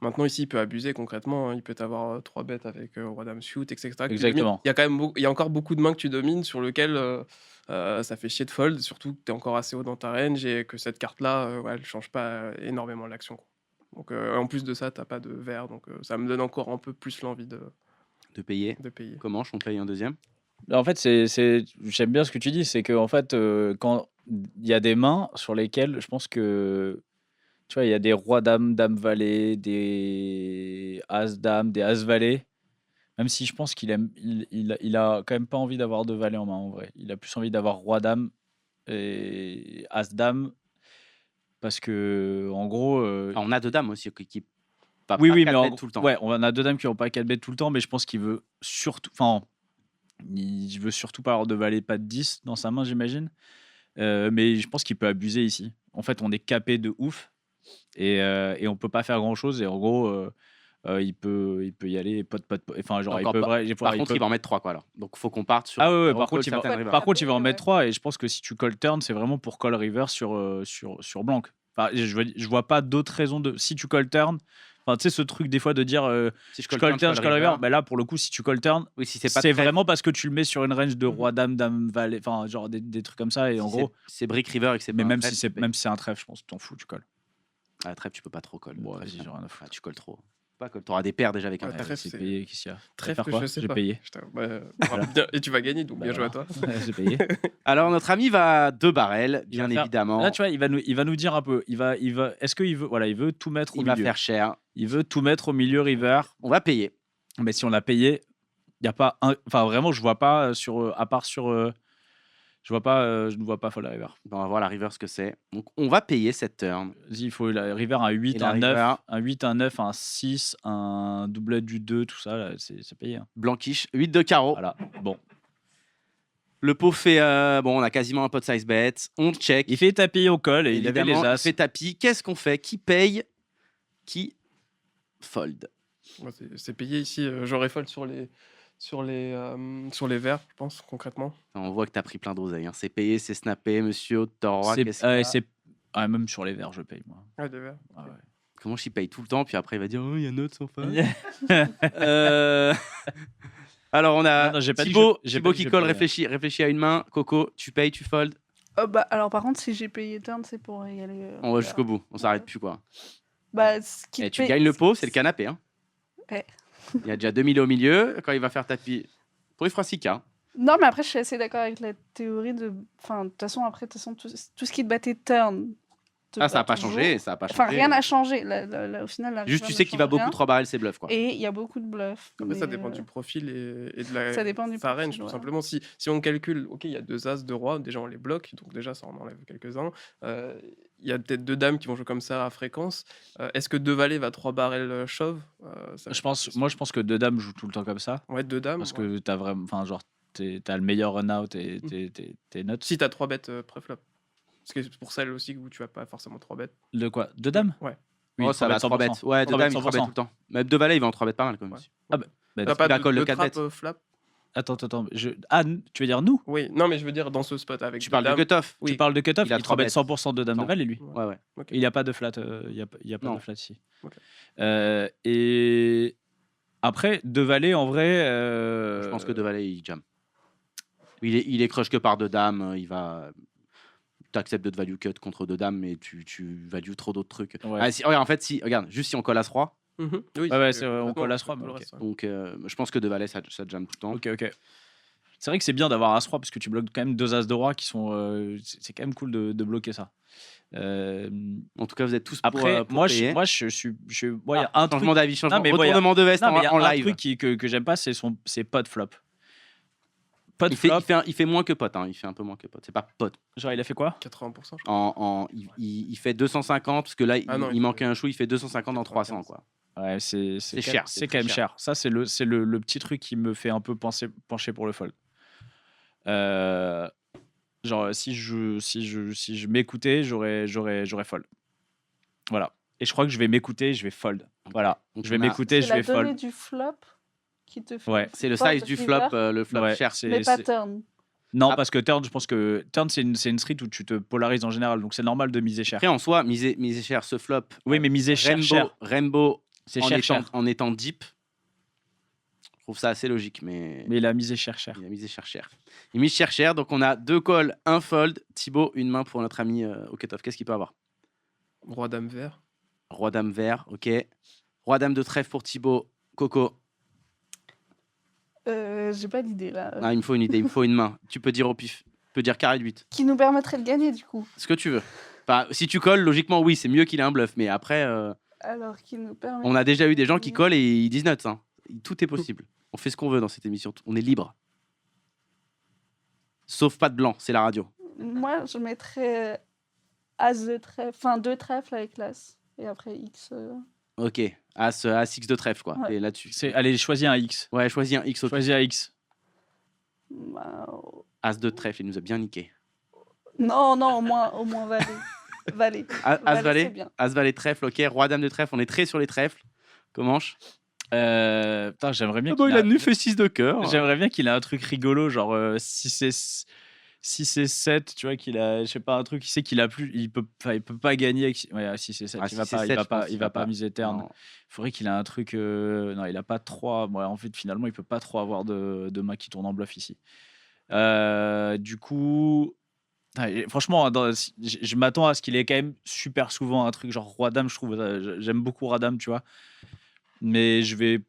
Maintenant, ici, il peut abuser concrètement. Hein. Il peut avoir 3 bêtes avec Roi-Dame suit, etc. que tu domines. Exactement. Il y a quand même il y a encore beaucoup de mains que tu domines sur lesquelles ça fait chier de fold, surtout que tu es encore assez haut dans ta range et que cette carte-là, elle change pas énormément l'action. Quoi. Donc, en plus de ça, tu n'as pas de verre. Donc, ça me donne encore un peu plus l'envie de payer. payer. Comment on paye un deuxième? En fait, j'aime bien ce que tu dis, c'est que en fait, quand il y a des mains sur lesquelles je pense que tu vois, il y a des rois dames, dame valet, des as dames, des as valet. Même si je pense qu'il a quand même pas envie d'avoir de valet en main en vrai. Il a plus envie d'avoir roi dame et as dame parce que en gros. On a deux dames aussi qui va Oui, pas mais quatre bêtes tout le temps. Ouais, on a deux dames qui n'ont pas 4 bêtes tout le temps, mais je pense qu'il veut surtout. Enfin, il veut surtout pas avoir de valet, pas de 10 dans sa main, j'imagine. Mais je pense qu'il peut abuser ici. En fait, on est capé de ouf et on peut pas faire grand chose. Et en gros, il peut y aller pote. Enfin, genre, Encore il peut. Par contre, il va en mettre 3 quoi alors. Donc faut qu'on parte sur. Ah ouais, on par call contre, certaines rivers. par contre, il va en Ouais. mettre 3 et je pense que si tu call turn, c'est vraiment pour call river sur blanc. Enfin, je vois pas d'autres raisons de. Si tu call turn, enfin, tu sais, ce truc des fois de dire Si je call turn, je call river, bah là, pour le coup, si tu call turn, Oui, si c'est pas c'est très- vraiment parce que tu le mets sur une range de roi, dame, dame, valet, enfin, genre des trucs comme ça. Et si en c'est- gros, c'est brick river et que c'est mais pas un même trèfle, si c'est un trèfle, je pense que t'en fous, tu colles. Ah, trèfle, tu peux pas trop call. Bon, Trèfle, vas-y, j'ai rien à foutre. tu colles trop. pas que tu auras des paires déjà avec un Ouais, trèfle. trèfle, c'est c'est- payé, qu'est-ce qu'il y a? Trèfle, Faire quoi? je sais J'ai pas. payé. Putain, bien- et tu vas gagner, donc Bah bien joué à voilà. toi. J'ai payé. Alors, notre ami va à 2 barrels, Il va bien faire- évidemment. Là, tu vois, il va nous dire un peu. Est-ce qu'il veut, voilà, il veut tout mettre au Il va milieu. faire cher. Il veut tout mettre au milieu river. On va payer. Mais si on l'a payé, il y a pas un. Enfin, vraiment, je vois pas à part sur. Je ne vois pas Fold River. Bon, on va voir la river ce que c'est. Donc, on va payer cette turn. Vas-y, il faut la River un 8, Et la un 9, river. un 8, un 9, un 6, un doublet du 2, tout ça, là, c'est payé. Hein. Blanquiche, 8 de carreau. Voilà. Bon. Le pot fait. Bon, on a quasiment un pot size bet. On check. Il fait tapis au col et il avait les Évidemment, as. il fait tapis. Qu'est-ce qu'on fait? Qui paye? Qui fold? Moi, c'est payé ici. J'aurais fold sur les verts, je pense, concrètement. On voit que tu as pris plein d'oseille. Hein. C'est payé, c'est snappé, monsieur Toro. Même sur les verts, je paye, moi. Ouais, des verts. Ah ouais. Comment j'y paye tout le temps? Puis après, il va dire, oh, il y a note sans fin. Euh, Alors, on a Non, j'ai pas dit Thibaut, que j'ai Thibaut pas dit qui que je colle, payais. réfléchis à une main. Coco, tu payes, tu fold. Bah, alors, par contre, si j'ai payé turn, c'est pour y aller. On va jusqu'au bout. On s'arrête plus, quoi. Bah, ce qui Et te tu paye- gagnes le pot, c'est le canapé. Hein. Ouais. Il y a déjà 2000 au milieu. Quand il va faire tapis, pour il fera 6K. Non, mais après, je suis assez d'accord avec la théorie de. Enfin, de toute façon, après, tout ce qui te battait turn. te Ah, ça n'a bat pas toujours. changé. Ça a pas Enfin, changé. rien n'a changé. Au final, la Juste, river tu ne sais qu'il va change beaucoup rien. 3 barrels, c'est bluff, quoi. Et il y a beaucoup de bluffs. Après, ça mais, dépend du profil et de la Ça dépend du sa range, profil, tout ouais. simplement. Si on calcule, ok, il y a 2 as, 2 rois, déjà on les bloque, donc déjà ça en enlève quelques-uns. Il y a peut-être 2 dames qui vont jouer comme ça à fréquence. Est-ce que 2 valets va 3 barrels shove? Je pense que deux dames jouent tout le temps comme ça. Ouais, 2 dames. Parce ouais. que t'as vraiment. Enfin, genre, t'as le meilleur run-out et tes notes. Si t'as 3 bêtes préflop. Parce que c'est pour celle aussi où tu vas pas forcément 3 bêtes. De quoi? Deux dames? Ouais. Oui, Oh, ça va 3 3 bêtes. Ouais, 2 3 dames, bêtes, il 3 bêtes 100%. tout le temps. Même 2 valets, il va en 3 bêtes pas mal, quand même. Ouais. aussi. Bah, T'as pas la de, colle, le de 4 trappe bêtes. flap? Attends. Ah, tu veux dire nous? Oui, non, mais je veux dire dans ce spot avec Tu deux parles de dames. cut-off. Oui. Tu parles de cutoff, Il a il 3 3 bêtes. 100% de dames de Non. valet, lui. Ouais, ouais. Ok. Il n'y a pas de flat, il y a pas Non. de flat ici. Ok. Et après, deux valets, en vrai. Je pense que 2 valets, il jam. Il est crush que par 2 dames. Il va. Tu acceptes de value cut contre 2 dames, mais tu values trop d'autres trucs. Ouais. Ah, regarde, en fait, regarde, juste si on colle As-Roi, Mhm. Oui, Ouais, c'est- on complètement, colle As-Roi, tout le mais reste, ouais. donc je pense que 2 valets, ça jam tout le temps. Ok. C'est vrai que c'est bien d'avoir As-Roi parce que tu bloques quand même deux As de roi qui sont. C'est quand même cool de bloquer ça. En tout cas, vous êtes tous Après, pour moi, payer. je suis. Moi, il y a un truc. Changement d'avis, changement. Non, mais moi, Retournement de veste Non, mais il y a en un live. truc que j'aime pas, c'est pot flop. Pot Il fait, flop. il fait moins que pote, hein. Il fait un peu moins que pote. C'est pas pote. Genre, il a fait quoi? 80%, je crois. Il fait 250 parce que là, Ah non, il il manquait fait- un chou. Il fait 250 en 300, quoi. Ouais, c'est cher, c'est C'est quand très même cher. Ça, c'est le petit truc qui me fait un peu pencher pour le fold. Genre, si je m'écoutais, j'aurais fold. Voilà. Et je crois que je vais m'écouter, je vais fold. Voilà. Donc, Je vais on a- m'écouter, C'est je la vais donnée fold. du flop qui te fait. Ouais. C'est le fold size du river, flop, le flop Ouais, cher. mais pas turn. Non, Ah. parce que turn, je pense que turn, c'est une street où tu te polarises en général. Donc, c'est normal de miser cher. Après, en soi, miser cher, ce flop. Oui, mais miser cher. Rainbow C'est en cher, étant, cher. en étant deep. Je trouve ça assez logique, mais Mais il a misé cher. il a misé cher. Il mise cher, donc on a 2 calls, un fold. Thibaut, une main pour notre ami au cut-off. Qu'est-ce qu'il peut avoir? Roi, dame, vert. Roi, dame, vert, ok. Roi, dame de trèfle pour Thibaut. Coco. J'ai pas d'idée là. Ah, il me faut une idée, il me faut une main. Tu peux dire au pif. Tu peux dire carré de 8. Qui nous permettrait de gagner du coup. Ce que tu veux. Enfin, si tu colles, logiquement, oui, c'est mieux qu'il ait un bluff. Mais après, Alors, qui nous permet. on a déjà eu des gens qui collent et ils disent nuts. Hein. Tout est possible. On fait ce qu'on veut dans cette émission. On est libre. Sauf pas de blanc, c'est la radio. Moi, je mettrais As de trèfle, enfin 2 trèfles avec l'As. Et après X. Ok. As X de trèfle, quoi. Ouais. Et là-dessus. Allez, choisis un X. Ouais, choisis un X au Choisis un X. Bah, As de trèfle, il nous a bien niqué. Non, au moins valet. Valet. As c'est valet, bien. As valet trèfle, ok. Roi dame de trèfle, on est très sur les trèfles. Comment Putain, j'aimerais bien Ah bon, qu'il il a 9 et 6 de cœur. J'aimerais bien qu'il ait un truc rigolo, genre si c'est 7, tu vois, qu'il a, je sais pas, un truc, il sait qu'il a plus, il peut pas gagner avec, ouais, si c'est 7, Ah, il si va c'est pas, 7, je pense il qu'il va va pas pas. miser turn. Non. Il faudrait qu'il ait un truc, non, il a pas 3, ouais, en fait, finalement, il peut pas trop avoir de mains qui tournent en bluff ici. Du coup, franchement, je m'attends à ce qu'il ait quand même super souvent un truc genre roi dame, je trouve, j'aime beaucoup roi dame, tu vois. Mais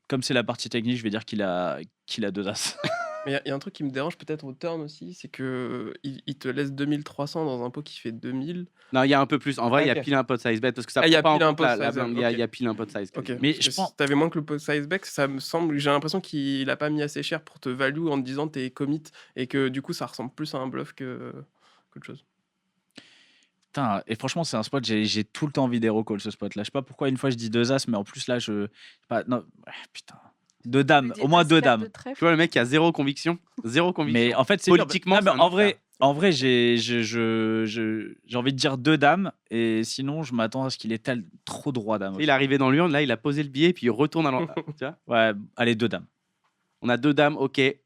comme c'est la partie technique, je vais dire qu'il a 2 As. Mais il y a un truc qui me dérange peut-être au turn aussi, c'est que il te laisse 2300 dans un pot qui fait 2000. Non, il y a un peu plus. En vrai, il y a Ok. pile un pot size bet parce que ça Ah, il y a prend pas pile en un compte pot la size bet, blinde. Il y a pile un pot size. Ok. Mais Parce je que pense- si t'avais moins que le pot size bet, ça me semble. J'ai l'impression qu'il a pas mis assez cher pour te value en te disant t'es commit et que du coup ça ressemble plus à un bluff qu'autre chose. Putain, et franchement, c'est un spot, j'ai tout le temps envie d'hero call ce spot là. Je sais pas pourquoi une fois je dis 2 As, mais en plus là, non, ouais, putain. 2 dames, au moins 2 dames. Tu vois, le mec qui a zéro conviction. Zéro conviction. Mais en fait, c'est Politiquement, dur. Non, c'est mais un en vrai, j'ai envie de dire 2 dames, et sinon, je m'attends à ce qu'il ait trop droit dame. Il est arrivé dans l'urne, là, il a posé le billet, puis il retourne à l'endroit. Tu vois, Ouais, allez, 2 dames. on a 2 dames, ok. Eh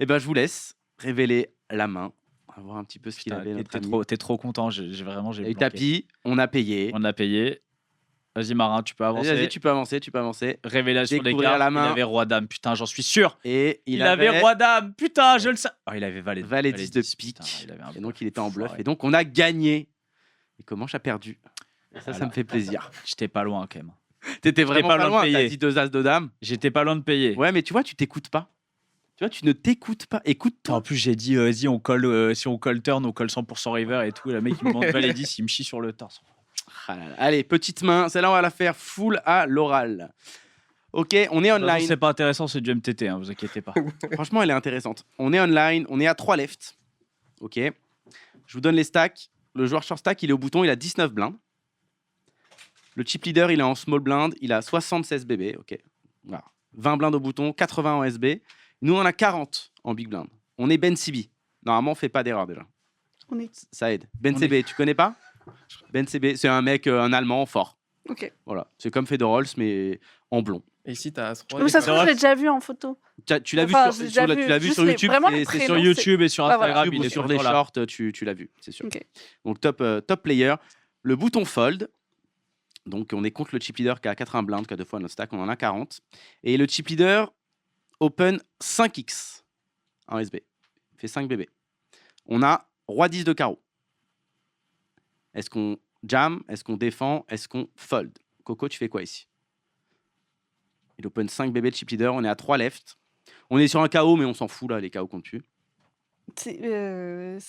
ben, je vous laisse révéler la main. On va voir un petit peu ce qu'il Putain, avait. Notre ami. t'es trop content. J'ai Et bloqué. tapis, on a payé. On a payé. Vas-y, Marin, tu peux avancer. Vas-y, tu peux avancer. Révélation des Découvrir cartes. la main. Il avait roi dame. Putain, j'en suis sûr. Et Il avait roi dame. Putain, je le sais. Oh, il avait valet 10 de pique. Putain, il avait un Et donc, il était en bluff. enfoiré. Et donc, on a gagné. Et comment j'ai perdu. Ça Voilà. me fait plaisir. J'étais pas loin quand même. T'étais vraiment pas pas loin loin. de payer. T'as dit 2 as de dame. J'étais pas loin de payer. Ouais, mais tu vois, tu t'écoutes pas. Tu vois, tu ne t'écoutes pas. Écoute-toi. En plus, j'ai dit, vas-y, on colle, si on colle turn, on colle 100% river et tout. Et le mec, il me demande valet 10, il me chie sur le torse. Ah là là. Allez, petite main. Celle-là, on va la faire full à l'oral. Ok, on est De toute façon, online. c'est pas intéressant, c'est du MTT, hein, vous inquiétez pas. Franchement, elle est intéressante. On est online. On est à 3 left. Ok. Je vous donne les stacks. Le joueur short stack, il est au bouton. Il a 19 blindes. Le chip leader, il est en small blind. Il a 76 BB. Ok. Voilà. 20 blindes au bouton, 80 en SB. Nous, on a 40 en big blind. On est Ben CB. Normalement, on fait pas d'erreur déjà. On est... Ça aide. Ben On CB, tu connais pas? Ben CB, c'est un mec, un Allemand fort. Ok. Voilà. C'est comme Federals, mais en blond. Et ici t'as As roi. Mais ça se c'est trouve, vrai. je l'ai déjà vu en photo. Tu l'as Enfin, vu j'ai sur, déjà tu vu l'as vu juste sur les- YouTube. vraiment les c'est prénoms, Sur c'est- YouTube et sur Ah, voilà. Instagram, YouTube il ou est sur tout les le temps là. shorts, tu l'as vu, c'est sûr. Ok. Donc top player. Le bouton fold. Donc on est contre le chip leader qui a 80 blindes, qui a 2 fois notre stack, on en a 40. Et le chip leader open 5x en SB. Il fait 5 BB. On a roi 10 de carreau. Est-ce qu'on jam? Est-ce qu'on défend? Est-ce qu'on fold? Coco, tu fais quoi ici? Il open 5 BB de chip leader, on est à 3 left. On est sur un KO, mais on s'en fout là, les KO comptent plus. C'est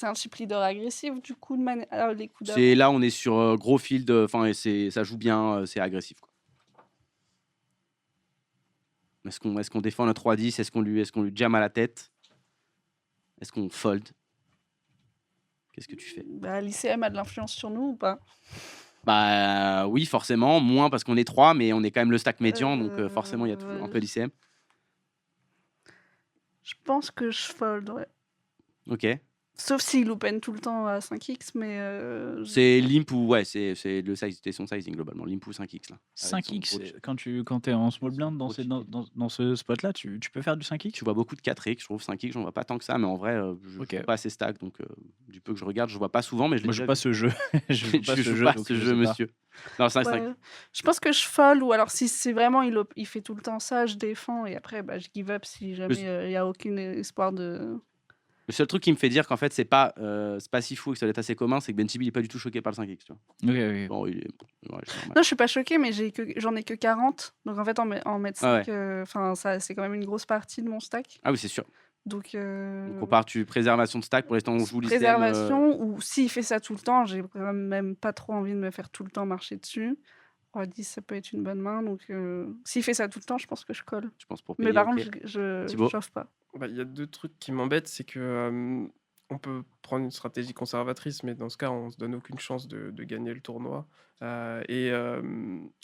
un chip leader agressif, du coup, les coups d'avant. C'est là, on est sur gros field, enfin, ça joue bien, c'est agressif. Quoi. Est-ce qu'on défend le 3-10? Est-ce qu'on lui jam à la tête? Est-ce qu'on fold? Qu'est-ce que tu fais? Bah, l'ICM a de l'influence sur nous ou pas? Bah oui, forcément, moins parce qu'on est 3, mais on est quand même le stack médian, donc forcément, il y a toujours un peu d'ICM. Je pense que je fold, ouais. Ok. Sauf s'il open tout le temps à 5x, mais... C'est limp ou ouais, c'est le size, c'était son sizing globalement, limp ou 5x là. Avec son 5x, gros chip. quand t'es en small blind Gros chip. dans ce spot-là, tu peux faire du 5x? Tu vois beaucoup de 4x, je trouve 5x, j'en vois pas tant que ça, mais en vrai, je Ok. joue pas assez stack, donc du peu que je regarde, je vois pas souvent, mais je l'ai Moi, je déjà joue pas vu. ce jeu. Je joue pas Je ce joue jeu, pas donc ce je jeu, sais pas. monsieur. Non, 5 5. Ouais. Je pense que je fold, ou alors si c'est vraiment il fait tout le temps ça, je défends, et après bah, je give up si jamais il n'y a aucun espoir de... Le seul truc qui me fait dire qu'en fait, c'est pas si fou et que ça doit être assez commun, c'est que Ben Chibi, il est pas du tout choqué par le 5x, tu vois. Ok. Bon, il est... ouais, c'est normal. Non, je suis pas choquée, mais j'en ai que 40, donc en fait en mettre 5, ça c'est quand même une grosse partie de mon stack. Ah oui, c'est sûr. Donc, Donc on part tu préservation de stack pour l'instant on joue l'ICM. préservation, ou s'il fait ça tout le temps, j'ai même pas trop envie de me faire tout le temps marcher dessus. Roi 10, ça peut être une bonne main, donc s'il fait ça tout le temps, je pense que je colle. Je pense pour payer. Mais par ok. contre, je Thibaut. chauffe pas. Bah, il y a deux trucs qui m'embêtent, c'est que on peut prendre une stratégie conservatrice, mais dans ce cas, on se donne aucune chance de gagner le tournoi.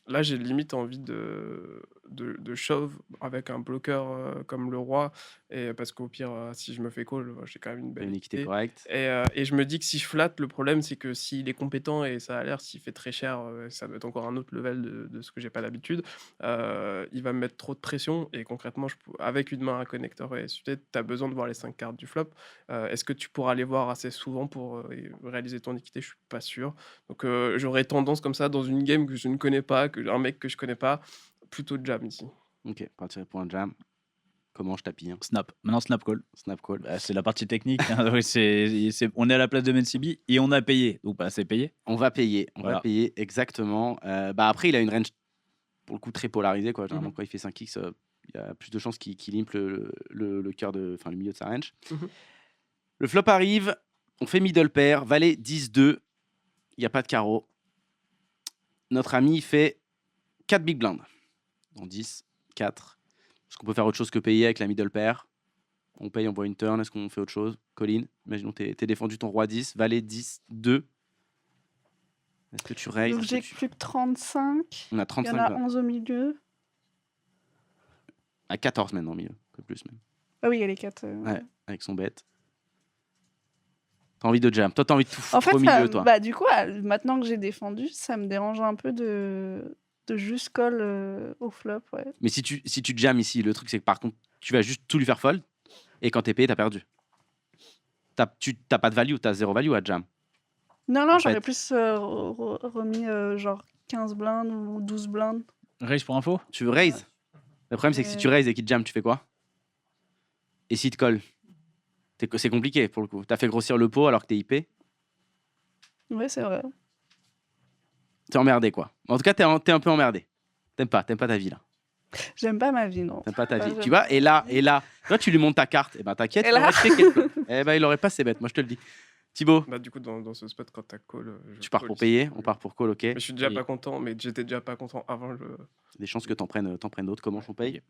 Là, j'ai limite envie de shove avec un bloqueur comme le roi, et parce qu'au pire, si je me fais call, j'ai quand même une belle Une équité équité. correcte. Et je me dis que si je flatte, le problème, c'est que s'il est compétent, et ça a l'air, s'il fait très cher, ça doit être encore un autre level de ce que j'ai pas l'habitude, il va me mettre trop de pression, et concrètement, avec une main à connecteur et SUT, tu as besoin de voir les 5 cartes du flop. Est-ce que tu pourras les voir assez souvent pour réaliser ton équité? Je suis pas sûr. Donc j'aurais tendance comme ça, dans une game que je ne connais pas, un mec que je connais pas, plutôt de jam ici. Ok, partir pour un jam. Comment je tapis hein. Snap. Maintenant, snap call. Snap call. Bah, c'est la partie technique. Hein. Oui, on est à la place de Mencibi et on a payé. Donc, bah, c'est payé. On va payer. On Voilà. va payer exactement. Bah après, il a une range pour le coup très polarisé, quoi. Généralement, Mhm. quand il fait 5x, il y a plus de chances qu'il limpe le cœur enfin, le milieu de sa range. Mhm. Le flop arrive, on fait middle pair, valet 10-2, il n'y a pas de carreau. Notre ami il fait 4 big blinds. En 10, 4. Est-ce qu'on peut faire autre chose que payer avec la middle pair? On paye, on voit une turn, est-ce qu'on fait autre chose? Colin, imaginons t'es défendu ton roi 10, valet 10, 2. Est-ce que tu raises? Donc j'ai plus que 35. On a Il y 35 en a blinds. 11 au milieu. À 14 maintenant au milieu, un peu plus même. Ah oui, il y a les 4. Ouais, avec son bet. T'as envie de jam. Toi, t'as envie de tout En foutre fait, au milieu, toi. bah, du coup, maintenant que j'ai défendu, ça me dérange un peu de juste call au flop. Ouais. Mais si tu jam ici, le truc, c'est que par contre, tu vas juste tout lui faire fold. Et quand t'es payé, t'as perdu. T'as pas de value, t'as 0 value à jam. Non, En j'aurais fait. plus remis genre 15 blindes ou 12 blindes. Raise pour info. Tu veux raise. Le problème, c'est que si tu raises et qu'il jam, tu fais quoi? Et s'il te colle? C'est compliqué pour le coup. T'as fait grossir le pot alors que t'es IP. Ouais, c'est vrai. T'es emmerdé, quoi. En tout cas, t'es un peu emmerdé. T'aimes pas ta vie, là. J'aime pas ma vie, non. T'aimes pas ta vie. j'aime Tu vois, pas et là, toi, tu lui montes ta carte. Et ben, t'inquiète, Et il là aurait checké le flop. Eh ben, il aurait pas ses bêtes, moi, je te le dis. Thibaut, Bah, du coup, dans ce spot, quand t'as call, je tu pars call pour si payer. tu On veux. part pour call, ok. Mais je suis déjà Et- pas content, mais j'étais déjà pas content avant le. Des chances que t'en prennes d'autres. Comment on paye?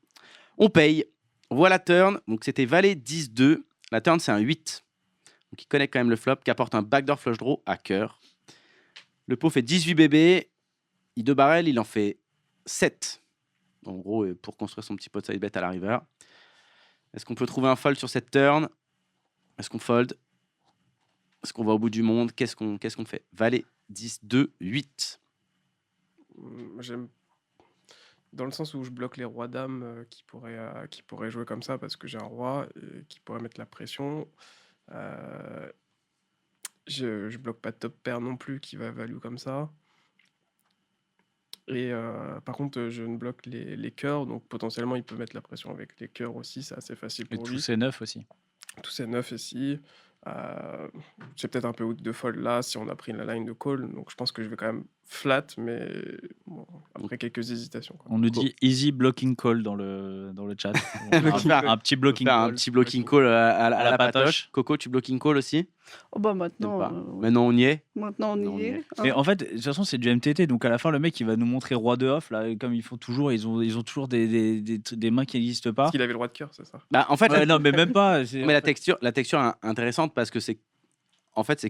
On paye. On voit la turn. Donc, c'était valet 10-2. La turn, c'est un 8. Donc, il connaît quand même le flop, qui apporte un backdoor flush draw à cœur. Le pot fait 18 bébés. Il 2 barrels, il en fait 7. En gros, pour construire son petit pot de side bet à la river. Est-ce qu'on peut trouver un fold sur cette turn? Est-ce qu'on fold? Est-ce qu'on va au bout du monde? Qu'est-ce qu'on fait? Valet 10-2, 8. J'aime. Dans le sens où je bloque les rois dames qui pourraient jouer comme ça parce que j'ai un roi et qui pourrait mettre la pression. Euh, je bloque pas de top pair non plus qui va value comme ça. Et par contre, je ne bloque les cœurs, donc potentiellement il peut mettre la pression avec les cœurs aussi, c'est assez facile Et pour tous lui. ces 9 aussi. Tous ces 9 ici. C'est peut-être un peu out de fold là si on a pris la line de call, donc je pense que je vais quand même flat, mais bon, après quelques hésitations, quoi. On nous dit easy blocking call dans le chat. Un petit On peut blocking faire un call. petit blocking call à la la patoche. patoche. Coco, tu blocking call aussi? Oh bah T'aimes maintenant, pas. Maintenant, on y est. maintenant on Non, y est. Mais en fait, de toute façon, c'est du MTT. Donc à la fin, le mec, il va nous montrer roi de off. Là, comme ils font toujours, ils ont toujours des mains qui n'existent pas. Parce qu'il avait le roi de cœur, c'est ça. Bah, en fait, Ouais, non, mais même pas. mais la texture est intéressante parce que c'est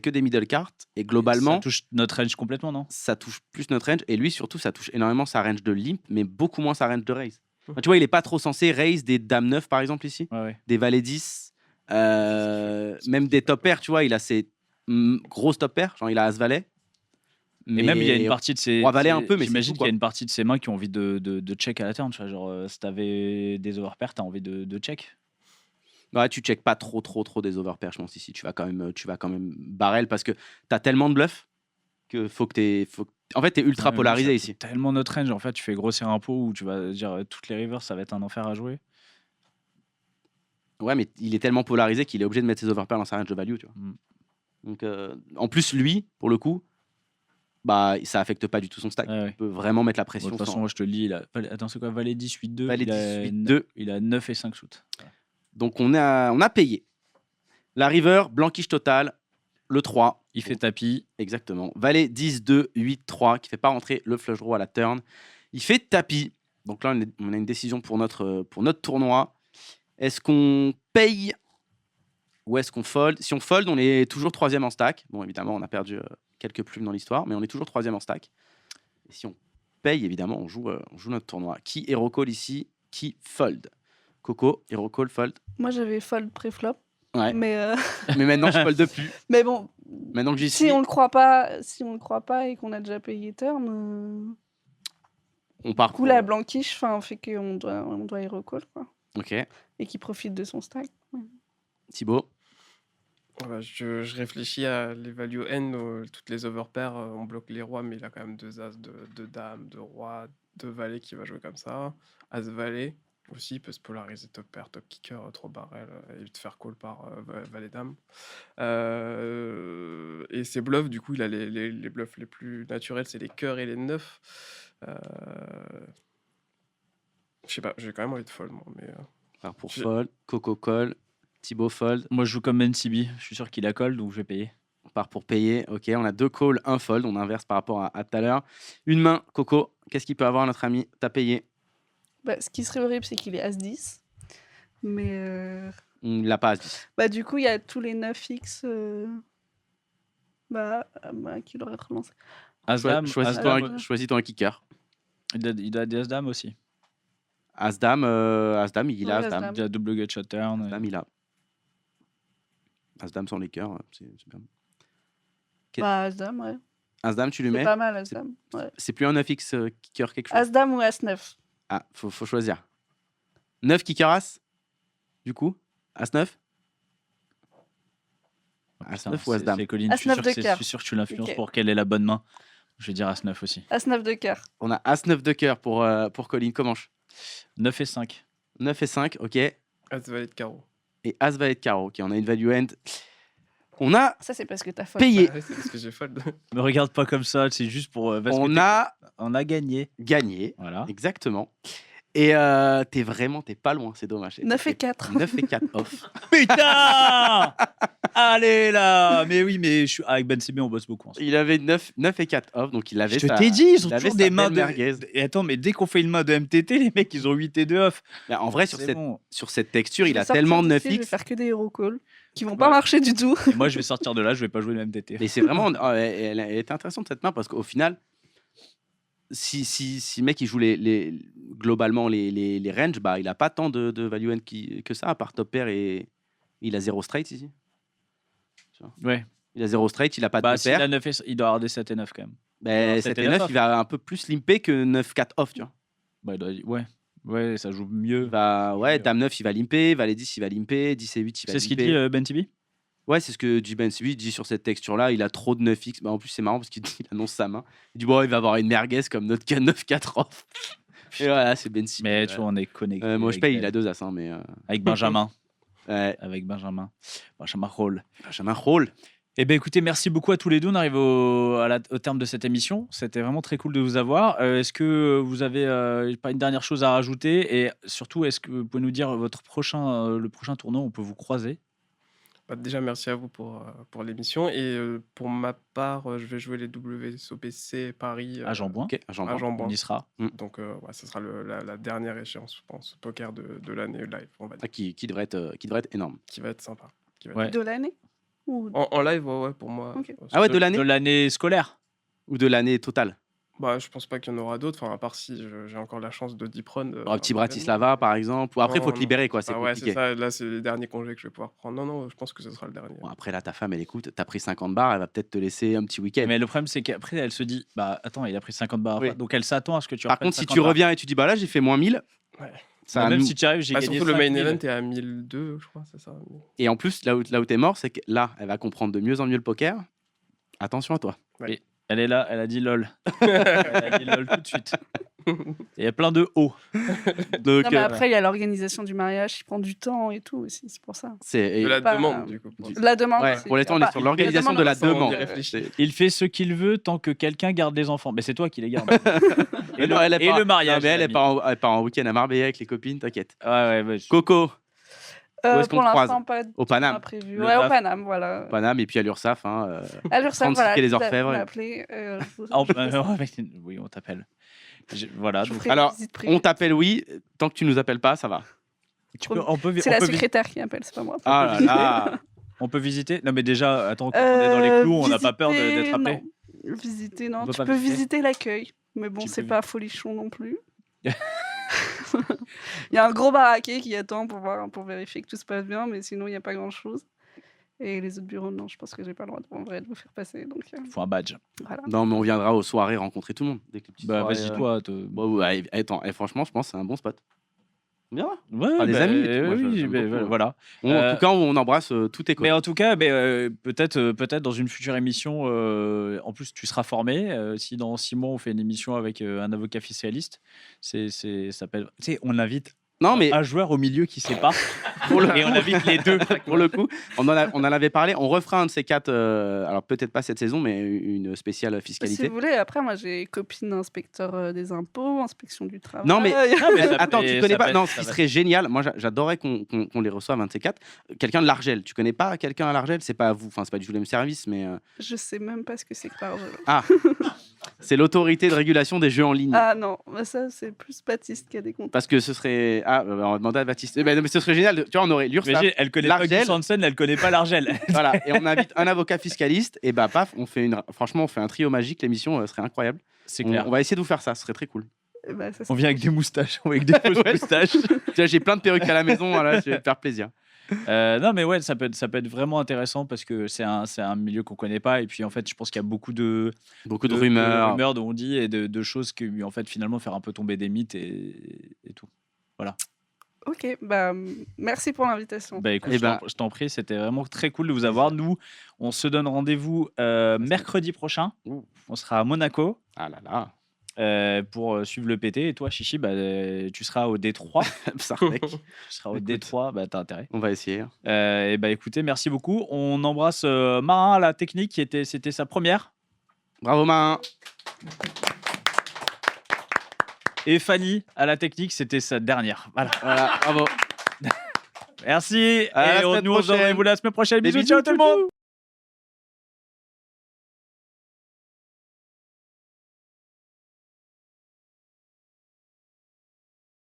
que des middle cards et Ça globalement, touche notre range complètement, non? ça touche plus notre range et lui surtout, ça touche énormément sa range de limp, mais beaucoup moins sa range de raise. Enfin, tu vois, il est pas trop censé raise des dames 9 par exemple ici, Ouais. des valets 10, même des top pairs, tu vois, il a ses grosses top pairs, genre il a as valet. Et même, il y a une partie de ces. Roi valet un peu, mais c'est j'imagine tout, qu'il y a quoi. une partie de ses mains qui ont envie de check à la turn. Tu vois, genre, si t'avais des overpairs, t'as envie de check. Ouais, tu check pas trop des overpairs, je pense ici. Tu vas quand même barrel parce que t'as tellement de bluffs que faut que t'es. En fait, t'es ultra Ouais, mais polarisé ça ici. touche tellement notre range. En fait, tu fais grossir un pot où tu vas dire toutes les rivers, ça va être un enfer à jouer. Ouais, mais il est tellement polarisé qu'il est obligé de mettre ses overpairs dans sa range de value, tu vois. Mm. Donc, en plus, lui, pour le coup, bah, ça affecte pas du tout son stack. Ouais, ouais. Il peut vraiment mettre la Bon, pression. de toute façon, moi, je te le dis. Attends, c'est quoi? Valet 10, 8, 2. Valet il, a 10, 8, 2. il a 9 et 5 shoots. Donc, on a payé. La river, blanquish total, le 3. Il fait tapis. Exactement. Valet 10, 2, 8, 3, qui fait pas rentrer le flush draw à la turn. Il fait tapis. Donc là, on a une décision pour notre tournoi. Est-ce qu'on paye ou est-ce qu'on fold? Si on fold, on est toujours 3e en stack. Bon, évidemment, on a perdu quelques plumes dans l'histoire, mais on est toujours 3e en stack. Et si on paye, évidemment, on joue notre tournoi. Qui hero call ici? Qui fold? Coco, hero call, fold. Moi j'avais fold pré-flop. Ouais. Mais, Mais maintenant, je fold plus. mais bon, Maintenant que j'y si suis, on le croit pas, et qu'on a déjà payé turn, on part du coup pour- la blanquiche fait qu'on doit hero call quoi. Ok. Et qu'il profite de son stack. Thibaut. Voilà, je réfléchis à les value N, toutes les overpairs, on bloque les rois, mais il a quand même 2 as, 2 dames, 2 rois, 2 valets qui va jouer comme ça. As valet aussi, il peut se polariser top pair, top kicker, 3 barrels, et te faire call par valet dame. Et ses bluffs, du coup, il a les bluffs les plus naturels, c'est les cœurs et les 9. Je sais pas, j'ai quand même envie de fold, moi. Mais, Alors pour Je- fold, Coco call, Thibaut fold, Moi, je joue comme NCB. Je suis sûr qu'il a call, donc je vais payer. on part pour payer. Ok, on a 2 calls, un fold, on inverse par rapport à tout à l'heure. Une main, Coco, qu'est-ce qu'il peut avoir notre ami? T'as payé. Bah, ce qui serait horrible, c'est qu'il est As-10. Mais Il l'a pas As-10. bah, du coup, il y a tous les 9x qui doivent être lancés. As-Dame, Choisis-toi As-Dame, choisis-toi un kicker. il a des As-Dame aussi. As-Dame, As-Dame, il a Oui, As-Dame. As-Dame. Il a double gut shot turn. As-Dame, il a. As-Dame sans les cœurs, c'est bien. Ok. Bah, As-Dame, ouais. As-Dame, tu lui C'est mets? pas mal, As-Dame. Ouais. C'est plus un 9x kicker quelque chose? As-Dame ou As-9. Ah, faut choisir. 9 kicker As? Du coup? As-9? As-9 ou As-Dame? C'est Colin, As-9 de je cœur. suis sûr que tu l'influences Ok. pour quelle est la bonne main. Je vais dire As-9 aussi. As-9 de cœur. On a As-9 de cœur pour Colin. Comment? 9 et 5. 9 et 5, ok. As valet de carreau. Et As valet de carreau. Ok, on a une value end. On a Ça, c'est parce que t'as fold. payé. Ouais, c'est parce que j'ai fold. Me regarde pas comme ça, c'est juste pour. Parce que On a on a gagné. gagné. Voilà. Exactement. Et t'es pas loin, c'est dommage. 9 et 4. 9 et 4 off. Putain Allez là Mais oui, mais avec Ben CB, on bosse beaucoup ensemble. Il avait 9 et 4 off, donc il avait Je sa- t'ai dit, ils ont il avait toujours sa des mains belle de. merguez. Et attends, mais dès qu'on fait une main de MTT, les mecs, ils ont 8 et 2 off. Mais en vrai, sur C'est cette, bon. sur cette texture, Je il vais a sortir tellement de d'ici, Je vais 9x. faire que des hero calls qui vont pas Ouais. marcher du tout. Et moi, je vais sortir de là, je vais pas jouer de MTT. Mais c'est vraiment. Elle était intéressante cette main parce qu'au final, si le mec il joue globalement les ranges, bah, il a pas tant de value end que ça, à part top pair et il a 0 straight ici. Ouais. Il a 0 straight, il a pas de Bah, deux s'il paires. a 9 il doit avoir des 7 et 9 quand même. Ben, alors, 7 7 et et 9, 9 il va un peu plus limper que 9-4 off, tu vois. Bah, ouais. Ouais, ça joue mieux. Ouais, Dame 9, il va limper, Valet 10, il va limper, 10 et 8, il va C'est ce qu'il limper. dit Ben TB. Ouais, c'est ce que dit Ben Sibi, il dit sur cette texture-là, il a trop de 9x. Bah, en plus, c'est marrant parce qu'il annonce sa main. Il dit, bon, il va avoir une merguez comme notre 9-4 off. Et voilà, c'est Ben Sibi. Mais tu vois, on est connecté. moi, je paye, il a avec, 2 as, hein, mais. avec Benjamin. Ouais, Avec Benjamin. Benjamin Hall. Benjamin Roll. Eh bien, écoutez, merci beaucoup à tous les deux. On arrive au terme de cette émission. C'était vraiment très cool de vous avoir. Est-ce que vous avez pas une dernière chose à rajouter? Et surtout, est-ce que vous pouvez nous dire le prochain tournoi où on peut vous croiser? Bah, déjà, merci à vous pour l'émission. Et pour ma part, je vais jouer les WSOPC Paris À Jean-Bouin. Ok, à j'en Jean-Bouin. On y sera. Donc, ouais, ce sera la dernière échéance, je pense, poker de l'année live, on va dire, qui devrait être énorme. qui va être sympa. Qui va Ouais. être- De l'année ou... En live, ouais, pour moi. Ok. Ah ouais, de l'année De l'année scolaire. ou de l'année totale? Bah, je pense pas qu'il y en aura d'autres, enfin, à part si j'ai encore la chance de deep run. Un petit Bratislava, par exemple. Ou après, il faut te Non, libérer, quoi. C'est Ah ouais, compliqué. c'est ça. Là, c'est les derniers congés que je vais pouvoir prendre. Non, je pense que ce sera le dernier. Bon, après, là, ta femme, elle écoute. T'as pris 50 bars, elle va peut-être te laisser un petit week-end. Mais le problème, c'est qu'après, elle se dit bah attends, il a pris 50 barres. Oui. Donc elle s'attend à ce que tu Par reprennes contre, si 50 tu barres. reviens et tu dis, bah là, j'ai fait moins 1000. Ouais. Ça Bah, va même nous- si tu arrives, j'ai Bah, gagné surtout le main 5000. event est à 1002, je crois, c'est ça. Et en plus, là où t'es mort, c'est que là, elle va comprendre de mieux en mieux le poker. Attention à toi. Elle est là, elle a dit lol. Elle a dit lol tout de suite. Et il y a plein de hauts. Donc, Non, mais après, il y a l'organisation du mariage qui prend du temps et tout aussi, c'est pour ça. c'est. De la pas- demande, du coup. La demande. Ouais, c'est- pour l'instant, on est bah, sur l'organisation de la demande, demande. on y réfléchit. Il fait ce qu'il veut tant que quelqu'un garde les enfants. Mais c'est toi qui les gardes. Mais non, elle est et pas- le mariage. Non, mais elle l'ami. part en week-end à Marbella avec les copines, t'inquiète. Ouais. Coco, Où est-ce qu'on pour te croise l'instant, pas au Paname. pas prévu. Le Ouais, au DAF. Paname, voilà. Paname, et puis à l'URSSAF. À l'URSSAF, 36 voilà. quai des vous Orfèvres. m'appelez, Ah, oui, on t'appelle. Voilà. je vous donc, ferai une Alors, visite privée. on t'appelle, oui. Tant que tu nous appelles pas, ça va. C'est la secrétaire qui appelle, c'est pas moi. Ah là là. on peut visiter. Non, mais déjà, attends, quand on est dans les clous, on n'a pas peur Visiter, d'être appelé. non. Visiter, On non. peut Tu pas peux visiter. visiter l'accueil. Mais bon, Tu c'est peux pas folichon non plus. Il y a un gros baraquet qui attend pour vérifier que tout se passe bien, mais sinon, il n'y a pas grand-chose. Et les autres bureaux, non, je pense que j'ai pas le droit en vrai de vous faire passer. Donc, Il faut un badge. voilà. Non, mais on viendra aux soirées rencontrer tout le monde. Dès que les petites Bah, soirées, vas-y, toi. Bon, ouais, attends, franchement, je pense que c'est un bon spot. Bien. Ouais, des bah, amis et tout, moi, oui, j'aime bah, beaucoup. voilà. En tout cas, on embrasse tous tes Mais copains. en tout cas, peut-être dans une future émission, en plus tu seras formé. Si dans 6 mois on fait une émission avec un avocat fiscaliste, ça s'appelle. Tu sais, on invite Non, mais un joueur au milieu qui sait pas. pour le, Et on a vu que les deux. pour le coup, on en avait parlé. On refera un de ces 4. Alors peut-être pas cette saison, mais une spéciale Si fiscalité. vous voulez, après, moi, j'ai copine inspecteur des impôts, inspection du travail. Non, mais- Non, mais ça Attends, peut- tu connais ça pas? peut- Non, ça ce qui va- serait génial, moi j'adorerais qu'on les reçoive, un de ces 4. Quelqu'un de l'Argel. Tu connais pas quelqu'un à l'Argel? C'est pas vous, enfin, c'est pas du tout le même service, mais Je sais même pas ce que c'est que l'argent. c'est l'autorité de régulation des jeux en ligne. Ah non, bah ça, c'est plus Baptiste qui a des comptes. Parce que ce serait. Ah, on va demander à Baptiste. Non, mais ce serait génial. Tu vois, on aurait l'URSSAF. Mais elle connaît pas l'Argel. Gus Hansen, elle connaît pas l'Argel. Voilà, et on invite un avocat fiscaliste, et bah paf, franchement, on fait un trio magique, l'émission serait incroyable. C'est On, clair. on va essayer de vous faire ça, ce serait très cool. Eh ben, ça, On vient avec des moustaches, on vient avec des fausses Ouais. moustaches. Tu vois, j'ai plein de perruques à la maison, voilà, je vais te faire plaisir. Non, mais ouais, ça peut être vraiment intéressant parce que c'est un milieu qu'on connaît pas. Et puis, en fait, je pense qu'il y a beaucoup Beaucoup de rumeurs. dont on dit, et de choses qui, en fait, finalement, faire un peu tomber des mythes et tout. Ok, bah merci pour l'invitation. Bah écoute, Eh ben- je t'en prie, c'était vraiment très cool de vous avoir. Nous, on se donne rendez-vous mercredi prochain. Ouh. On sera à Monaco Ah là là, pour suivre le PT. Et toi, Chichi, bah, tu seras au Détroit. ça mec, Tu seras au Écoute. Détroit, bah, t'as intérêt. on va essayer. Et bah écoutez, merci beaucoup. On embrasse Marin à la technique, c'était sa première. Bravo Marin. Et Fanny à la technique, c'était sa dernière. Voilà. Voilà, bravo. Merci. À la Et semaine nous, on se donne prochaine. rendez-vous la semaine prochaine. Des Bisous, bisous, ciao tout le monde.